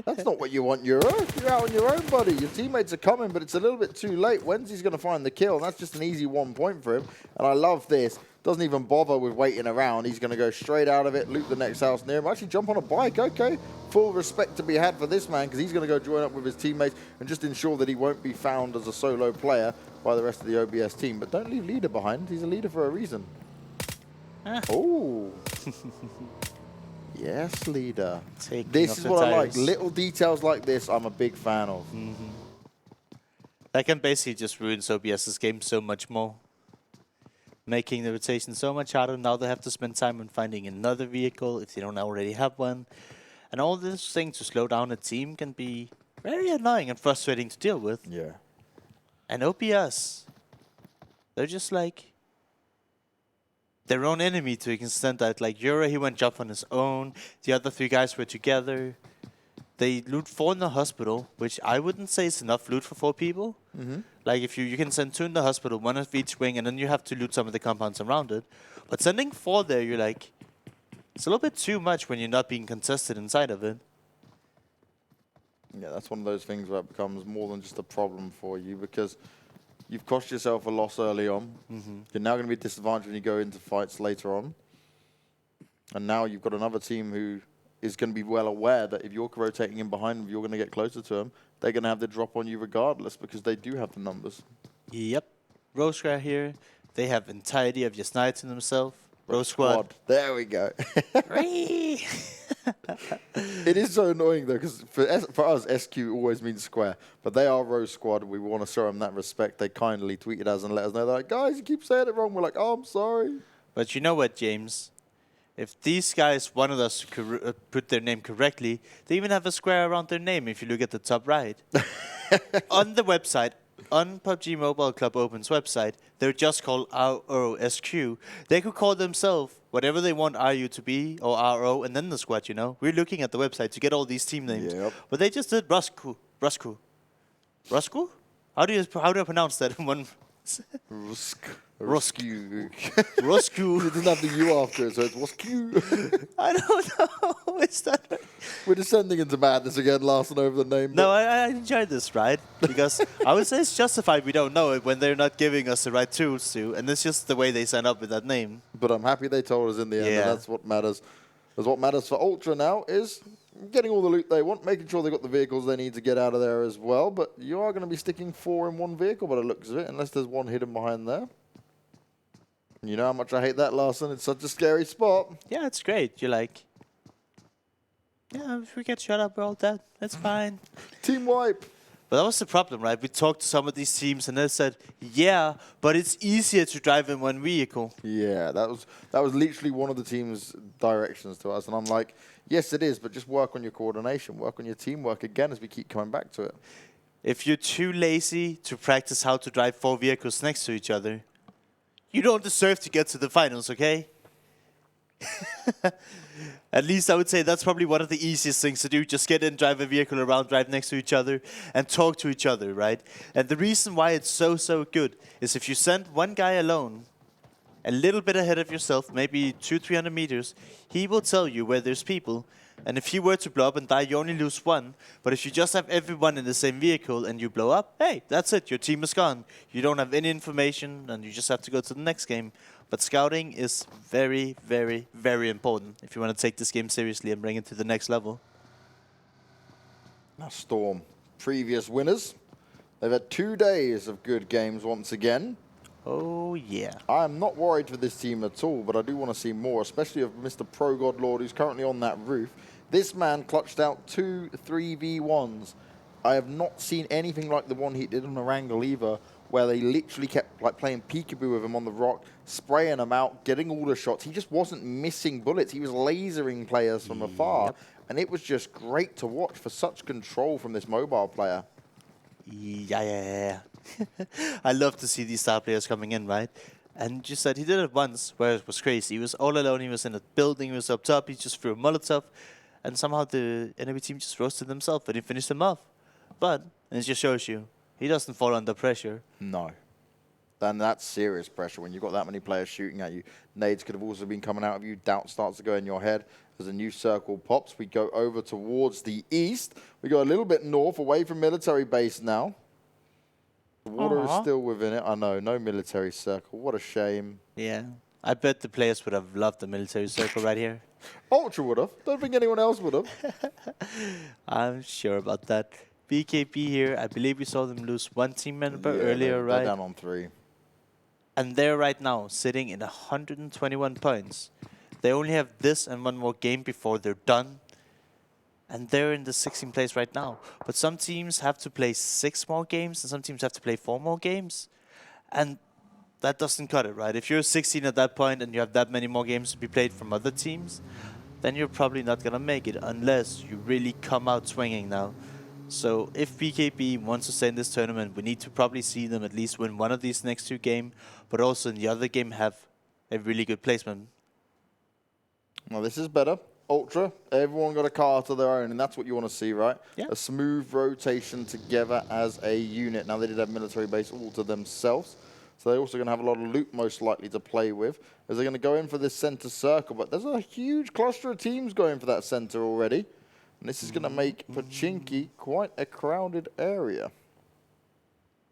That's not what you want, Euro. You're out on your own, buddy. Your teammates are coming, but it's a little bit too late. Wednesday's going to find the kill, and that's just an easy 1 point for him. And I love this. Doesn't even bother with waiting around. He's going to go straight out of it, loot the next house near him, actually jump on a bike. Okay, full respect to be had for this man because he's going to go join up with his teammates and just ensure that he won't be found as a solo player by the rest of the OBS team. But don't leave leader behind. He's a leader for a reason. Oh. Yes, leader. This is what I like. Little details like this I'm a big fan of. That can basically just ruin OBS's game so much more. Making the rotation so much harder. Now they have to spend time on finding another vehicle if they don't already have one. And all this thing to slow down a team can be very annoying and frustrating to deal with. Yeah. And OBS, they're just like their own enemy to an extent that like Yura, he went jump on his own. The other 3 guys were together. They loot 4 in the hospital, which I wouldn't say is enough loot for 4 people. Like if you can send 2 in the hospital, 1 of each wing, and then you have to loot some of the compounds around it. But sending 4 there, you're like, it's a little bit too much when you're not being contested inside of it. Yeah, that's one of those things where it becomes more than just a problem for you because you've cost yourself a loss early on. You're now going to be disadvantaged when you go into fights later on. And now you've got another team who is going to be well aware that if you're rotating in behind them, you're going to get closer to them. They're going to have the drop on you regardless because they do have the numbers. Yep. Rosq right here. They have entirety of your snipes in themselves. Rosq squad. There we go. It is so annoying though because for us, SQ always means square. But they are Rosq squad. We want to show them that respect. They kindly tweeted us and let us know. They're like, guys, you keep saying it wrong. We're like, oh, I'm sorry. But you know what, James? If these guys wanted us to put their name correctly, they even have a square around their name if you look at the top right. On the website, on PUBG Mobile Club Open's website, they're just called ROSQ. They could call themselves whatever they want RU to be, or RO, and then the squad, you know? We're looking at the website to get all these team names. Yep. But they just did Rosq. Rosq? Rosq? How do I pronounce that in one... Rosq. Rosq. Rosq. It doesn't have the U after it, so it's Rosq. I don't know. Is that right? We're descending into madness again, Larson, over the name. No, I enjoyed this, right? Because I would say it's justified we don't know it when they're not giving us the right tools to, and it's just the way they sign up with that name. But I'm happy they told us in the end, Yeah. and that's what matters. Because what matters for Ultra now is getting all the loot they want, making sure they got the vehicles they need to get out of there as well. But you are going to be sticking 4 in one vehicle by the looks of it, unless there's one hidden behind there. You know how much I hate that, Larson. It's such a scary spot. Yeah, it's great. You're like, yeah, if we get shut up, we're all dead. That's fine. Team wipe. But that was the problem, right? We talked to some of these teams, and they said, yeah, but it's easier to drive in one vehicle. Yeah, that was literally one of the team's directions to us. And I'm like, yes, it is, but just work on your coordination, work on your teamwork again as we keep coming back to it. If you're too lazy to practice how to drive 4 vehicles next to each other, you don't deserve to get to the finals, okay? At least I would say that's probably one of the easiest things to do. Just get in, drive a vehicle around, drive next to each other, and talk to each other, right? And the reason why it's so good is if you send one guy alone, a little bit ahead of yourself, maybe 200-300 meters, he will tell you where there's people. And if you were to blow up and die, you only lose 1. But if you just have everyone in the same vehicle and you blow up, hey, that's it. Your team is gone. You don't have any information, and you just have to go to the next game. But scouting is very, very, very important if you want to take this game seriously and bring it to the next level. Now Storm, previous winners. They've had 2 days of good games once again. Oh, yeah. I'm not worried for this team at all, but I do want to see more, especially of Mr. Pro God Lord, who's currently on that roof. This man clutched out 2 3v1s. I have not seen anything like the one he did on Erangel either, where they literally kept like playing peekaboo with him on the rock, spraying him out, getting all the shots. He just wasn't missing bullets. He was lasering players from afar, and it was just great to watch for such control from this mobile player. Yeah. I love to see these star players coming in, right? And just said he did it once where it was crazy. He was all alone. He was in a building. He was up top. He just threw a Molotov. And somehow the enemy team just roasted themselves and he finished them off. But it just shows you, he doesn't fall under pressure. No. Then that's serious pressure when you've got that many players shooting at you. Nades could have also been coming out of you. Doubt starts to go in your head. As a new circle pops, we go over towards the east. We go a little bit north, away from military base now. The water is still within it. I know, no military circle. What a shame. Yeah. I bet the players would have loved the military circle right here. Ultra would have. Don't think anyone else would have. I'm sure about that. BKB here, I believe we saw them lose 1 team member earlier, right? They're down on 3. And they're right now sitting in 121 points. They only have this and 1 more game before they're done. And they're in the 16th place right now. But some teams have to play 6 more games, and some teams have to play 4 more games. And that doesn't cut it, right? If you're 16 at that point and you have that many more games to be played from other teams, then you're probably not going to make it unless you really come out swinging now. So if BKB wants to stay in this tournament, we need to probably see them at least win one of these next 2 games, but also in the other game have a really good placement. Well, this is better. Ultra, everyone got a car to their own, and that's what you want to see, right? Yeah. A smooth rotation together as a unit. Now, they did have military base all to themselves, so they're also going to have a lot of loot, most likely, to play with, as they're going to go in for this center circle. But there's a huge cluster of teams going for that center already, and this is going to make Pochinki quite a crowded area.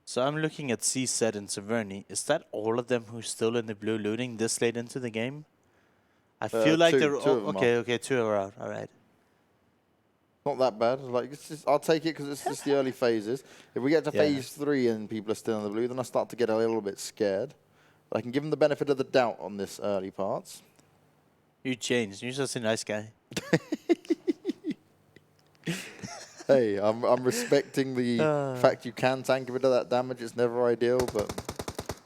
So I'm looking at CZ and Severny. Is that all of them who's still in the blue looting this late into the game? I feel like they're all... Okay, 2 are out. All right. Not that bad. Like, it's just, I'll take it because it's just the early phases. If we get to phase 3 and people are still in the blue, then I start to get a little bit scared. But I can give them the benefit of the doubt on this early parts. You changed. You're just a nice guy. Hey, I'm respecting the fact you can tank a bit of that damage. It's never ideal, but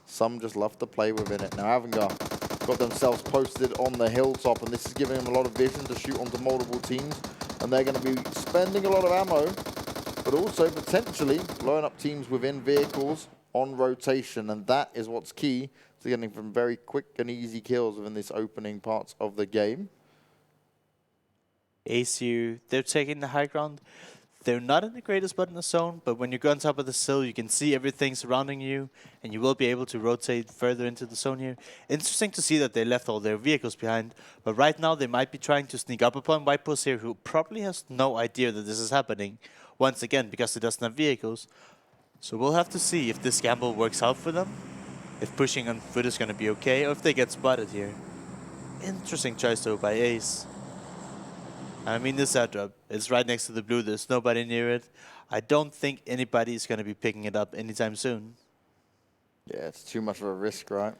some just love to play within it. Now, Avangar got themselves posted on the hilltop, and this is giving them a lot of vision to shoot onto multiple teams. And they're going to be spending a lot of ammo, but also potentially blowing up teams within vehicles on rotation. And that is what's key to getting some very quick and easy kills within this opening parts of the game. ACU, they're taking the high ground. They're not in the greatest spot in the zone, but when you go on top of the sill, you can see everything surrounding you, and you will be able to rotate further into the zone here. Interesting to see that they left all their vehicles behind, but right now they might be trying to sneak up upon White Post here, who probably has no idea that this is happening, once again, because it doesn't have vehicles. So we'll have to see if this gamble works out for them, if pushing on foot is going to be okay, or if they get spotted here. Interesting choice though by Ace. I mean, this airdrop, it's right next to the blue. There's nobody near it. I don't think anybody is going to be picking it up anytime soon. Yeah, it's too much of a risk, right?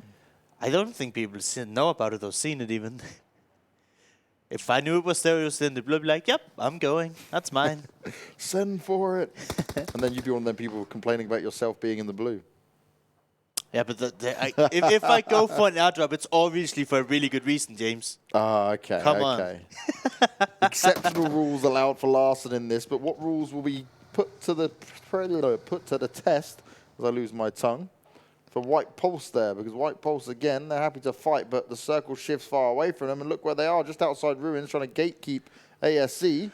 I don't think people know about it or seen it even. If I knew it was there, it was in the blue, I'd be like, yep, I'm going. That's mine. Send for it. And then you'd be one of them people complaining about yourself being in the blue. Yeah, but if I go for an airdrop, it's obviously for a really good reason, James. Ah, okay. Come on. Exceptional rules allowed for Larson in this, but what rules will be put to the test, as I lose my tongue, for White Pulse there? Because White Pulse, again, they're happy to fight, but the circle shifts far away from them, and look where they are, just outside ruins, trying to gatekeep ASC.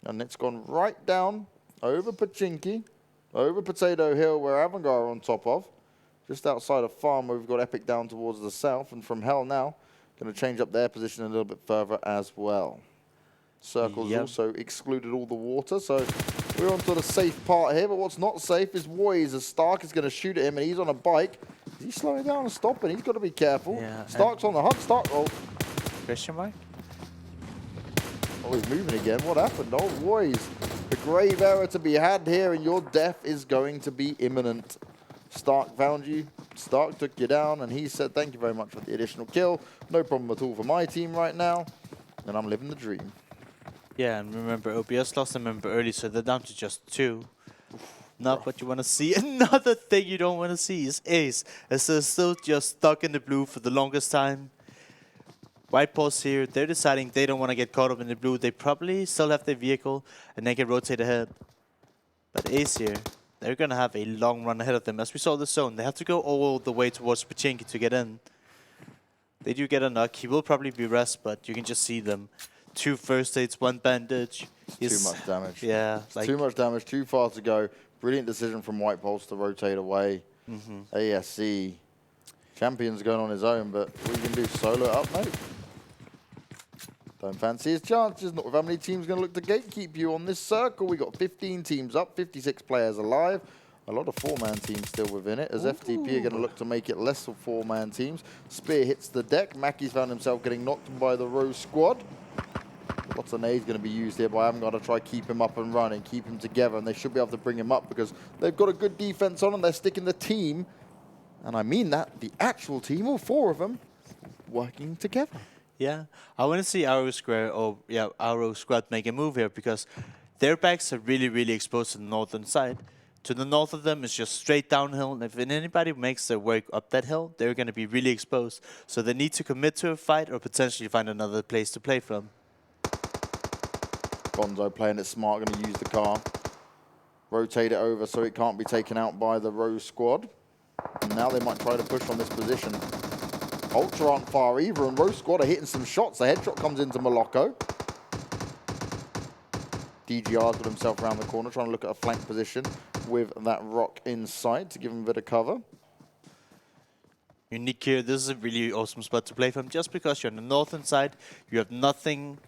And it's gone right down over Pochinki, over Potato Hill, where Avangar are on top of. Just outside of Farm, where we've got Epic down towards the south, and FromHell now going to change up their position a little bit further as well. Circle's also excluded all the water, so we're onto the safe part here, but what's not safe is Boyz, as Stark is going to shoot at him, and he's on a bike. Is he slowing down and stopping? He's got to be careful. Yeah, Stark's on the hunt. Stark, oh. Question mark? Oh, he's moving again. What happened? Oh, Boyz. The grave error to be had here, and your death is going to be imminent. Stark found you, Stark took you down, and he said, thank you very much for the additional kill. No problem at all for my team right now, and I'm living the dream. Yeah, and remember, OBS lost a member early, so they're down to just 2. Not what you want to see. Another thing you don't want to see is Ace, as they're still just stuck in the blue for the longest time. White Post here, they're deciding they don't want to get caught up in the blue. They probably still have their vehicle, and they can rotate ahead. But Ace here, they're going to have a long run ahead of them. As we saw the zone, they have to go all the way towards Pochinki to get in. They do get a knock. He will probably be rest, but you can just see them. 2 first aids, 1 bandage. Too much damage. Yeah. Like too much damage, too far to go. Brilliant decision from White Pulse to rotate away. ASC. Champion's going on his own, but what are you going to do? Solo it up, mate? Don't fancy his chances. Not with how many teams going to look to gatekeep you on this circle. We got 15 teams up, 56 players alive. A lot of 4-man teams still within it, as FTP are going to look to make it less of 4-man teams. Spear hits the deck. Mackey's found himself getting knocked by the Rosq squad. Lots of nades going to be used here, but I haven't got to try keep him up and running, keep him together, and they should be able to bring him up because they've got a good defense on and they're sticking the team. And I mean that, the actual team, all 4 of them, working together. Yeah, I want to see Arrow Squad make a move here because their backs are really, really exposed to the northern side. To the north of them is just straight downhill, and if anybody makes their way up that hill, they're going to be really exposed. So they need to commit to a fight or potentially find another place to play from. Gonzo playing it smart, going to use the car. Rotate it over so it can't be taken out by the Rosq squad. And now they might try to push on this position. Ultra aren't far either, and Rosq are hitting some shots. The headshot comes into Moloko. DGR's got himself around the corner, trying to look at a flank position with that rock inside to give him a bit of cover. Unique here, this is a really awesome spot to play from, just because you're on the northern side, you have nothing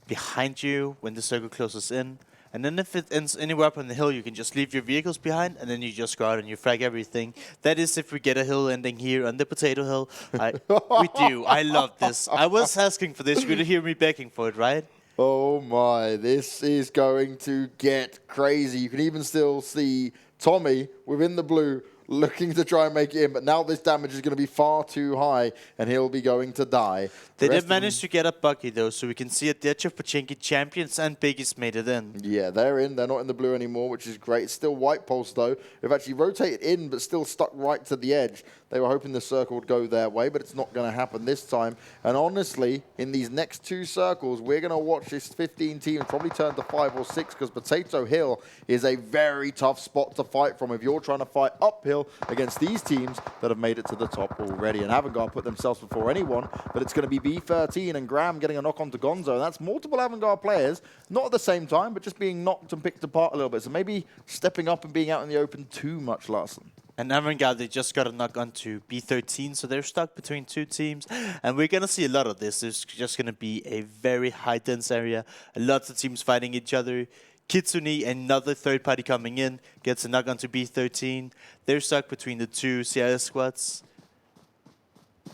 behind you when the circle closes in. And then if it ends anywhere up on the hill, you can just leave your vehicles behind, and then you just go out and you frag everything. That is if we get a hill ending here on the potato hill. We do. I love this. I was asking for this. You're going to hear me begging for it, right? Oh my, this is going to get crazy. You can even still see Tommy within the blue looking to try and make it in, but now this damage is going to be far too high, and he'll be going to die. They did manage to get a buggy, though, so we can see at the edge of Pochinki, Champions and Biggies made it in. Yeah, they're in. They're not in the blue anymore, which is great. It's still White Pulse, though. They've actually rotated in, but still stuck right to the edge. They were hoping the circle would go their way, but it's not going to happen this time. And honestly, in these next 2 circles, we're going to watch this 15 teams probably turn to 5 or 6, because Potato Hill is a very tough spot to fight from if you're trying to fight uphill against these teams that have made it to the top already. And Avangar put themselves before anyone, but it's going to be B13 and Graham getting a knock onto Gonzo. And that's multiple Avangar players, not at the same time, but just being knocked and picked apart a little bit. So maybe stepping up and being out in the open too much, Larson. And Avangar, they just got a knock onto B13, so they're stuck between 2 teams. And we're going to see a lot of this. There's just going to be a very high-dense area. Lots of teams fighting each other. Kitsune, another third party coming in, gets a knock onto B13. They're stuck between the 2 CIS squads.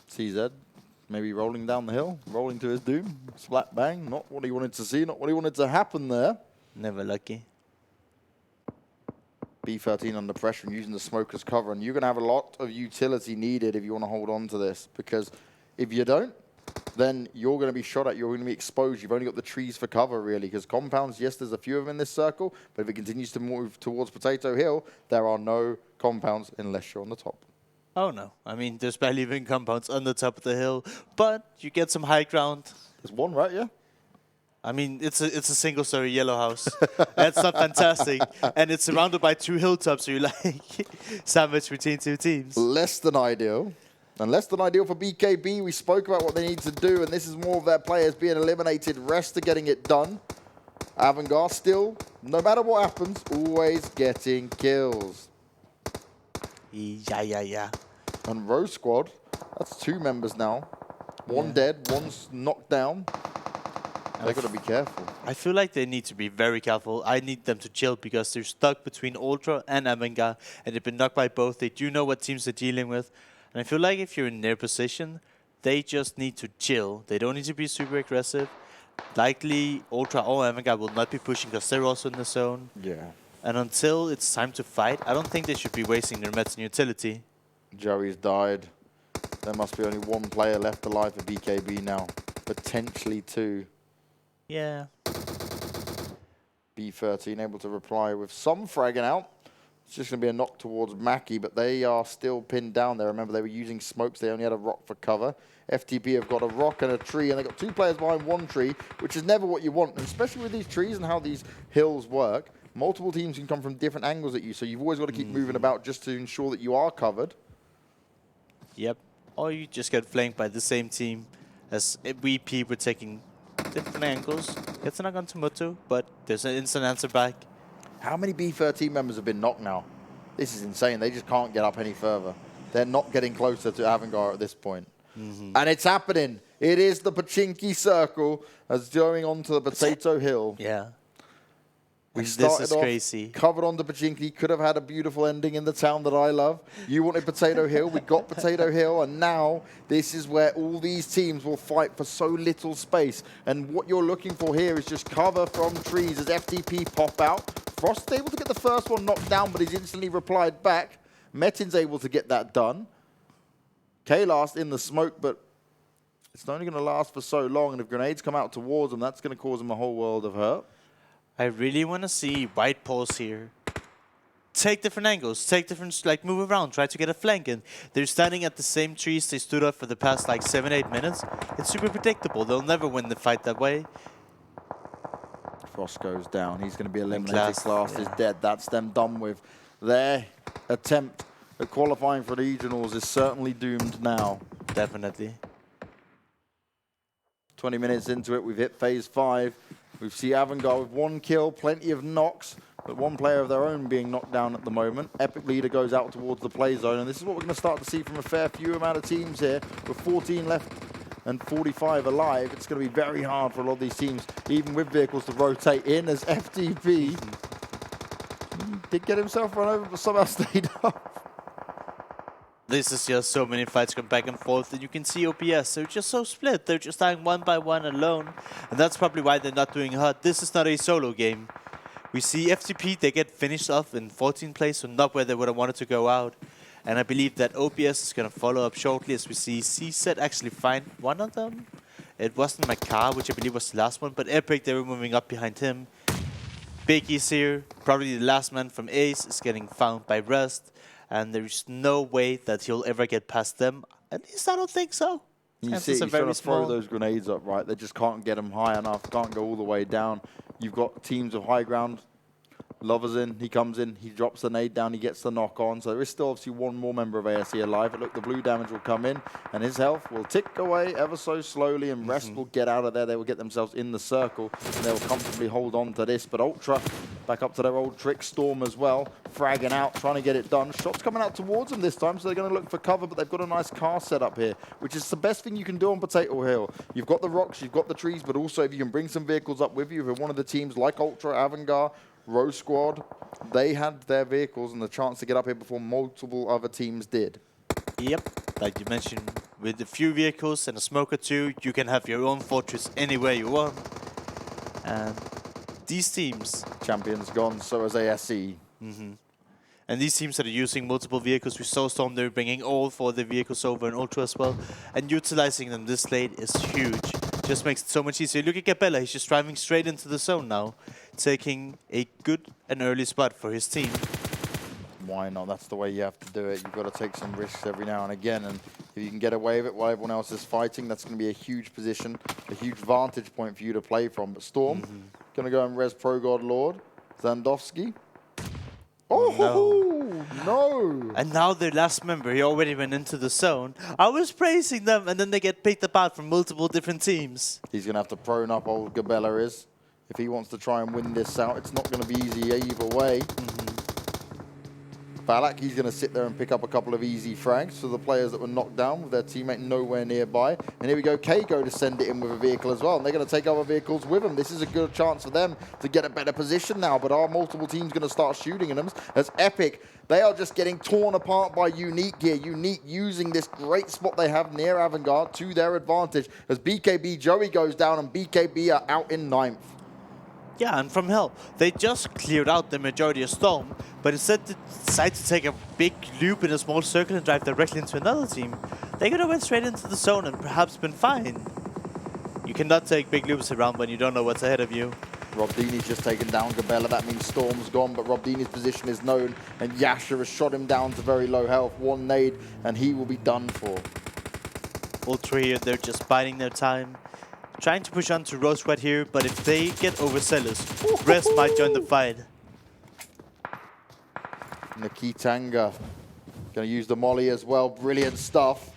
CZ maybe rolling down the hill, rolling to his doom. Splat bang, not what he wanted to see, not what he wanted to happen there. Never lucky. B13 under pressure and using the smoke as cover, and you're going to have a lot of utility needed if you want to hold on to this, because if you don't, then you're going to be shot at, you're going to be exposed. You've only got the trees for cover, really, because compounds, yes, there's a few of them in this circle, but if it continues to move towards Potato Hill, there are no compounds unless you're on the top. Oh, no. I mean, there's barely even compounds on the top of the hill, but you get some high ground. There's one, right, yeah? I mean, it's a single-story yellow house. That's not fantastic. And it's surrounded by 2 hilltops, so you're like sandwiched between 2 teams. Less than ideal. And less than ideal for BKB. We spoke about what they need to do, and this is more of their players being eliminated. Rest are getting it done. Avangar still, no matter what happens, always getting kills. Yeah. And Rosq, that's 2 members now. One dead, one's knocked down. They've got to be careful. I feel like they need to be very careful. I need them to chill because they're stuck between Ultra and Avangar, and they've been knocked by both. They do know what teams they're dealing with. And I feel like if you're in their position, they just need to chill. They don't need to be super aggressive. Likely, Ultra or Avangar will not be pushing because they're also in the zone. Yeah. And until it's time to fight, I don't think they should be wasting their meds and utility. Joey's died. There must be only 1 player left alive for BKB now. Potentially 2. Yeah. B13 able to reply with some fragging out. It's just going to be a knock towards Mackie, but they are still pinned down there. Remember, they were using smokes. They only had a rock for cover. FTP have got a rock and a tree, and they've got 2 players behind 1 tree, which is never what you want. And especially with these trees and how these hills work, multiple teams can come from different angles at you, so you've always got to keep moving about just to ensure that you are covered. Yep. Or you just get flanked by the same team as VP. We're taking different angles. Gets a knock onto Mutu, but there's an instant answer back. How many B13 members have been knocked now? This is insane. They just can't get up any further. They're not getting closer to Avangar at this point. And it's happening. It is the Pochinki circle as going on to the Potato Hill. Yeah. We this started is off crazy. Covered on the Pochinki. Could have had a beautiful ending in the town that I love. You wanted Potato Hill. We got Potato Hill. And now this is where all these teams will fight for so little space. And what you're looking for here is just cover from trees as FTP pop out. Frost able to get the first one knocked down, but he's instantly replied back. Metin's able to get that done. K-Last in the smoke, but it's only going to last for so long. And if grenades come out towards him, that's going to cause him a whole world of hurt. I really want to see White Pulse here. Take different angles, take different, like, move around, try to get a flank in. They're standing at the same trees they stood up for the past, like, 7-8 minutes. It's super predictable. They'll never win the fight that way. Frost goes down. He's going to be eliminated. Class is dead. That's them done with. Their attempt at qualifying for regionals is certainly doomed now. Definitely. 20 minutes into it, we've hit phase 5. We see Avangar with 1 kill, plenty of knocks, but 1 player of their own being knocked down at the moment. Epic leader goes out towards the play zone, and this is what we're going to start to see from a fair few amount of teams here. With 14 left and 45 alive, it's going to be very hard for a lot of these teams, even with vehicles, to rotate in, as FTP did get himself run over, but somehow stayed up. This is just so many fights going back and forth, and you can see OPS, they're just so split. They're just dying one by one alone, and that's probably why they're not doing hot. This is not a solo game. We see FTP, they get finished off in 14th place, so not where they would have wanted to go out. And I believe that OPS is going to follow up shortly, as we see CZ actually find one of them. It wasn't Makar, which I believe was the last one, but Epic, they were moving up behind him. Biggie's here, probably the last man from Ace, is getting found by Rosq. And there's no way that he'll ever get past them. At least I don't think so. You see, he's trying to throw those grenades up, right? They just can't get them high enough, can't go all the way down. You've got teams of high ground. Lover's in, he comes in, he drops the nade down, he gets the knock on. So there is still obviously 1 more member of ASE alive. But look, the blue damage will come in, and his health will tick away ever so slowly, and Rosq will get out of there. They will get themselves in the circle, and they will comfortably hold on to this. But Ultra, back up to their old trick, Storm as well, fragging out, trying to get it done. Shots coming out towards them this time, so they're going to look for cover, but they've got a nice car set up here, which is the best thing you can do on Potato Hill. You've got the rocks, you've got the trees, but also if you can bring some vehicles up with you, if you're one of the teams like Ultra, Avangar, Rosq, they had their vehicles and the chance to get up here before multiple other teams did. Yep, like you mentioned, with a few vehicles and a smoke or two, you can have your own fortress anywhere you want. And these teams... Champions gone, so is ASE. And these teams that are using multiple vehicles, we saw Storm, they're bringing all 4 of the vehicles over in Ultra as well. And utilizing them this late is huge. Just makes it so much easier. Look at Gabella, he's just driving straight into the zone now, taking a good and early spot for his team. Why not? That's the way you have to do it. You've got to take some risks every now and again, and if you can get away with it while everyone else is fighting, that's going to be a huge position, a huge vantage point for you to play from. But Storm, going to go and res Pro God Lord, Zandowski. Oh, no. And now their last member, he already went into the zone. I was praising them, and then they get picked apart from multiple different teams. He's going to have to prone up, old Gabella is. If he wants to try and win this out, it's not going to be easy either way. Balak, he's going to sit there and pick up a couple of easy frags for the players that were knocked down with their teammate nowhere nearby. And here we go, Kago to send it in with a vehicle as well. And they're going to take other vehicles with them. This is a good chance for them to get a better position now. But are multiple teams going to start shooting at them? As Epic, they are just getting torn apart by Unique here. Unique using this great spot they have near Avangar to their advantage. As BKB, Joey goes down and BKB are out in 9th. Yeah, and FromHell, they just cleared out the majority of Storm, but instead they decided to take a big loop in a small circle and drive directly into another team. They could have went straight into the zone and perhaps been fine. You cannot take big loops around when you don't know what's ahead of you. Robdini's just taken down Gabella. That means Storm's gone, but Robdini's position is known, and Yasha has shot him down to very low health. 1 nade, and he will be done for. Ultra here, they're just biding their time. Trying to push on to Rosq here, but if they get overzealous, Rosq might join the fight. Nikitanga going to use the molly as well. Brilliant stuff.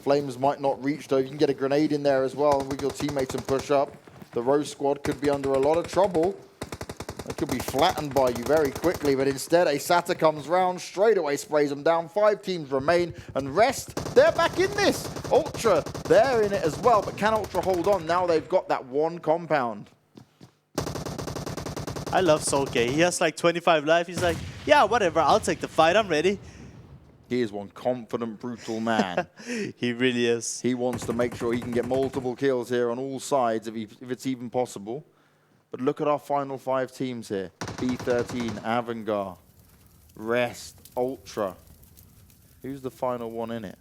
Flames might not reach though. You can get a grenade in there as well with your teammates and push up. The Rosq squad could be under a lot of trouble. They could be flattened by you very quickly, but instead a Sata comes round, straight away sprays them down. 5 teams remain, and Rosq, they're back in this. Ultra, they're in it as well, but can Ultra hold on? Now they've got that 1 compound. I love Solke. He has like 25 life. He's like, yeah, whatever, I'll take the fight, I'm ready. He is one confident, brutal man. He really is. He wants to make sure he can get multiple kills here on all sides if it's even possible. But look at our final 5 teams here. B13, Avangar, Rosq, Ultra. Who's the final one in it?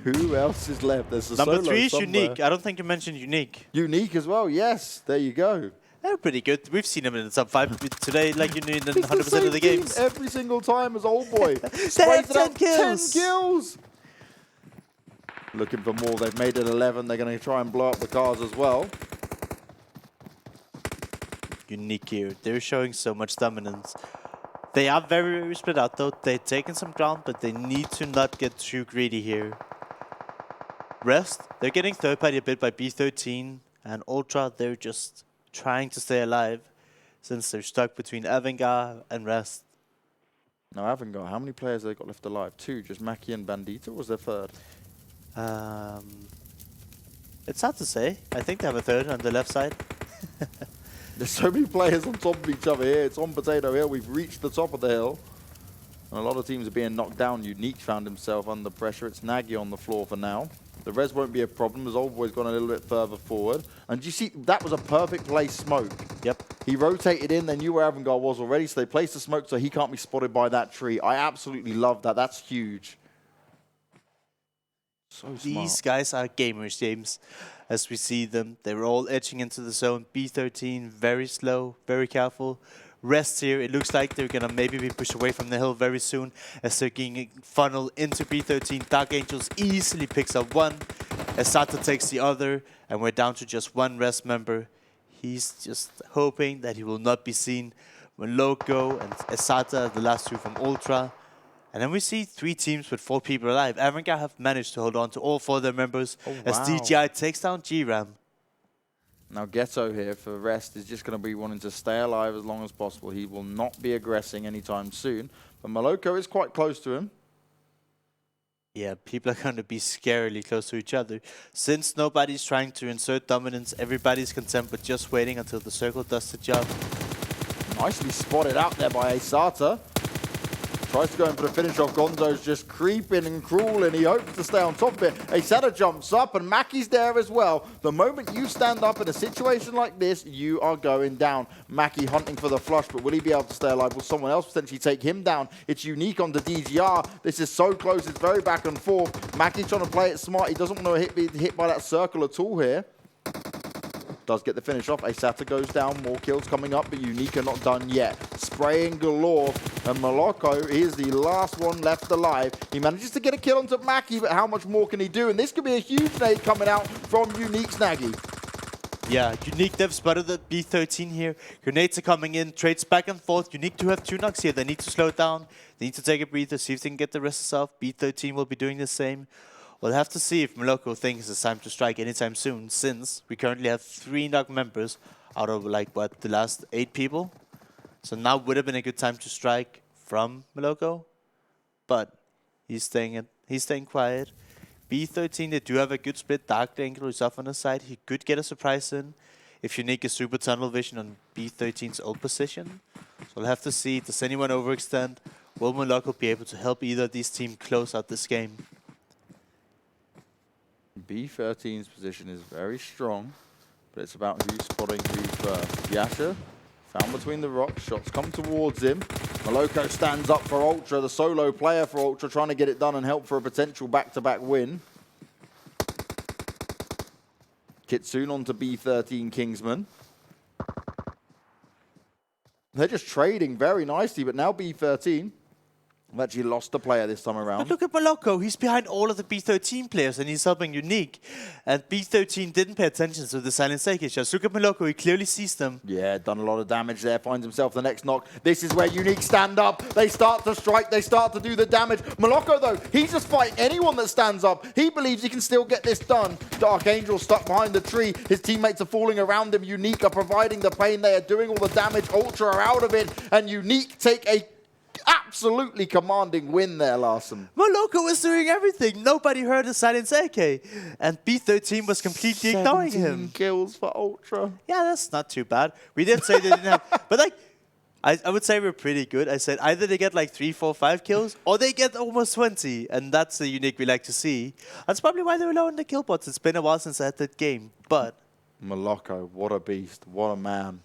Who else is left? There's a Number solo 3 is somewhere. Unique. I don't think you mentioned Unique. Unique as well, yes. There you go. They're pretty good. We've seen them in the top 5 today, like you knew in It's the 100% same of the team games. every single time as Old Boy. They have 10 kills. 10 kills. Looking for more. They've made it 11. They're going to try and blow up the cars as well. Unique here. They're showing so much dominance. They are very, very split out though. They've taken some ground, but they need to not get too greedy here. Rest, they're getting third party a bit by B13, and Ultra, they're just trying to stay alive since they're stuck between Avangar and Rest. Now, Avangar, how many players have they got left alive? 2, just Maki and Bandito, or was there a third? It's hard to say. I think they have a third on the left side. There's so many players on top of each other here. It's on Potato Hill. We've reached the top of the hill. And a lot of teams are being knocked down. Unique found himself under pressure. It's Nagy on the floor for now. The res won't be a problem. As Old Boy's gone a little bit further forward. And you see, that was a perfect place smoke. Yep. He rotated in. They knew where Avangar was already, so they placed the smoke so he can't be spotted by that tree. I absolutely love that. That's huge. So smart. These guys are gamers, James. As we see them, they're all edging into the zone. B13, very slow, very careful. Rest here, it looks like they're gonna maybe be pushed away from the hill very soon as they're getting funneled into B13. Dark Angels easily picks up one. Esata takes the other, and we're down to just one Rest member. He's just hoping that he will not be seen. When Loco and Esata, the last two from Ultra. And then we see 3 teams with 4 people alive. Avangar have managed to hold on to all 4 of their members as DGI takes down G-Ram. Now Ghetto here for Rest is just going to be wanting to stay alive as long as possible. He will not be aggressing anytime soon. But Moloko is quite close to him. Yeah, people are going to be scarily close to each other. Since nobody's trying to insert dominance, everybody's content with just waiting until the circle does the job. Nicely spotted out there by Esata. Tries to go in for the finish off. Gonzo's just creeping and crawling. He hopes to stay on top of it. Esata jumps up and Maki's there as well. The moment you stand up in a situation like this, you are going down. Maki hunting for the flush, but will he be able to stay alive? Will someone else potentially take him down? It's Unique on the DGR. This is so close. It's very back and forth. Maki trying to play it smart. He doesn't want to be hit by that circle at all here. Does get the finish off. Esata goes down. More kills coming up, but Unique are not done yet. Spraying galore. And Moloko is the last one left alive. He manages to get a kill onto Maki, but how much more can he do? And this could be a huge nade coming out from Unique's Nagy. Yeah, Unique, they've spotted the B13 here. Grenades are coming in, trades back and forth. Unique do have 2 knocks here. They need to slow it down. They need to take a breather, see if they can get the rest off. B13 will be doing the same. We'll have to see if Moloko thinks it's time to strike anytime soon, since we currently have 3 knock members out of, like, what, the last 8 people? So now would have been a good time to strike from Moloko, but he's staying quiet. B13, they do have a good split. Dark Angel is off on the side. He could get a surprise in if Unique is super tunnel vision on B13's old position. So we'll have to see. Does anyone overextend? Will Moloko be able to help either of these teams close out this game? B13's position is very strong, but it's about who's spotting who first. Yasha found between the rocks, shots come towards him. Moloko stands up for Ultra, the solo player for Ultra, trying to get it done and help for a potential back-to-back win. Kitsune onto B13 Kingsman. They're just trading very nicely, but now B13 have actually lost the player this time around. But look at Moloko. He's behind all of the B13 players and he's helping Unique. And B13 didn't pay attention to the silent sake shots. Look at Moloko. He clearly sees them. Yeah, done a lot of damage there. Finds himself the next knock. This is where Unique stand up. They start to strike. They start to do the damage. Moloko, though, he's just fighting anyone that stands up. He believes he can still get this done. Dark Angel stuck behind the tree. His teammates are falling around him. Unique are providing the pain. They are doing all the damage. Ultra are out of it. And Unique take a absolutely commanding win there, Larson. Moloko was doing everything. Nobody heard the silence AK. And B13 was completely ignoring him. 17 kills for Ultra. Yeah, that's not too bad. We didn't say they didn't have... But like, I would say we're pretty good. I said either they get like 3, 4, 5 kills, or they get almost 20. And that's the Unique we like to see. That's probably why they were low in the kill bots. It's been a while since I had that game. But... Moloko, what a beast. What a man.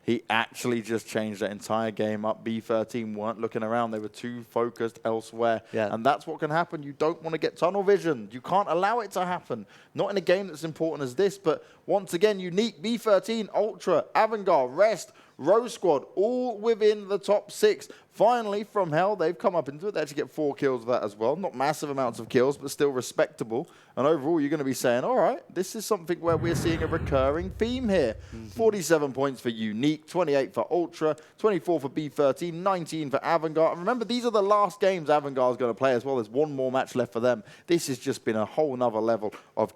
He actually just changed that entire game up. B13 weren't looking around. They were too focused elsewhere. Yeah. And that's what can happen. You don't want to get tunnel vision. You can't allow it to happen. Not in a game that's important as this, but once again, Unique, B13, Ultra, Avangar, Rest, Rosq, all within the top 6. Finally, FromHell, they've come up into it. They actually get 4 kills of that as well. Not massive amounts of kills, but still respectable. And overall, you're going to be saying, all right, this is something where we're seeing a recurring theme here. 47 points for Unique, 28 for Ultra, 24 for B13, 19 for Avangar. And remember, these are the last games Avangar is going to play as well. There's one more match left for them. This has just been a whole nother level of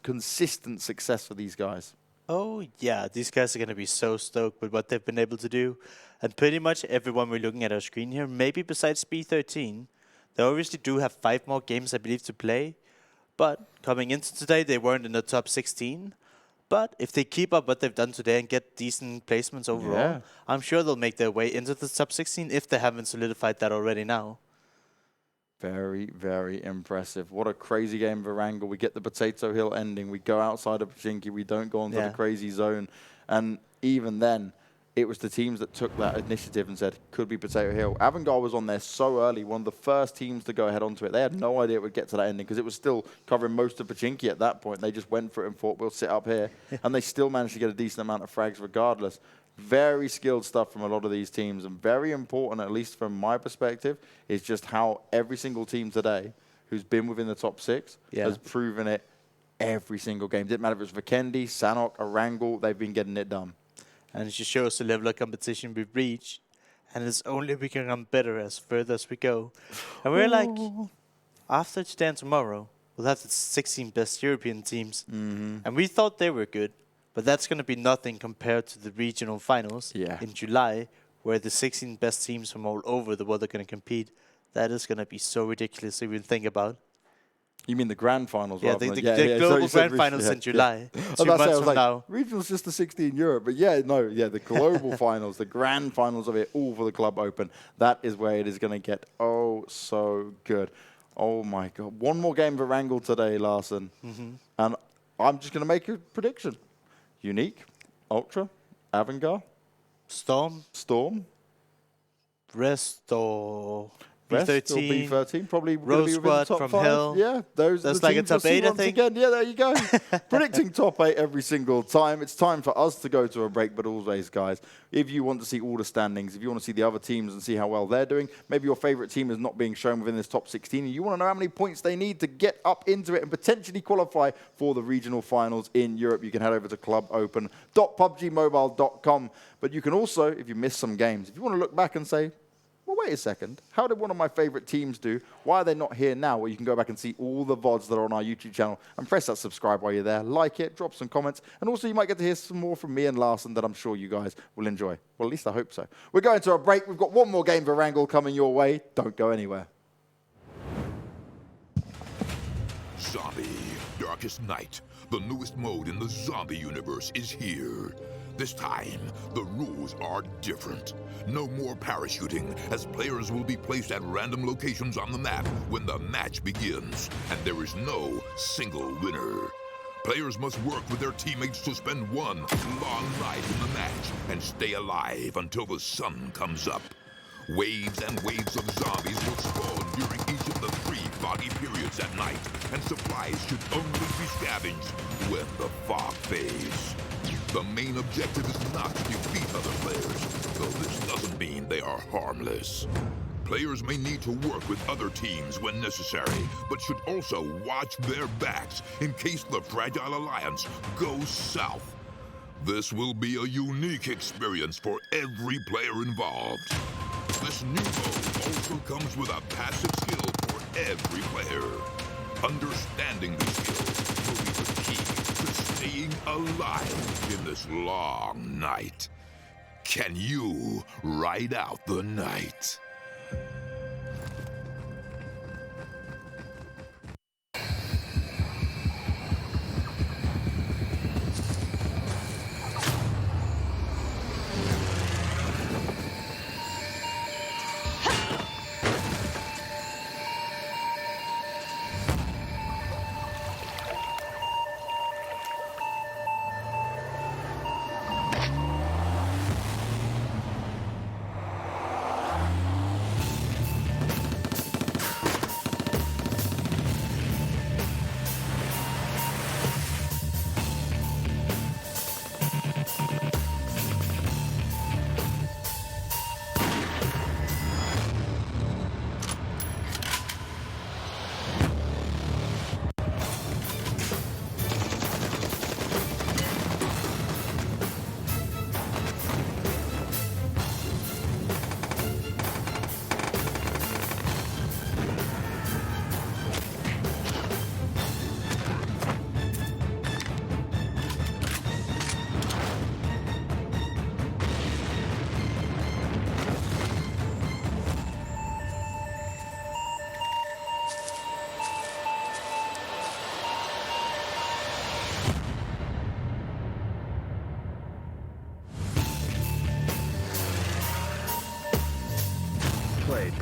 consistent success for these guys. Oh, yeah, these guys are going to be so stoked with what they've been able to do. And pretty much everyone we're looking at our screen here, maybe besides B13, they obviously do have 5 more games, I believe, to play. But coming into today, they weren't in the top 16. But if they keep up what they've done today and get decent placements overall, I'm sure they'll make their way into the top 16 if they haven't solidified that already now. Very, very impressive. What a crazy game of Erangel. We get the Potato Hill ending. We go outside of Pachinki. We don't go into the crazy zone. And even then, it was the teams that took that initiative and said, could be Potato Hill. Avangar was on there so early, one of the first teams to go ahead onto it. They had no idea it would get to that ending because it was still covering most of Pachinki at that point. They just went for it and thought, we'll sit up here. And they still managed to get a decent amount of frags regardless. Very skilled stuff from a lot of these teams, and very important, at least from my perspective, is just how every single team today who's been within the top 6 has proven it every single game. Didn't matter if it was Vikendi, Sanhok, Erangel, they've been getting it done. And it just shows the level of competition we've reached, and it's only becoming better as further as we go. And we're like, after today and tomorrow, we'll have the 16 best European teams, and we thought they were good. But that's going to be nothing compared to the regional finals in July, where the 16 best teams from all over the world are going to compete. That is going to be so ridiculous to even think about. You mean the grand finals? Yeah, the global grand finals in July, 2 months from now. Regional's just the 16 in Europe, but the global finals, the grand finals of it, all for the Club Open. That is where it is going to get so good. Oh my God. One more game of Erangel today, Larson. And I'm just going to make a prediction. Unique, Ultra, Avangar, Storm, Rest or B13, probably Rosq, top FromHell. 5. Yeah, those are That's the like a teams we'll top 8, see I once think. again. Yeah, there you go. Predicting top 8 every single time. It's time for us to go to a break, but always, guys, if you want to see all the standings, if you want to see the other teams and see how well they're doing, maybe your favorite team is not being shown within this top 16, and you want to know how many points they need to get up into it and potentially qualify for the regional finals in Europe, you can head over to clubopen.pubgmobile.com. But you can also, if you miss some games, if you want to look back and say, well, wait a second. How did one of my favorite teams do? Why are they not here now? Well, you can go back and see all the VODs that are on our YouTube channel and press that subscribe while you're there. Like it, drop some comments, and also you might get to hear some more from me and Larson that I'm sure you guys will enjoy. Well, at least I hope so. We're going to a break. We've got one more game of Erangel coming your way. Don't go anywhere. Zombie, Darkest Night, the newest mode in the zombie universe, is here. This time, the rules are different. No more parachuting, as players will be placed at random locations on the map when the match begins, and there is no single winner. Players must work with their teammates to spend one long night in the match and stay alive until the sun comes up. Waves and waves of zombies will spawn during each of the 3 foggy periods at night, and supplies should only be scavenged when the fog fades. The main objective is not to defeat other players, though this doesn't mean they are harmless. Players may need to work with other teams when necessary, but should also watch their backs in case the Fragile Alliance goes south. This will be a unique experience for every player involved. This new mode also comes with a passive skill for every player. Understanding these skills will be the key to staying alive in this long night. Can you ride out the night?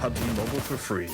PUBG Mobile for free.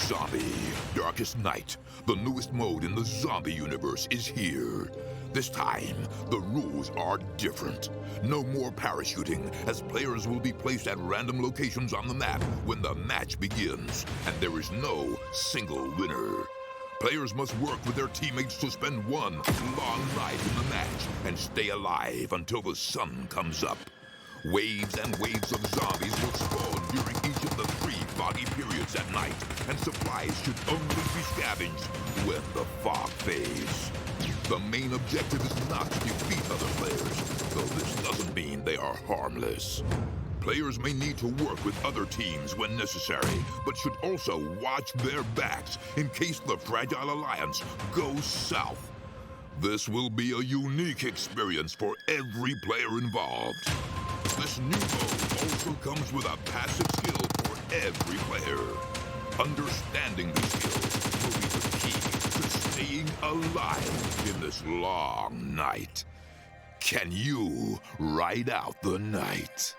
Zombie, Darkest Night, the newest mode in the zombie universe, is here. This time, the rules are different. No more parachuting, as players will be placed at random locations on the map when the match begins, and there is no single winner. Players must work with their teammates to spend one long night in the match and stay alive until the sun comes up. Waves and waves of zombies will spawn during each of the 3 foggy periods at night, and supplies should only be scavenged when the fog fades. The main objective is not to defeat other players, though this doesn't mean they are harmless. Players may need to work with other teams when necessary, but should also watch their backs in case the Fragile Alliance goes south. This will be a unique experience for every player involved. This new mode also comes with a passive skill for every player. Understanding the skill will be the key to staying alive in this long night. Can you ride out the night?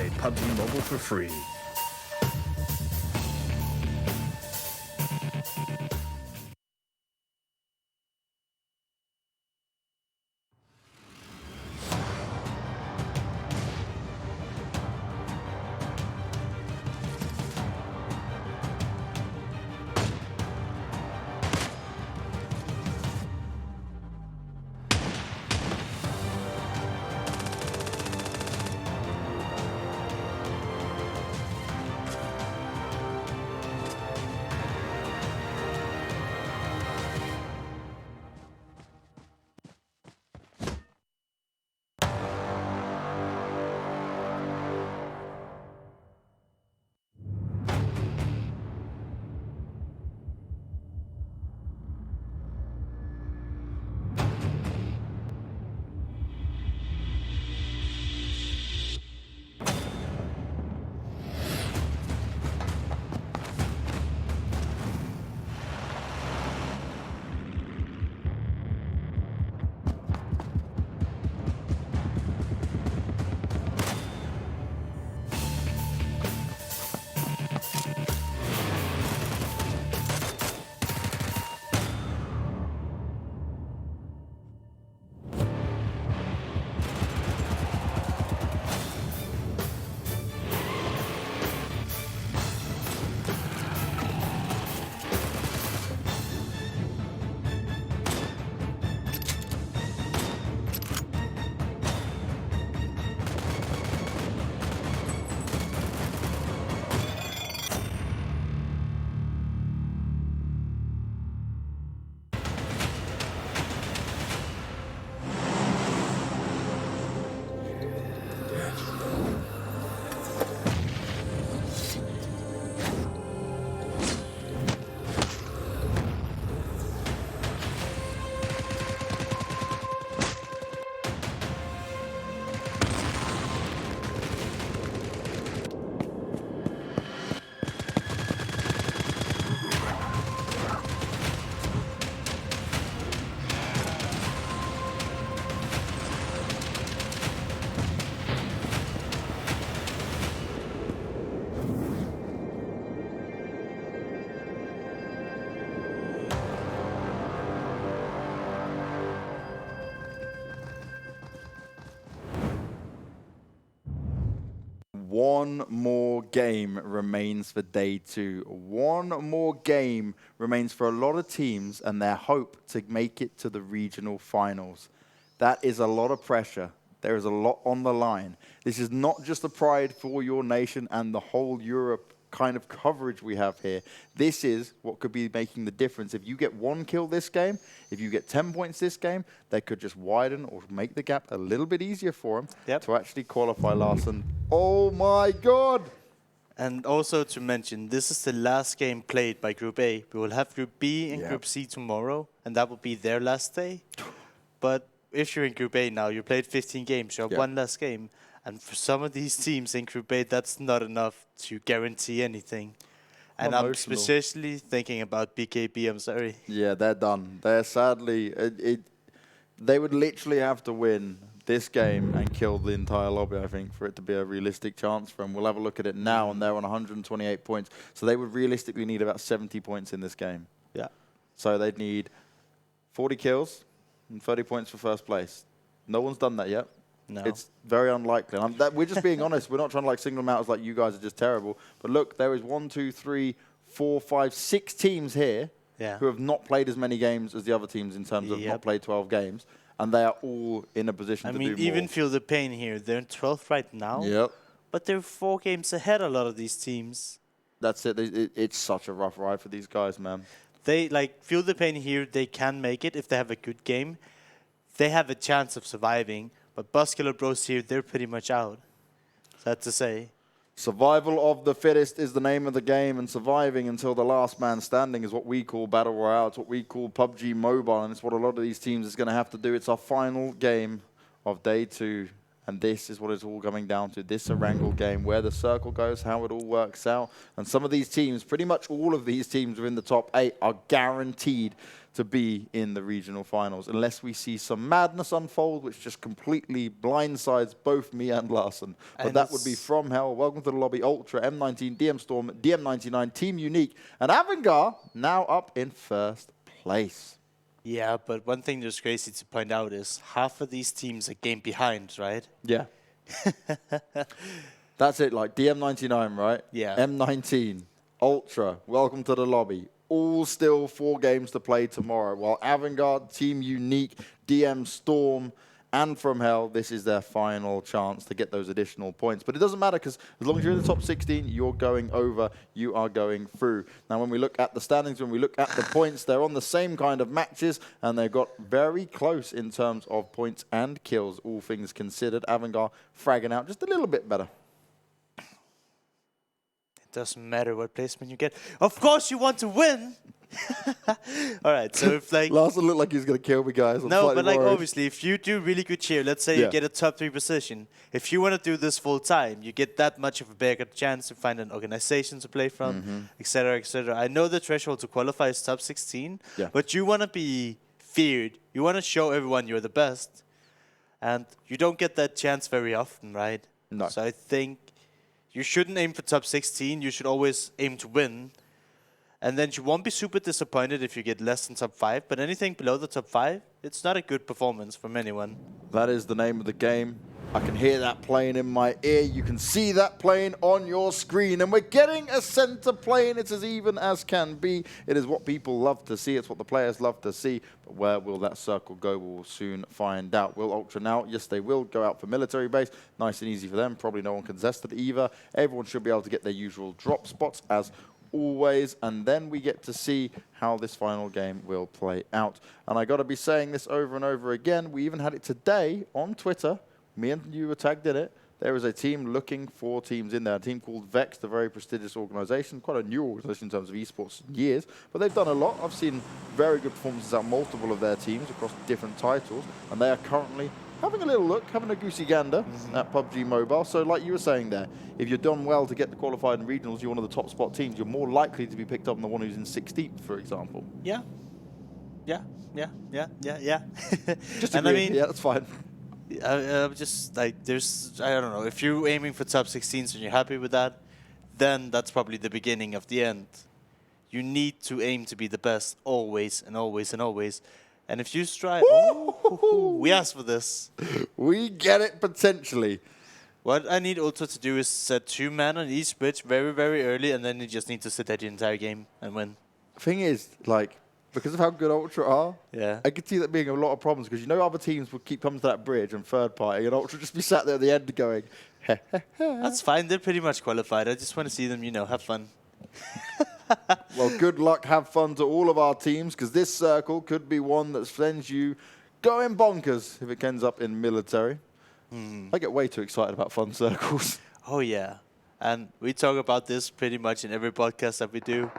Play PUBG Mobile for free. One more game remains for day 2. One more game remains for a lot of teams and their hope to make it to the regional finals. That is a lot of pressure. There is a lot on the line. This is not just a pride for your nation and the whole Europe kind of coverage we have here. This is what could be making the difference. If you get 1 kill this game, if you get 10 points this game, they could just widen or make the gap a little bit easier for them to actually qualify, Larson. Oh my God! And also to mention, this is the last game played by Group A. We will have Group B and Group C tomorrow, and that will be their last day. But if you're in Group A now, you played 15 games, you have one last game. And for some of these teams in Group A, that's not enough to guarantee anything. And I'm especially thinking about BKB, I'm sorry. Yeah, they're done. They're sadly, they would literally have to win this game and kill the entire lobby, I think, for it to be a realistic chance for them. We'll have a look at it now, and they're on 128 points. So they would realistically need about 70 points in this game. Yeah. So they'd need 40 kills and 30 points for first place. No one's done that yet. No. It's very unlikely. We're just being honest. We're not trying to like single them out as like you guys are just terrible. But look, there is 1, 2, 3, 4, 5, 6 teams here who have not played as many games as the other teams in terms of not played 12 games. And they are all in a position to do more. I mean, even FeelThePain here. They're in 12th right now. Yep. But they're 4 games ahead, a lot of these teams. That's it. It's such a rough ride for these guys, man. They, like, FeelThePain here, they can make it if they have a good game. They have a chance of surviving. But BuzzKillBros here, they're pretty much out. Sad to say. Survival of the fittest is the name of the game, and surviving until the last man standing is what we call Battle Royale. It's what we call PUBG Mobile, and it's what a lot of these teams is going to have to do. It's our final game of day 2, And this is what it's all coming down to, this Erangel game, where the circle goes, how it all works out. And some of these teams, pretty much all of these teams within the top 8 are guaranteed to be in the regional finals, unless we see some madness unfold, which just completely blindsides both me and Larson. But and that would be FromHell, Welcome to the Lobby, Ultra, M19, DMStorm, DM19, Team Unique, and Avangar now up in first place. Yeah, but one thing that's crazy to point out is half of these teams are game behind, right? Yeah. That's it, like DM99, right? Yeah. M19, Ultra, Welcome to the Lobby. All still 4 games to play tomorrow. While Avangar, Team Unique, DMStorm, and FromHell, this is their final chance to get those additional points. But it doesn't matter, because as long as you're in the top 16, you're going over, you are going through. Now, when we look at the standings, when we look at the points, they're on the same kind of matches, and they got very close in terms of points and kills, all things considered. Avangar fragging out just a little bit better. Doesn't matter what placement you get. Of course you want to win. All right, so if like Larson looked like he was going to kill me, guys. no, but like obviously, if you do really good cheer, let's say Yeah. you get a top 3 position. If you want to do this full time, you get that much of a bigger chance to find an organization to play from, etc., etc. I know the threshold to qualify is top 16, Yeah. but you want to be feared. You want to show everyone you're the best, and you don't get that chance very often, right? No. So I think you shouldn't aim for top 16. You should always aim to win. And then you won't be super disappointed if you get less than top 5. But anything below the top 5, it's not a good performance from anyone. That is the name of the game. I can hear that playing in my ear. You can see that playing on your screen. And we're getting a center plane. It's as even as can be. It is what people love to see. It's what the players love to see. But where will that circle go? We'll soon find out. Will Ultra now? Yes, they will go out for military base. Nice and easy for them. Probably no one contested either. Everyone should be able to get their usual drop spots as always, and then we get to see how this final game will play out. And I got to be saying this over and over again. We even had it today on Twitter. Me and you were tagged in it. There is a team looking for teams in there. A team called Vex, a very prestigious organization, quite a new organization in terms of esports years, but they've done a lot. I've seen very good performances out multiple of their teams across different titles, and they are currently having a little look, having a goosey gander at PUBG Mobile. So like you were saying there, if you're done well to get the qualified in regionals, you're one of the top spot teams, you're more likely to be picked up than the one who's in 16th, for example. Yeah. Yeah. Just and I mean, yeah, that's fine. I'm just like, I don't know, if you're aiming for top 16s and you're happy with that, then that's probably the beginning of the end. You need to aim to be the best always and always and always. And if you strive, we asked for this. We get it potentially. What I need Ultra to do is set 2 men on each bridge very, very early, and then you just need to sit there the entire game and win. Thing is, like, because of how good Ultra are, Yeah. I could see that being a lot of problems, because you know other teams would keep coming to that bridge and third party, and Ultra just be sat there at the end going, That's fine. They're pretty much qualified. I just want to see them, have fun. well, good luck, have fun to all of our teams, because this circle could be one that sends you going bonkers if it ends up in military. I get way too excited about fun circles. Oh, yeah. And we talk about this pretty much in every podcast that we do.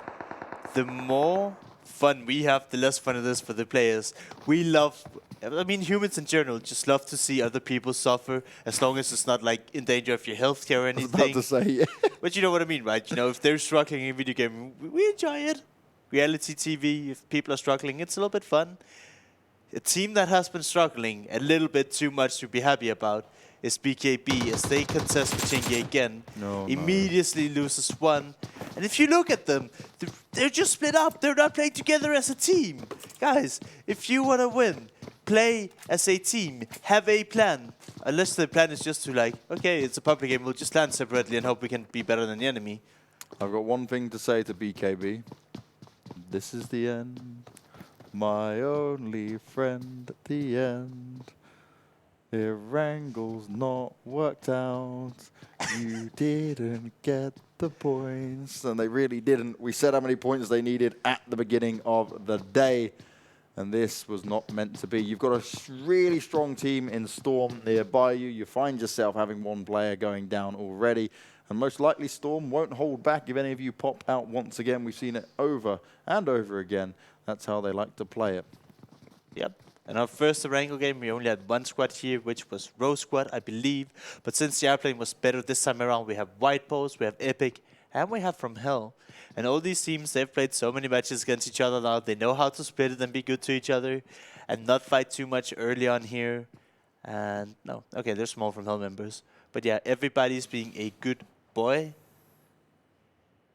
The more fun we have, the less fun it is for the players. We love, I mean, humans in general just love to see other people suffer, as long as it's not like in danger of your healthcare or anything. I was about to say, yeah. But you know what I mean, right? If they're struggling in a video game, we enjoy it. Reality TV, if people are struggling, it's a little bit fun. A team that has been struggling a little bit too much to be happy about is BKB, as they contest with Chingy again. Immediately loses 1. And if you look at them, they're just split up. They're not playing together as a team. Guys, if you want to win, play as a team. Have a plan. Unless the plan is just to like, okay, it's a public game, we'll just land separately and hope we can be better than the enemy. I've got one thing to say to BKB. This is the end. My only friend at the end. Erangel's not worked out. You didn't get the points. And they really didn't. We said how many points they needed at the beginning of the day. And this was not meant to be. You've got a really strong team in Storm nearby you. You find yourself having 1 player going down already. And most likely Storm won't hold back if any of you pop out once again. We've seen it over and over again. That's how they like to play it. Yep. In our first Erangel game, we only had one squad here, which was Rosq, I believe. But since the airplane was better this time around, we have White Pulse, we have Epic, and we have FromHell. And all these teams, they've played so many matches against each other now. They know how to split it and be good to each other and not fight too much early on here. And no, okay, there's more FromHell members. But yeah, everybody's being a good boy.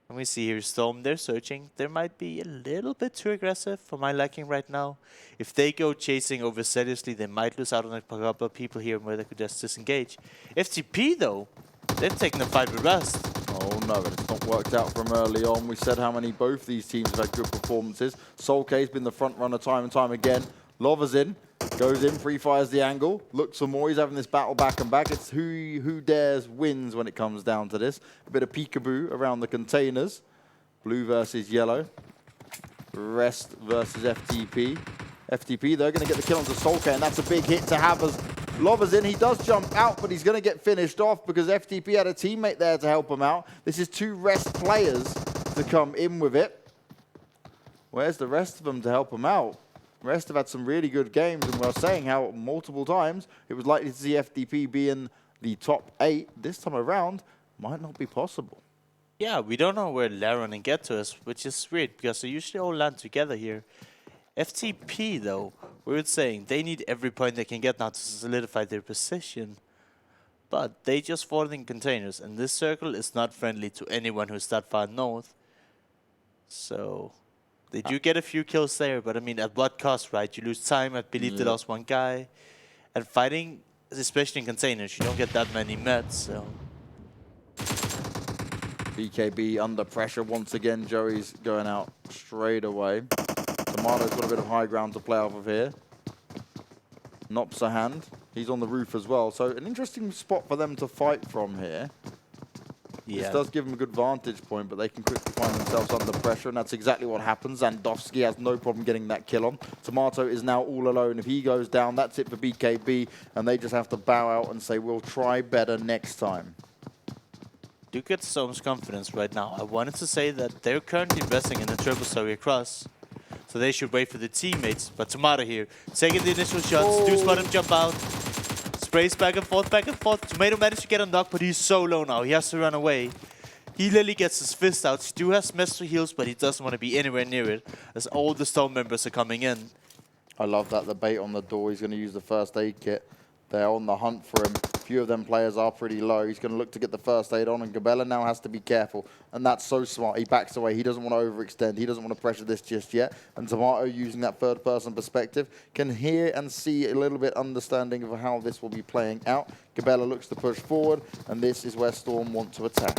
And we see here Storm, they're searching. They might be a little bit too aggressive for my liking right now. If they go chasing overzealously, they might lose out on a couple of people here where they could just disengage. FTP though, they've taken the fight with Rust. Oh no, it's not worked out from early on. We said how many both these teams have had good performances. Soulk's been the front runner time and time again. Lova's in, goes in, free fires the angle, looks for more. He's having this battle back and back. It's who dares wins when it comes down to this. A bit of peekaboo around the containers. Blue versus yellow. Rest versus FTP. FTP, they're going to get the kill onto Soulk, and that's a big hit to have as Lova's in. He does jump out, but he's going to get finished off because FTP had a teammate there to help him out. This is 2 Rest players to come in with it. Where's the rest of them to help him out? The rest have had some really good games, and we're saying how multiple times it was likely to see FTP be in the top 8. This time around, might not be possible. Yeah, we don't know where Laron and Ghetto is, which is weird because they usually all land together here. FTP, though, we were saying they need every point they can get now to solidify their position. But they just fought in containers, and this circle is not friendly to anyone who's that far north. So they do get a few kills there, but I mean, at what cost, right? You lose time. I believe they lost 1 guy. And fighting, especially in containers, you don't get that many meds, so... BKB under pressure once again. Joey's going out straight away. Tomato's got a bit of high ground to play off of here. Nops a hand. He's on the roof as well. So an interesting spot for them to fight from here. Yeah. This does give them a good vantage point, but they can quickly find themselves under pressure, and that's exactly what happens. Zandowski has no problem getting that kill on. Tomato is now all alone. If he goes down, that's it for BKB, and they just have to bow out and say, we'll try better next time. Do get Storm's confidence right now. I wanted to say that they're currently investing in a triple story across, so they should wait for the teammates. But Tomato here, taking the initial shots, do spot him jump out, sprays back and forth, back and forth. Tomato managed to get a knock, but he's so low now, he has to run away. He literally gets his fist out. He do has master heals, but he doesn't want to be anywhere near it, as all the Storm members are coming in. I love that, the bait on the door. He's going to use the first aid kit. They're on the hunt for him. A few of them players are pretty low. He's going to look to get the first aid on, and Gabella now has to be careful. And that's so smart. He backs away. He doesn't want to overextend. He doesn't want to pressure this just yet. And Tomato, using that third-person perspective, can hear and see a little bit understanding of how this will be playing out. Gabella looks to push forward, and this is where Storm want to attack.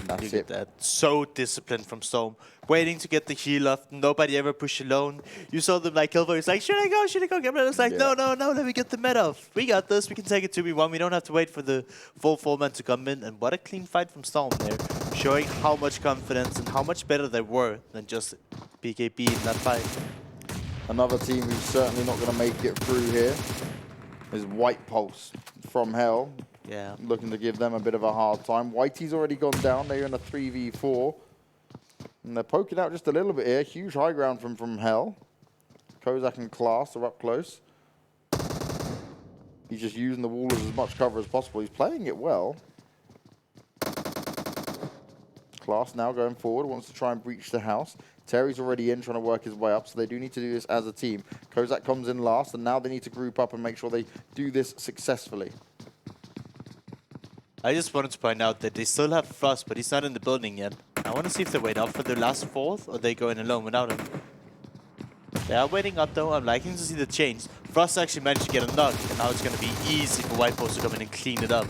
That's it. That. So disciplined from Storm. Waiting to get the heal off. Nobody ever push alone. You saw them like Kilvo. He's like, should I go? Should I go? Gabriel was like, no, let me get the med off. We got this. We can take it 2v1. We don't have to wait for the full 4-man to come in. And what a clean fight from Storm there. Showing how much confidence and how much better they were than just BKB in that fight. Another team who's certainly not going to make it through here is White Pulse FromHell. Yeah. Looking to give them a bit of a hard time. Whitey's already gone down. They're in a 3v4. And they're poking out just a little bit here. Huge high ground from FromHell. Kozak and Class are up close. He's just using the wall as much cover as possible. He's playing it well. Class now going forward. Wants to try and breach the house. Terry's already in, trying to work his way up, so they do need to do this as a team. Kozak comes in last, and now they need to group up and make sure they do this successfully. I just wanted to point out that they still have Frost, but he's not in the building yet. I want to see if they wait up for the last fourth, or they go in alone without him. They are waiting up though. I'm liking to see the change. Frost actually managed to get a knock, and now it's going to be easy for White Pulse to come in and clean it up.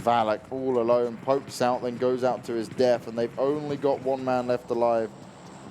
Valak all alone, pokes out, then goes out to his death, and they've only got 1 man left alive.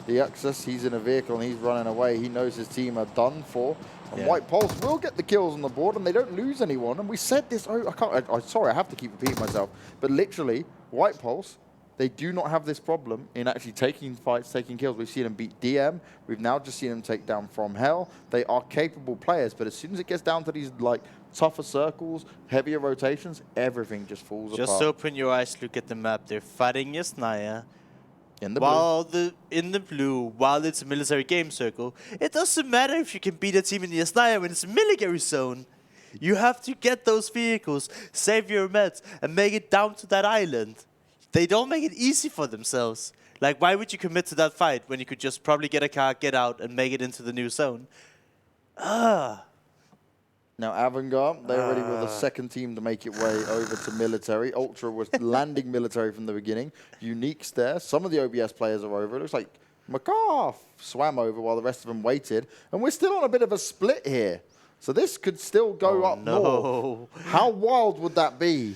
The Uxus, he's in a vehicle and he's running away. He knows his team are done for. And White Pulse will get the kills on the board, and they don't lose anyone. And we said this, sorry, I have to keep repeating myself. But literally, White Pulse, they do not have this problem in actually taking fights, taking kills. We've seen them beat DM. We've now just seen them take down FromHell. They are capable players, but as soon as it gets down to these like tougher circles, heavier rotations, everything just falls apart. Just open your eyes, look at the map. They're fighting Yasnaya. In the in the blue, while it's a military game circle, it doesn't matter if you can beat a team in the Asnaya when it's a military zone. You have to get those vehicles, save your meds, and make it down to that island. They don't make it easy for themselves. Like, why would you commit to that fight when you could just probably get a car, get out, and make it into the new zone? Now, Avangar, they already were the second team to make it way over to military. Ultra was landing military from the beginning. Unique's there. Some of the OBS players are over. It looks like McCarth swam over while the rest of them waited. And we're still on a bit of a split here. So this could still go up north. How wild would that be?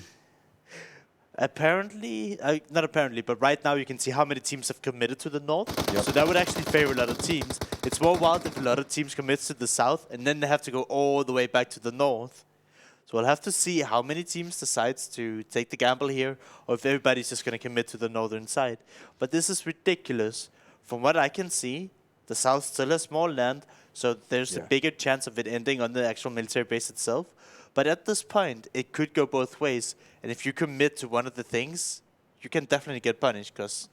Apparently, not apparently, but right now you can see how many teams have committed to the north. So that would actually favor a lot of teams. It's more wild if a lot of teams commit to the south and then they have to go all the way back to the north. So we'll have to see how many teams decides to take the gamble here or if everybody's just going to commit to the northern side. But this is ridiculous. From what I can see, the south still has more land, so there's a bigger chance of it ending on the actual military base itself. But at this point, it could go both ways. And if you commit to one of the things, you can definitely get punished because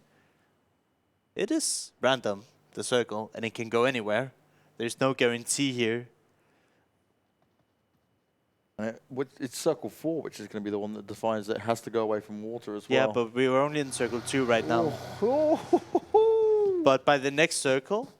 it is random, the circle, and it can go anywhere. There's no guarantee here. It's circle 4, which is going to be the one that defines that it has to go away from water as well. Yeah, but we were only in circle 2 right now. But by the next circle,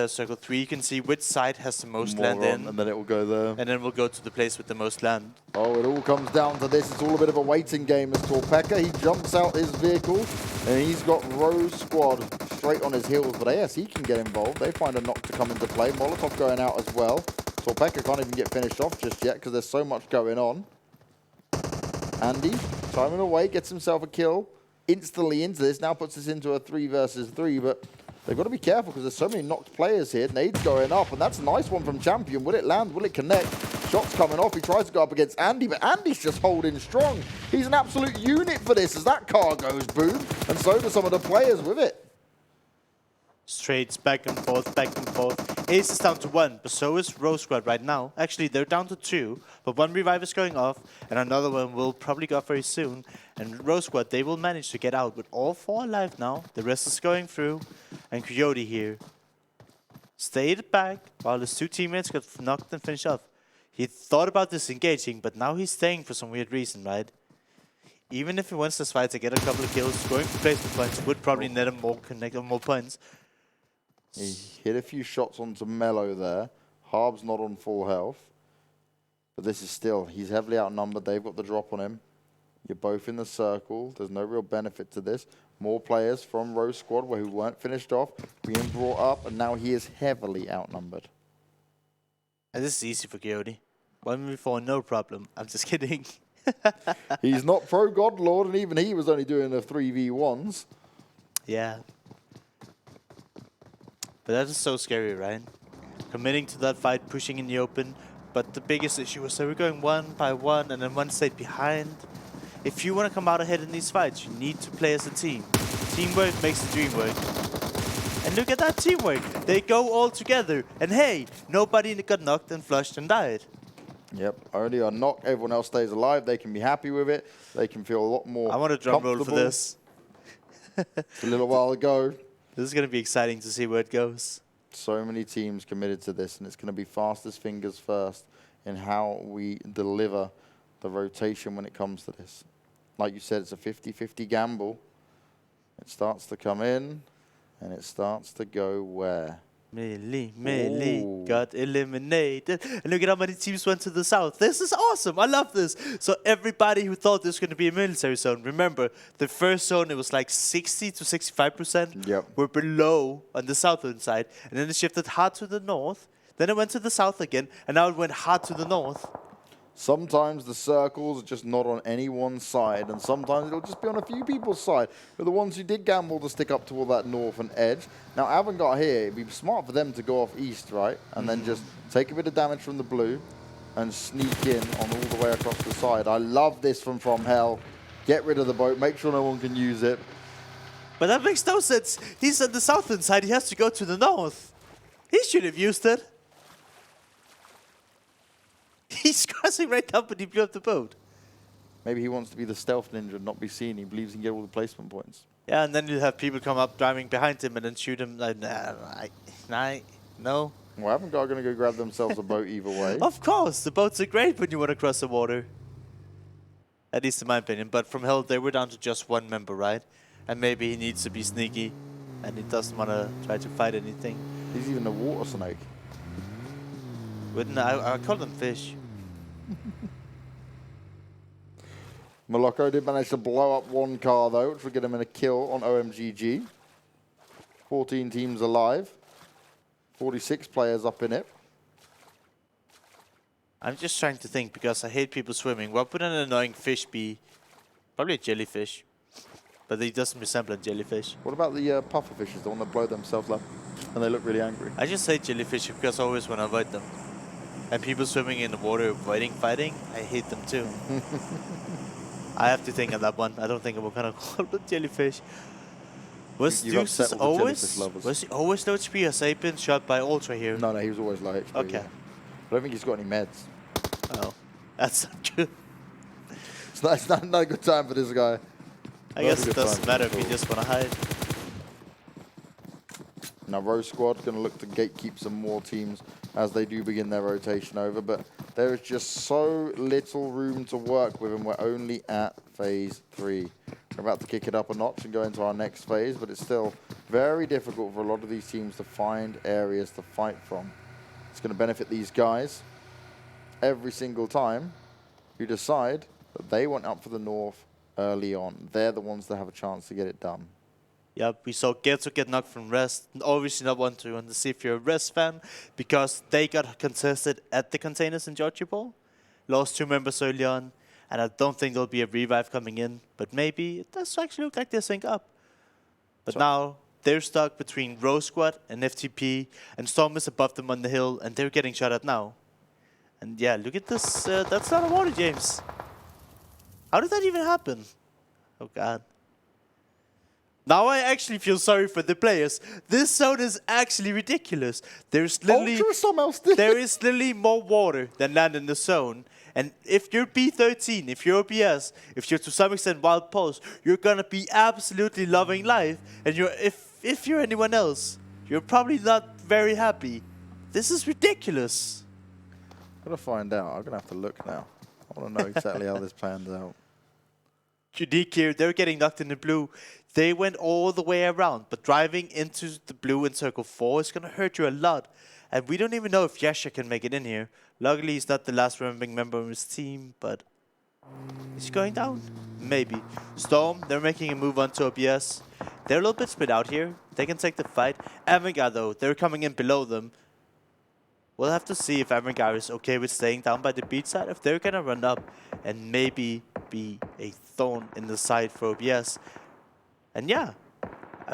circle 3, you can see which side has the most land in. And then it will go there. And then we'll go to the place with the most land. Oh, it all comes down to this. It's all a bit of a waiting game as Torpeka. He jumps out his vehicle, and he's got Rosq squad straight on his heels. But AS, he can get involved. They find a knock to come into play. Molotov going out as well. Torpeka can't even get finished off just yet because there's so much going on. Andy, timing away, gets himself a kill. Instantly into this. Now puts us into a 3 versus 3, but they've got to be careful because there's so many knocked players here. Nades going up, and that's a nice one from Champion. Will it land? Will it connect? Shots coming off. He tries to go up against Andy, but Andy's just holding strong. He's an absolute unit for this as that car goes boom, and so do some of the players with it. Straights back and forth, back and forth. Ace is down to 1, but so is Rosq right now. Actually, they're down to 2, but 1 revive is going off, and another one will probably go off very soon. And Rosq, they will manage to get out with all 4 alive now. The rest is going through, and Coyote here stayed back while his 2 teammates got knocked and finished off. He thought about disengaging, but now he's staying for some weird reason, right? Even if he wants this fight to get a couple of kills, going for placement points would probably net him more points. He hit a few shots onto Mello there. Harb's not on full health. But this is still, he's heavily outnumbered. They've got the drop on him. You're both in the circle. There's no real benefit to this. More players from Rosq squad who weren't finished off, being brought up, and now he is heavily outnumbered. And this is easy for Coyote. 1v4, no problem. I'm just kidding. He's not pro Godlord, and even he was only doing the 3v1s. Yeah. But that is so scary, right? Committing to that fight, pushing in the open. But the biggest issue was that we're going 1 by 1 and then 1 stayed behind. If you want to come out ahead in these fights, you need to play as a team. Teamwork makes the dream work. And look at that teamwork. They go all together. And hey, nobody got knocked and flushed and died. Yep, only a knock. Everyone else stays alive. They can be happy with it. They can feel a lot more I want a drum roll for this. A little while ago. This is going to be exciting to see where it goes. So many teams committed to this, and it's going to be fastest fingers first in how we deliver the rotation when it comes to this. Like you said, it's a 50-50 gamble. It starts to come in, and it starts to go where? Melee got eliminated. And look at how many teams went to the south. This is awesome. I love this. So everybody who thought this was going to be a military zone, remember, the first zone, it was like 60 to 65% were below on the southern side. And then it shifted hard to the north. Then it went to the south again. And now it went hard to the north. Sometimes the circles are just not on any one side, and sometimes it'll just be on a few people's side. But the ones who did gamble to stick up toward that northern edge. Now, Avangar here, it'd be smart for them to go off east, right? And then just take a bit of damage from the blue and sneak in on all the way across the side. I love this from FromHell. Get rid of the boat, make sure no one can use it. But that makes no sense. He's on the southern side, he has to go to the north. He should have used it. He's crossing right up and he blew up the boat. Maybe he wants to be the stealth ninja and not be seen. He believes he can get all the placement points. Yeah, and then you'll have people come up driving behind him and then shoot him like, no. Well, Avangar going to go grab themselves a boat either way. Of course, the boats are great when you want to cross the water. At least in my opinion. But FromHell, they were down to just one member, right? And maybe he needs to be sneaky and he doesn't want to try to fight anything. He's even a water snake. Wouldn't I call them fish. Moloko did manage to blow up one car though, which would get him in a kill on OMGG. 14 teams alive. 46 players up in it. I'm just trying to think because I hate people swimming. What would an annoying fish be? Probably a jellyfish. But he doesn't resemble a jellyfish. What about the puffer fishes, the one that blow themselves up and they look really angry? I just hate jellyfish because I always want to avoid them. And people swimming in the water avoiding fighting, I hate them too. I have to think on that one. I don't think I'm gonna call them jellyfish. Was Deuce always low HP? Has he been shot by Ultra here? No, he was always low HP. Okay. Yeah. I don't think he's got any meds. Oh, that's not good. It's not a good time for this guy. I guess it doesn't matter if you just want to hide. Now Rosq going to look to gatekeep some more teams as they do begin their rotation over, but there is just so little room to work with and we're only at phase 3. We're about to kick it up a notch and go into our next phase, but it's still very difficult for a lot of these teams to find areas to fight from. It's going to benefit these guys every single time who decide that they went up for the north early on. They're the ones that have a chance to get it done. Yeah, we saw Queso get knocked from Rest. Obviously not want to see if you're a Rest fan because they got contested at the containers in Georgiapol. Lost 2 members early on, and I don't think there'll be a revive coming in, but maybe it does actually look like they sync up. But now they're stuck between Rosq and FTP, and Storm is above them on the hill, and they're getting shot at now. And yeah, look at this. That's not a water, James. How did that even happen? Oh, God. Now I actually feel sorry for the players. This zone is actually ridiculous. There's literally more water than land in the zone. And if you're B13, if you're OPS, if you're to some extent Wild Pulse, you're gonna be absolutely loving life. And if you're anyone else, you're probably not very happy. This is ridiculous. I'm gonna find out. I'm gonna have to look now. I want to know exactly how this plans out. Unique here, they're getting knocked in the blue. They went all the way around, but driving into the blue in circle 4 is going to hurt you a lot. And we don't even know if Yasha can make it in here. Luckily, he's not the last remaining member of his team, but is he going down? Maybe. Storm, they're making a move onto OBS. They're a little bit split out here. They can take the fight. Avangar, though, they're coming in below them. We'll have to see if Avangar is okay with staying down by the beach side, if they're going to run up and maybe be a thorn in the side for OBS. And yeah,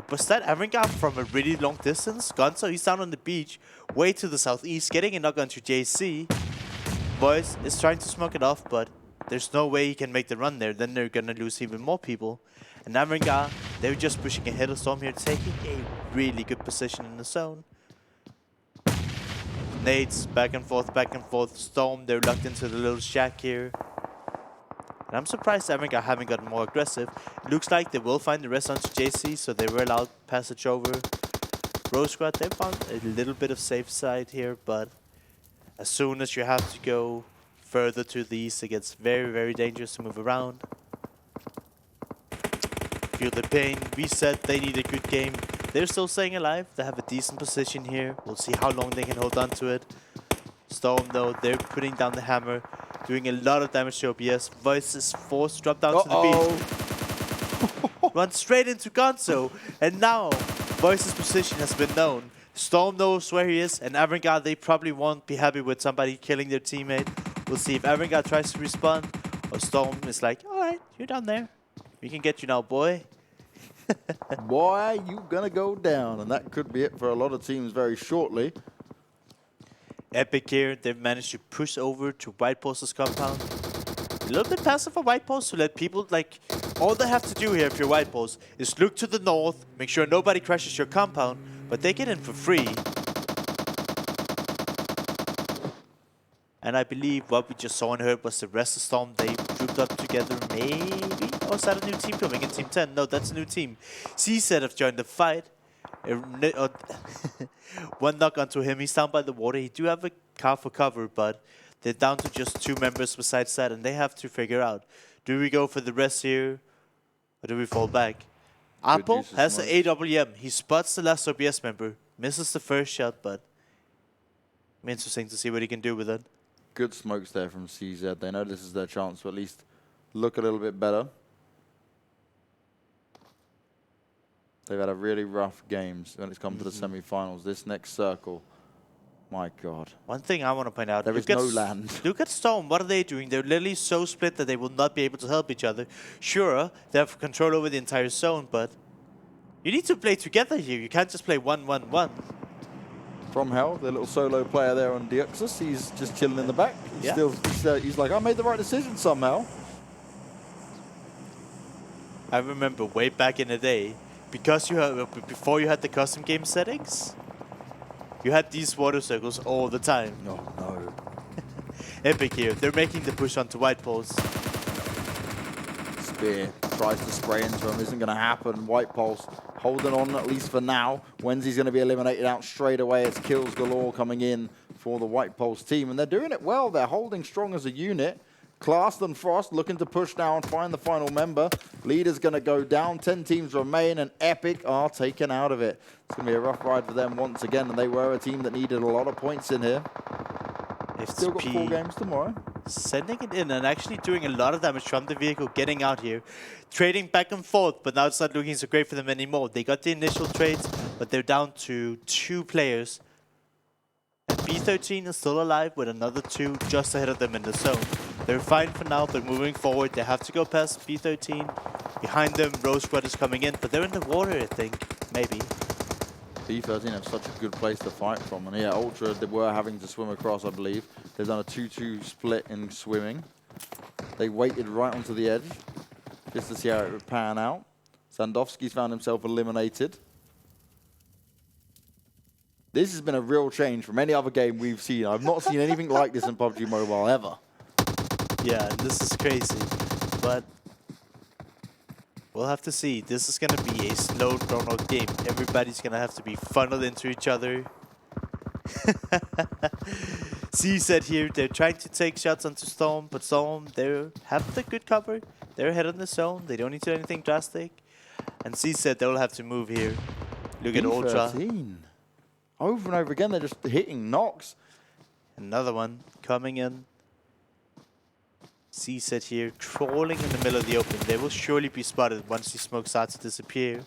was that Avangar from a really long distance? Gonzo, he's down on the beach, way to the southeast, getting a knock onto JC. Boys is trying to smoke it off, but there's no way he can make the run there. Then they're going to lose even more people. And Avangar, they're just pushing ahead of Storm here, taking a really good position in the zone. Nades, back and forth. Storm, they're locked into the little shack here. And I'm surprised Avangar haven't gotten more aggressive. It looks like they will find the rest onto JC, so they were allowed passage over. Rosq, they found a little bit of safe side here, but as soon as you have to go further to the east, it gets very, very dangerous to move around. FeelThePain, we said they need a good game. They're still staying alive. They have a decent position here. We'll see how long they can hold on to it. Storm, though, they're putting down the hammer, doing a lot of damage to OBS. Voice is forced to drop down to the beach. Run straight into Gonzo. And now, Voice's position has been known. Storm knows where he is, and Avangar, they probably won't be happy with somebody killing their teammate. We'll see if Avangar tries to respawn, or Storm is like, alright, you're down there. We can get you now, boy. Boy, you gonna go down. And that could be it for a lot of teams very shortly. Epic here, they've managed to push over to White Post's compound. A little bit passive for White Post to let people, like, all they have to do here if you're White Post is look to the north, make sure nobody crashes your compound, but they get in for free. And I believe what we just saw and heard was the rest of Storm. They grouped up together, maybe? Or is that a new team coming in Team 10? No, that's a new team. CZ have joined the fight. One knock onto him. He's down by the water. He do have a car for cover, but they're down to just 2 members besides that, and they have to figure out, do we go for the rest here, or do we fall back? Apple has the AWM. He spots the last OBS member, misses the first shot, but interesting to see what he can do with it. Good smokes there from CZ. They know this is their chance to at least look a little bit better. They've had a really rough games when it's come to the semi-finals. This next circle, my God. One thing I want to point out, there is no land. Look at Storm. What are they doing? They're literally so split that they will not be able to help each other. Sure, they have control over the entire zone, but you need to play together here. You can't just play 1-1-1. FromHell, the little solo player there on Deoxys, he's just chilling in the back. He's like, I made the right decision somehow. I remember way back in the day, because before you had the custom game settings, you had these water circles all the time. Oh no. Epic here. They're making the push onto white poles. Spear tries to spray into him. Isn't going to happen. White Pulse holding on at least for now. Wenzy's going to be eliminated out straight away. It's kills galore coming in for the White Pulse team. And they're doing it well. They're holding strong as a unit. Class and Frost looking to push now and find the final member. Leader's going to go down. 10 teams remain, and Epic are taken out of it. It's going to be a rough ride for them once again, and they were a team that needed a lot of points in here. They've still got 4 games tomorrow. Sending it in and actually doing a lot of damage from the vehicle, getting out here. Trading back and forth, but now it's not looking so great for them anymore. They got the initial trades, but they're down to 2 players. And B13 is still alive with another 2 just ahead of them in the zone. They're fine for now, but moving forward, they have to go past B13. Behind them, Rosq is coming in, but they're in the water, I think. Maybe. B13 have such a good place to fight from. And yeah, Ultra, they were having to swim across, I believe. They've done a 2-2 split in swimming. They waited right onto the edge just to see how it would pan out. Sandowski's found himself eliminated. This has been a real change from any other game we've seen. I've not seen anything like this in PUBG Mobile ever. Yeah, this is crazy. But we'll have to see. This is going to be a slow drawn-out game. Everybody's going to have to be funneled into each other. CZ here, they're trying to take shots onto Storm, but Storm, they have the good cover. They're ahead on the zone. They don't need to do anything drastic. And CZ, they'll have to move here. Look at Ultra. Over and over again, they're just hitting knocks. Another one coming in. CZ here, trolling in the middle of the open. They will surely be spotted once the smoke starts to disappear.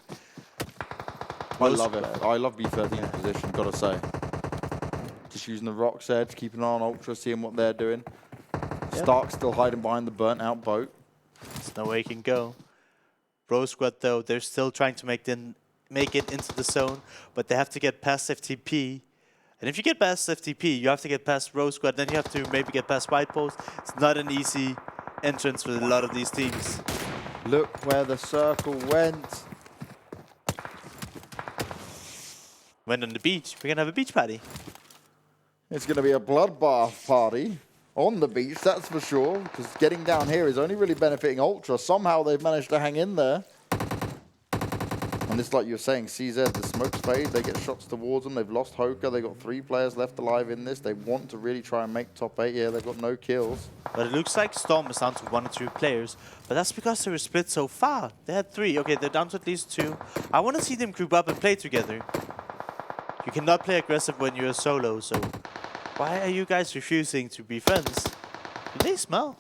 I love it. I love B13's position, gotta say. Just using the rocks there to keep an eye on Ultra, seeing what they're doing. Yep. Stark still hiding behind the burnt out boat. There's no way he can go. Rosq, though, they're still trying to make it into the zone, but they have to get past FTP. And if you get past FTP, you have to get past Rosq, then you have to maybe get past White Post. It's not an easy entrance for a lot of these teams. Look where the circle went. Went on the beach. We're going to have a beach party. It's going to be a bloodbath party on the beach, that's for sure, because getting down here is only really benefiting Ultra. Somehow they've managed to hang in there. And it's like you're saying, CZ, the smoke's fade, they get shots towards them, they've lost Hoka, they've got 3 players left alive in this, they want to really try and make top 8, yeah, they've got no kills. But it looks like Storm is down to 1 or 2 players, but that's because they were split so far. They had 3, okay, they're down to at least 2. I want to see them group up and play together. You cannot play aggressive when you're a solo, so why are you guys refusing to be friends? Do they smell?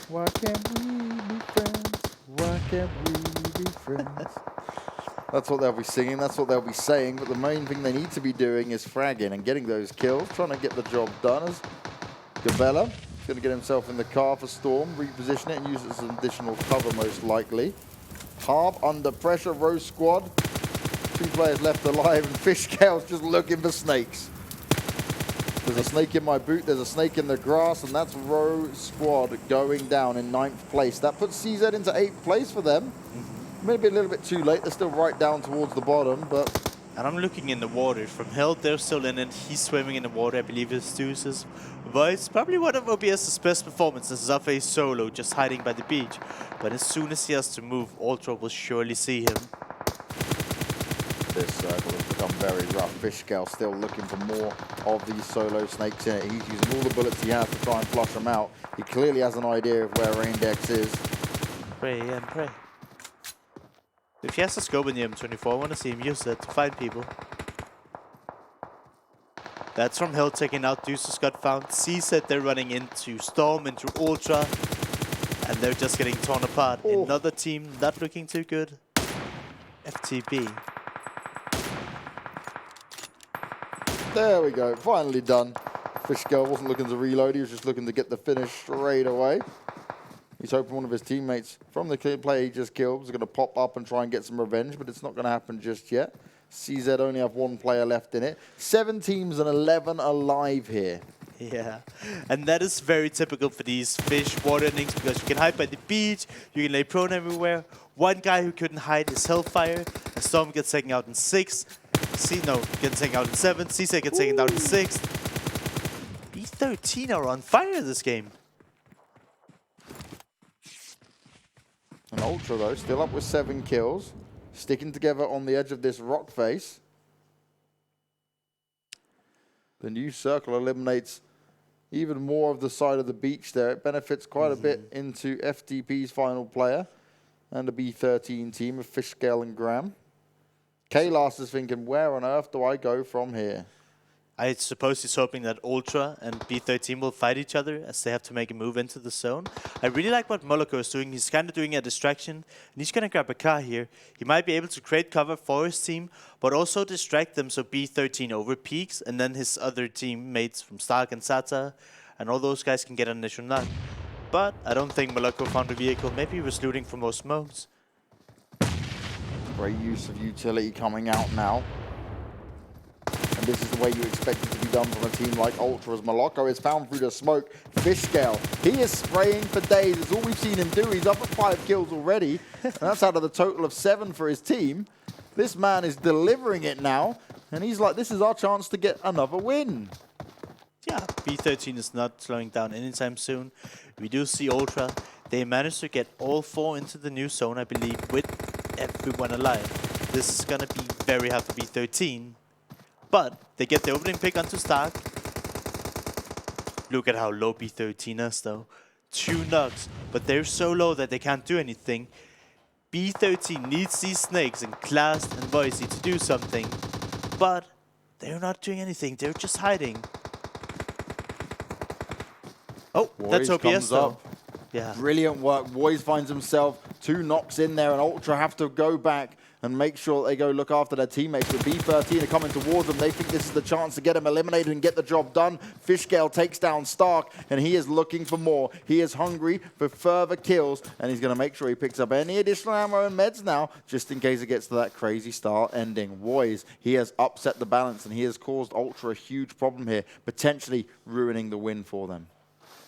Why can't we be friends? Why can't we be friends? That's what they'll be singing, that's what they'll be saying, but the main thing they need to be doing is fragging and getting those kills, trying to get the job done as Gabella is going to get himself in the car for Storm, reposition it and use it as an additional cover most likely. Harp under pressure, Rose squad, 2 players left alive and Fishcale's just looking for snakes. There's a snake in my boot, there's a snake in the grass, and that's Rose squad going down in 9th place. That puts CZ into 8th place for them. Maybe a little bit too late. They're still right down towards the bottom, but And I'm looking in the water. FromHell, they're still in it. He's swimming in the water. I believe his deuces. Voice, probably one of OBS's best performances of a solo, just hiding by the beach. But as soon as he has to move, Ultra will surely see him. This circle has become very rough. FishScale still looking for more of these solo snakes in it. He's using all the bullets he has to try and flush them out. He clearly has an idea of where Raindex is. Pray and pray. If he has a scope in the M24, I want to see him use that to find people. That's FromHell taking out Deuces got found. CZ, they're running into Storm, into Ultra. And they're just getting torn apart. Oh. Another team not looking too good. FTB. There we go, finally done. FishScale wasn't looking to reload, he was just looking to get the finish straight away. He's hoping one of his teammates from the player he just killed is going to pop up and try and get some revenge, but it's not going to happen just yet. CZ only have one player left in it. 7 teams and 11 alive here. Yeah, and that is very typical for these fish water endings because you can hide by the beach, you can lay prone everywhere. One guy who couldn't hide is Hellfire, and Storm gets taken out in 6. Gets taken out in 7. CZ gets taken out in 6. B13 are on fire this game. And Ultra, though, still up with 7 kills. Sticking together on the edge of this rock face. The new circle eliminates even more of the side of the beach there. It benefits quite a bit into FTP's final player and the B13 team of FishScale and Graham. Kailas is thinking, where on earth do I go from here? I suppose he's hoping that Ultra and B13 will fight each other as they have to make a move into the zone. I really like what Moloko is doing. He's kind of doing a distraction, and he's going to grab a car here. He might be able to create cover for his team, but also distract them so B13 overpeaks, and then his other teammates from Stark and Sata, and all those guys can get an initial knock. But I don't think Moloko found a vehicle. Maybe he was looting for more smokes. Great use of utility coming out now. And this is the way you expect it to be done from a team like Ultra, as Moloko is found through the smoke. FishScale, he is spraying for days. It's all we've seen him do. He's up at 5 kills already. And that's out of the total of 7 for his team. This man is delivering it now. And he's like, this is our chance to get another win. Yeah, B13 is not slowing down anytime soon. We do see Ultra. They managed to get all 4 into the new zone, I believe, with everyone alive. This is going to be very hard for B13. But they get the opening pick onto Stark. Look at how low B13 is, though. 2 knocks, but they're so low that they can't do anything. B13 needs these snakes and Class and Voicey to do something. But they're not doing anything. They're just hiding. Oh, that's OPS, though. Yeah. Brilliant work. Voice finds himself 2 knocks in there, and Ultra have to go back and make sure they go look after their teammates. With B13 are coming towards them, they think this is the chance to get him eliminated and get the job done. FishScale takes down Stark, and he is looking for more. He is hungry for further kills, and he's going to make sure he picks up any additional ammo and meds now, just in case it gets to that crazy start ending. Voice, he has upset the balance, and he has caused Ultra a huge problem here, potentially ruining the win for them.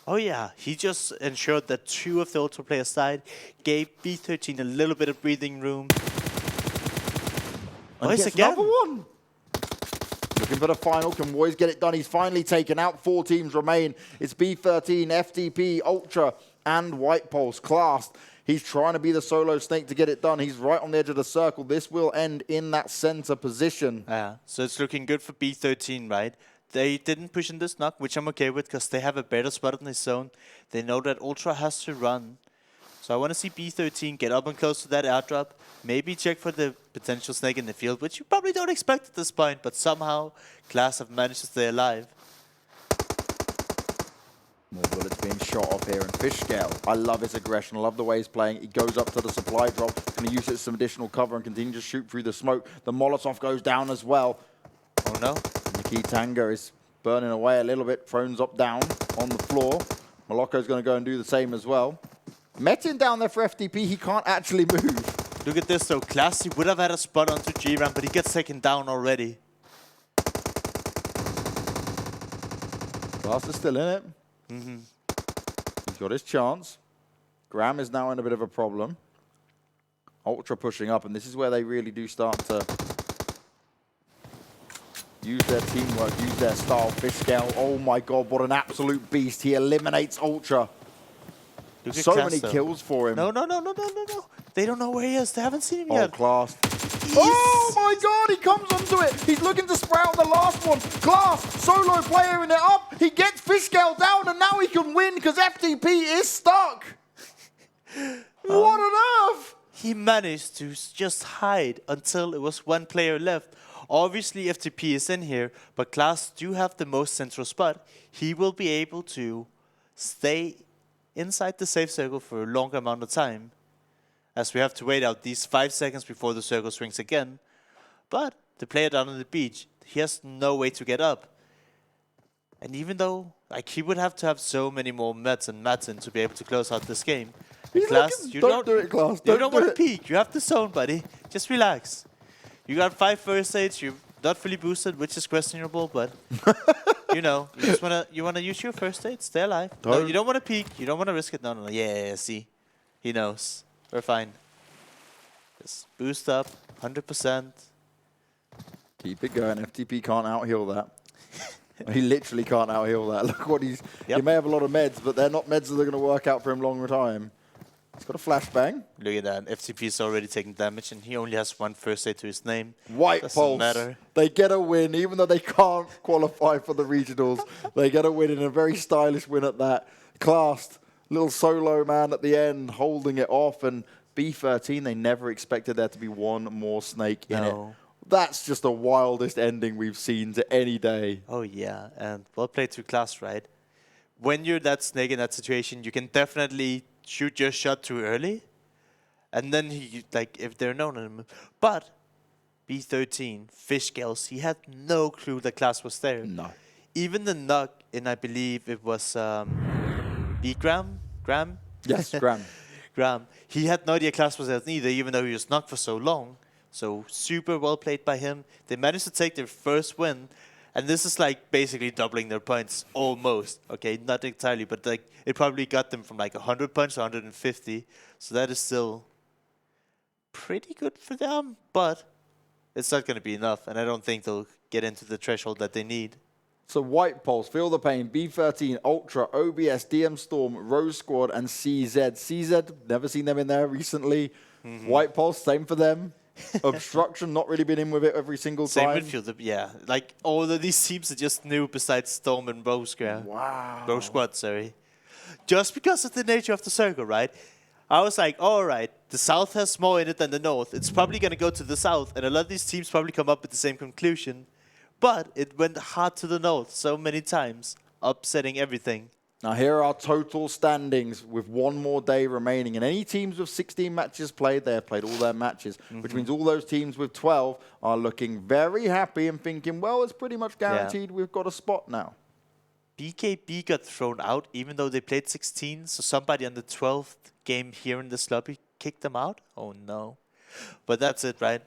Oh yeah, he just ensured that 2 of the Ultra players died, gave B13 a little bit of breathing room. Voice again. Another one. Looking for the final. Can Voice get it done? He's finally taken out. 4 teams remain. It's B13, FTP, Ultra, and White Pulse. Classed. He's trying to be the solo snake to get it done. He's right on the edge of the circle. This will end in that center position. Yeah, so it's looking good for B13, right? They didn't push in this knock, which I'm okay with because they have a better spot in this zone. They know that Ultra has to run. So I want to see B13 get up and close to that airdrop. Maybe check for the potential snake in the field, which you probably don't expect at this point. But somehow, Class have managed to stay alive. More bullets being shot off here. And FishScale, I love his aggression. I love the way he's playing. He goes up to the supply drop. Going to use it as some additional cover and continue to shoot through the smoke. The Molotov goes down as well. Oh no. Nikki Tango is burning away a little bit. Thrones up down on the floor. Moloko's going to go and do the same as well. Metin down there for FTP. He can't actually move. Look at this though. Classy would have had a spot onto G-Ram, but he gets taken down already. Class is still in it. He's got his chance. Graham is now in a bit of a problem. Ultra pushing up, and this is where they really do start to use their teamwork, use their style. Fishscale, oh my god, what an absolute beast. He eliminates Ultra. So many kills for him. No. They don't know where he is. They haven't seen him yet. Class. Oh my god, he comes onto it. He's looking to sprout the last one. Class, solo playering it up. He gets Fishscale down and now he can win because FTP is stuck. What on earth? He managed to just hide until it was one player left. Obviously, FTP is in here, but Class do have the most central spot. He will be able to stay inside the safe circle for a longer amount of time, as we have to wait out these 5 seconds before the circle swings again. But the player down on the beach, he has no way to get up. And even though he would have to have so many more meds and Madsen to be able to close out this game, Class, you don't do it, Class. You don't want to peek. You have the zone, buddy. Just relax. You got 5 first aids. You're not fully boosted, which is questionable, but you know, you wanna use your first aid. Stay alive. No, you don't want to peek. You don't want to risk it. No. Yeah. See, he knows. We're fine. Just boost up, 100%. Keep it going. FTP can't out-heal that. He literally can't out-heal that. Look what he's... Yep. He may have a lot of meds, but they're not meds that are going to work out for him long time. He's got a flashbang. Look at that. FTP is already taking damage, and he only has 1 first aid to his name. White Pulse. Matter. They get a win, even though they can't qualify for the regionals. They get a win in a very stylish win at that. Classed. Little solo man at the end, holding it off. And B13, they never expected there to be one more snake in it. That's just the wildest ending we've seen to any day. Oh, yeah. And well played to Class, right? When you're that snake in that situation, you can definitely shoot your shot too early. And then, if they're known on him. But B13, Fishscales, he had no clue that Class was there. No. Even the knock in, I believe it was Graham? Yes, Graham. Graham. He had no idea Class was there neither, even though he was knocked for so long. So super well played by him. They managed to take their first win. And this is basically doubling their points almost. Okay, not entirely, but it probably got them from 100 points to 150. So that is still pretty good for them, but it's not going to be enough. And I don't think they'll get into the threshold that they need. So White Pulse, Feel the Pain, B13, Ultra, OBS, DMStorm, Rosq, and CZ. CZ, never seen them in there recently. White Pulse, same for them. Obstruction, not really been in with it every single time. Same midfield, yeah. All of these teams are just new besides Storm and Rosq. Wow. Rosq, sorry. Just because of the nature of the circle, right? I was like, all right, the South has more in it than the North. It's probably going to go to the South, and a lot of these teams probably come up with the same conclusion. But it went hard to the North so many times, upsetting everything. Now here are our total standings with one more day remaining. And any teams with 16 matches played, they have played all their matches, which means all those teams with 12 are looking very happy and thinking, well, it's pretty much guaranteed we've got a spot now. BKB got thrown out even though they played 16, so somebody on the 12th game here in this lobby kicked them out? Oh no. But that's it, right?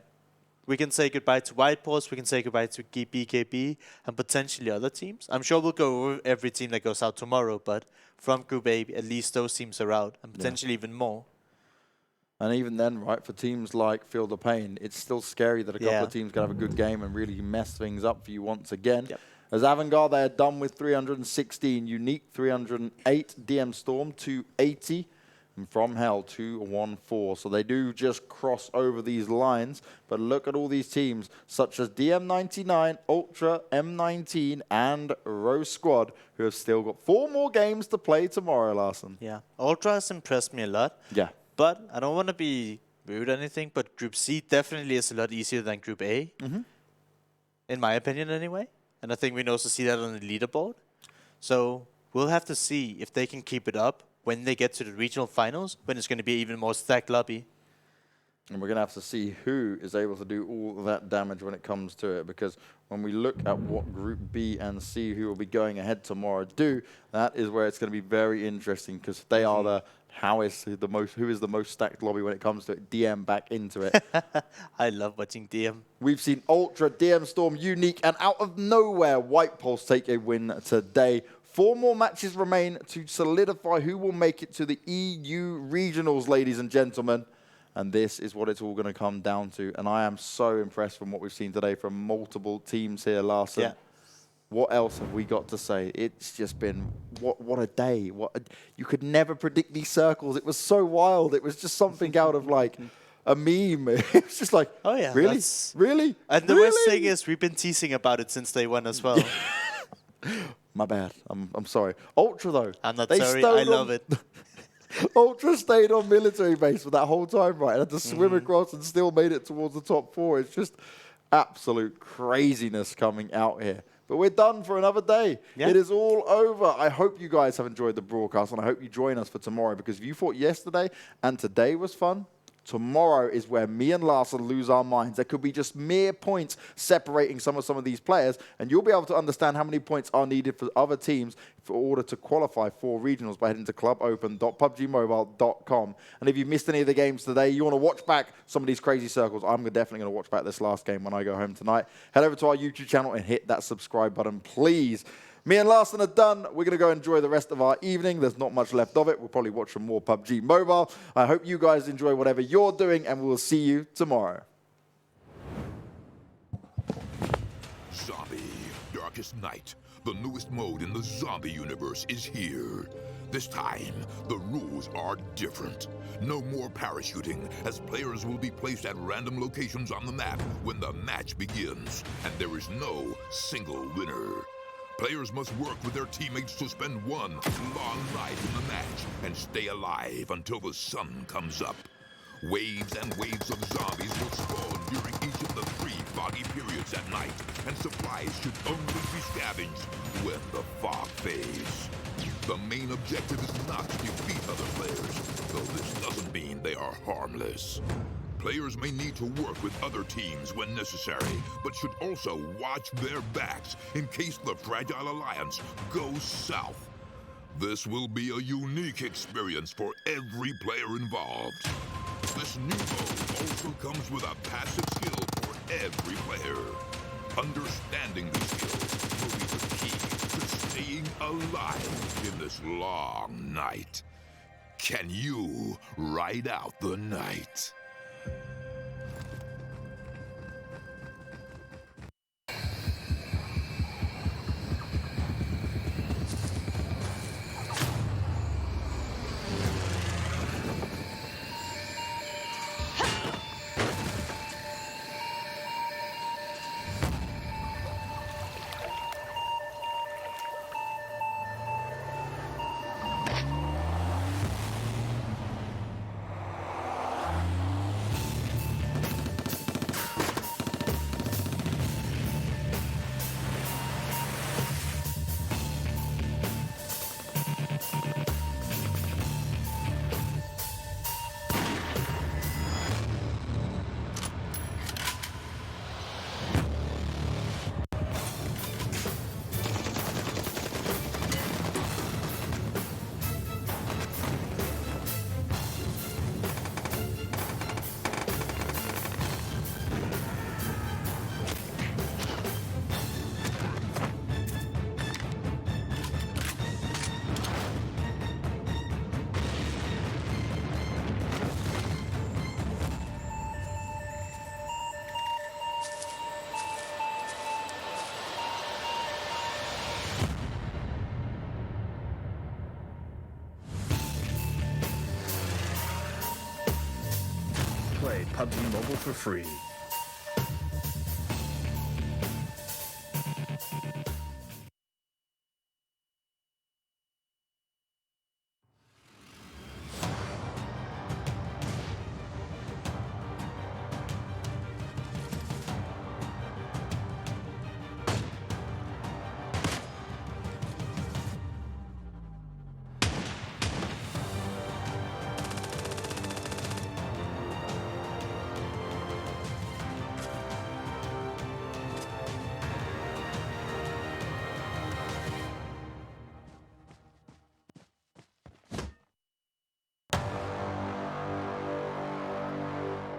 We can say goodbye to White Pulse, we can say goodbye to BKB, and potentially other teams. I'm sure we'll go over every team that goes out tomorrow, but from Group A, at least those teams are out, and potentially even more. And even then, right, for teams like Feel the Pain, it's still scary that a couple of teams can have a good game and really mess things up for you once again. As Avangar, they are done with 316, Unique 308, DMStorm 280, and FromHell 214. So they do just cross over these lines. But look at all these teams, such as DM99, Ultra, M19, and Rosq, who have still got 4 more games to play tomorrow, Larson. Yeah, Ultra has impressed me a lot. Yeah. But I don't want to be rude or anything, but Group C definitely is a lot easier than Group A. In my opinion, anyway. And I think we can also see that on the leaderboard. So we'll have to see if they can keep it up when they get to the regional finals, when it's going to be even more stacked lobby. And we're going to have to see who is able to do all of that damage when it comes to it, because when we look at what Group B and C, who will be going ahead tomorrow, do, that is where it's going to be very interesting, because they are the who is the most stacked lobby when it comes to it. DM back into it. I love watching DM. We've seen Ultra, DMStorm, Unique, and out of nowhere, White Pulse take a win today. 4 more matches remain to solidify who will make it to the EU regionals, ladies and gentlemen. And this is what it's all going to come down to. And I am so impressed from what we've seen today from multiple teams here, Larson. Yeah. What else have we got to say? It's just been, what a day. You could never predict these circles. It was so wild. It was just something out of like a meme. It was just like, oh yeah, really? Really? And the really? worst thing is we've been teasing about it since day one as well. My bad. I'm sorry. Ultra though. I'm not sorry. I love it. Ultra stayed on military base for that whole time, right? And had to swim across and still made it towards the top 4. It's just absolute craziness coming out here. But we're done for another day. Yeah. It is all over. I hope you guys have enjoyed the broadcast, and I hope you join us for tomorrow, because if you thought yesterday and today was fun, tomorrow is where me and Larson lose our minds. There could be just mere points separating some of these players, and you'll be able to understand how many points are needed for other teams in order to qualify for regionals by heading to clubopen.pubgmobile.com. And if you missed any of the games today, you want to watch back some of these crazy circles, I'm definitely going to watch back this last game when I go home tonight. Head over to our YouTube channel and hit that subscribe button, please. Me and Larson are done. We're going to go enjoy the rest of our evening. There's not much left of it. We'll probably watch some more PUBG Mobile. I hope you guys enjoy whatever you're doing, and we'll see you tomorrow. Zombie, Darkest Night. The newest mode in the zombie universe is here. This time, the rules are different. No more parachuting, as players will be placed at random locations on the map when the match begins, and there is no single winner. Players must work with their teammates to spend one long night in the match and stay alive until the sun comes up. Waves and waves of zombies will spawn during each of the 3 foggy periods at night, and supplies should only be scavenged when the fog fades. The main objective is not to defeat other players, though this doesn't mean they are harmless. Players may need to work with other teams when necessary, but should also watch their backs in case the Fragile Alliance goes south. This will be a unique experience for every player involved. This new mode also comes with a passive skill for every player. Understanding these skills will be the key to staying alive in this long night. Can you ride out the night? Play PUBG Mobile for free.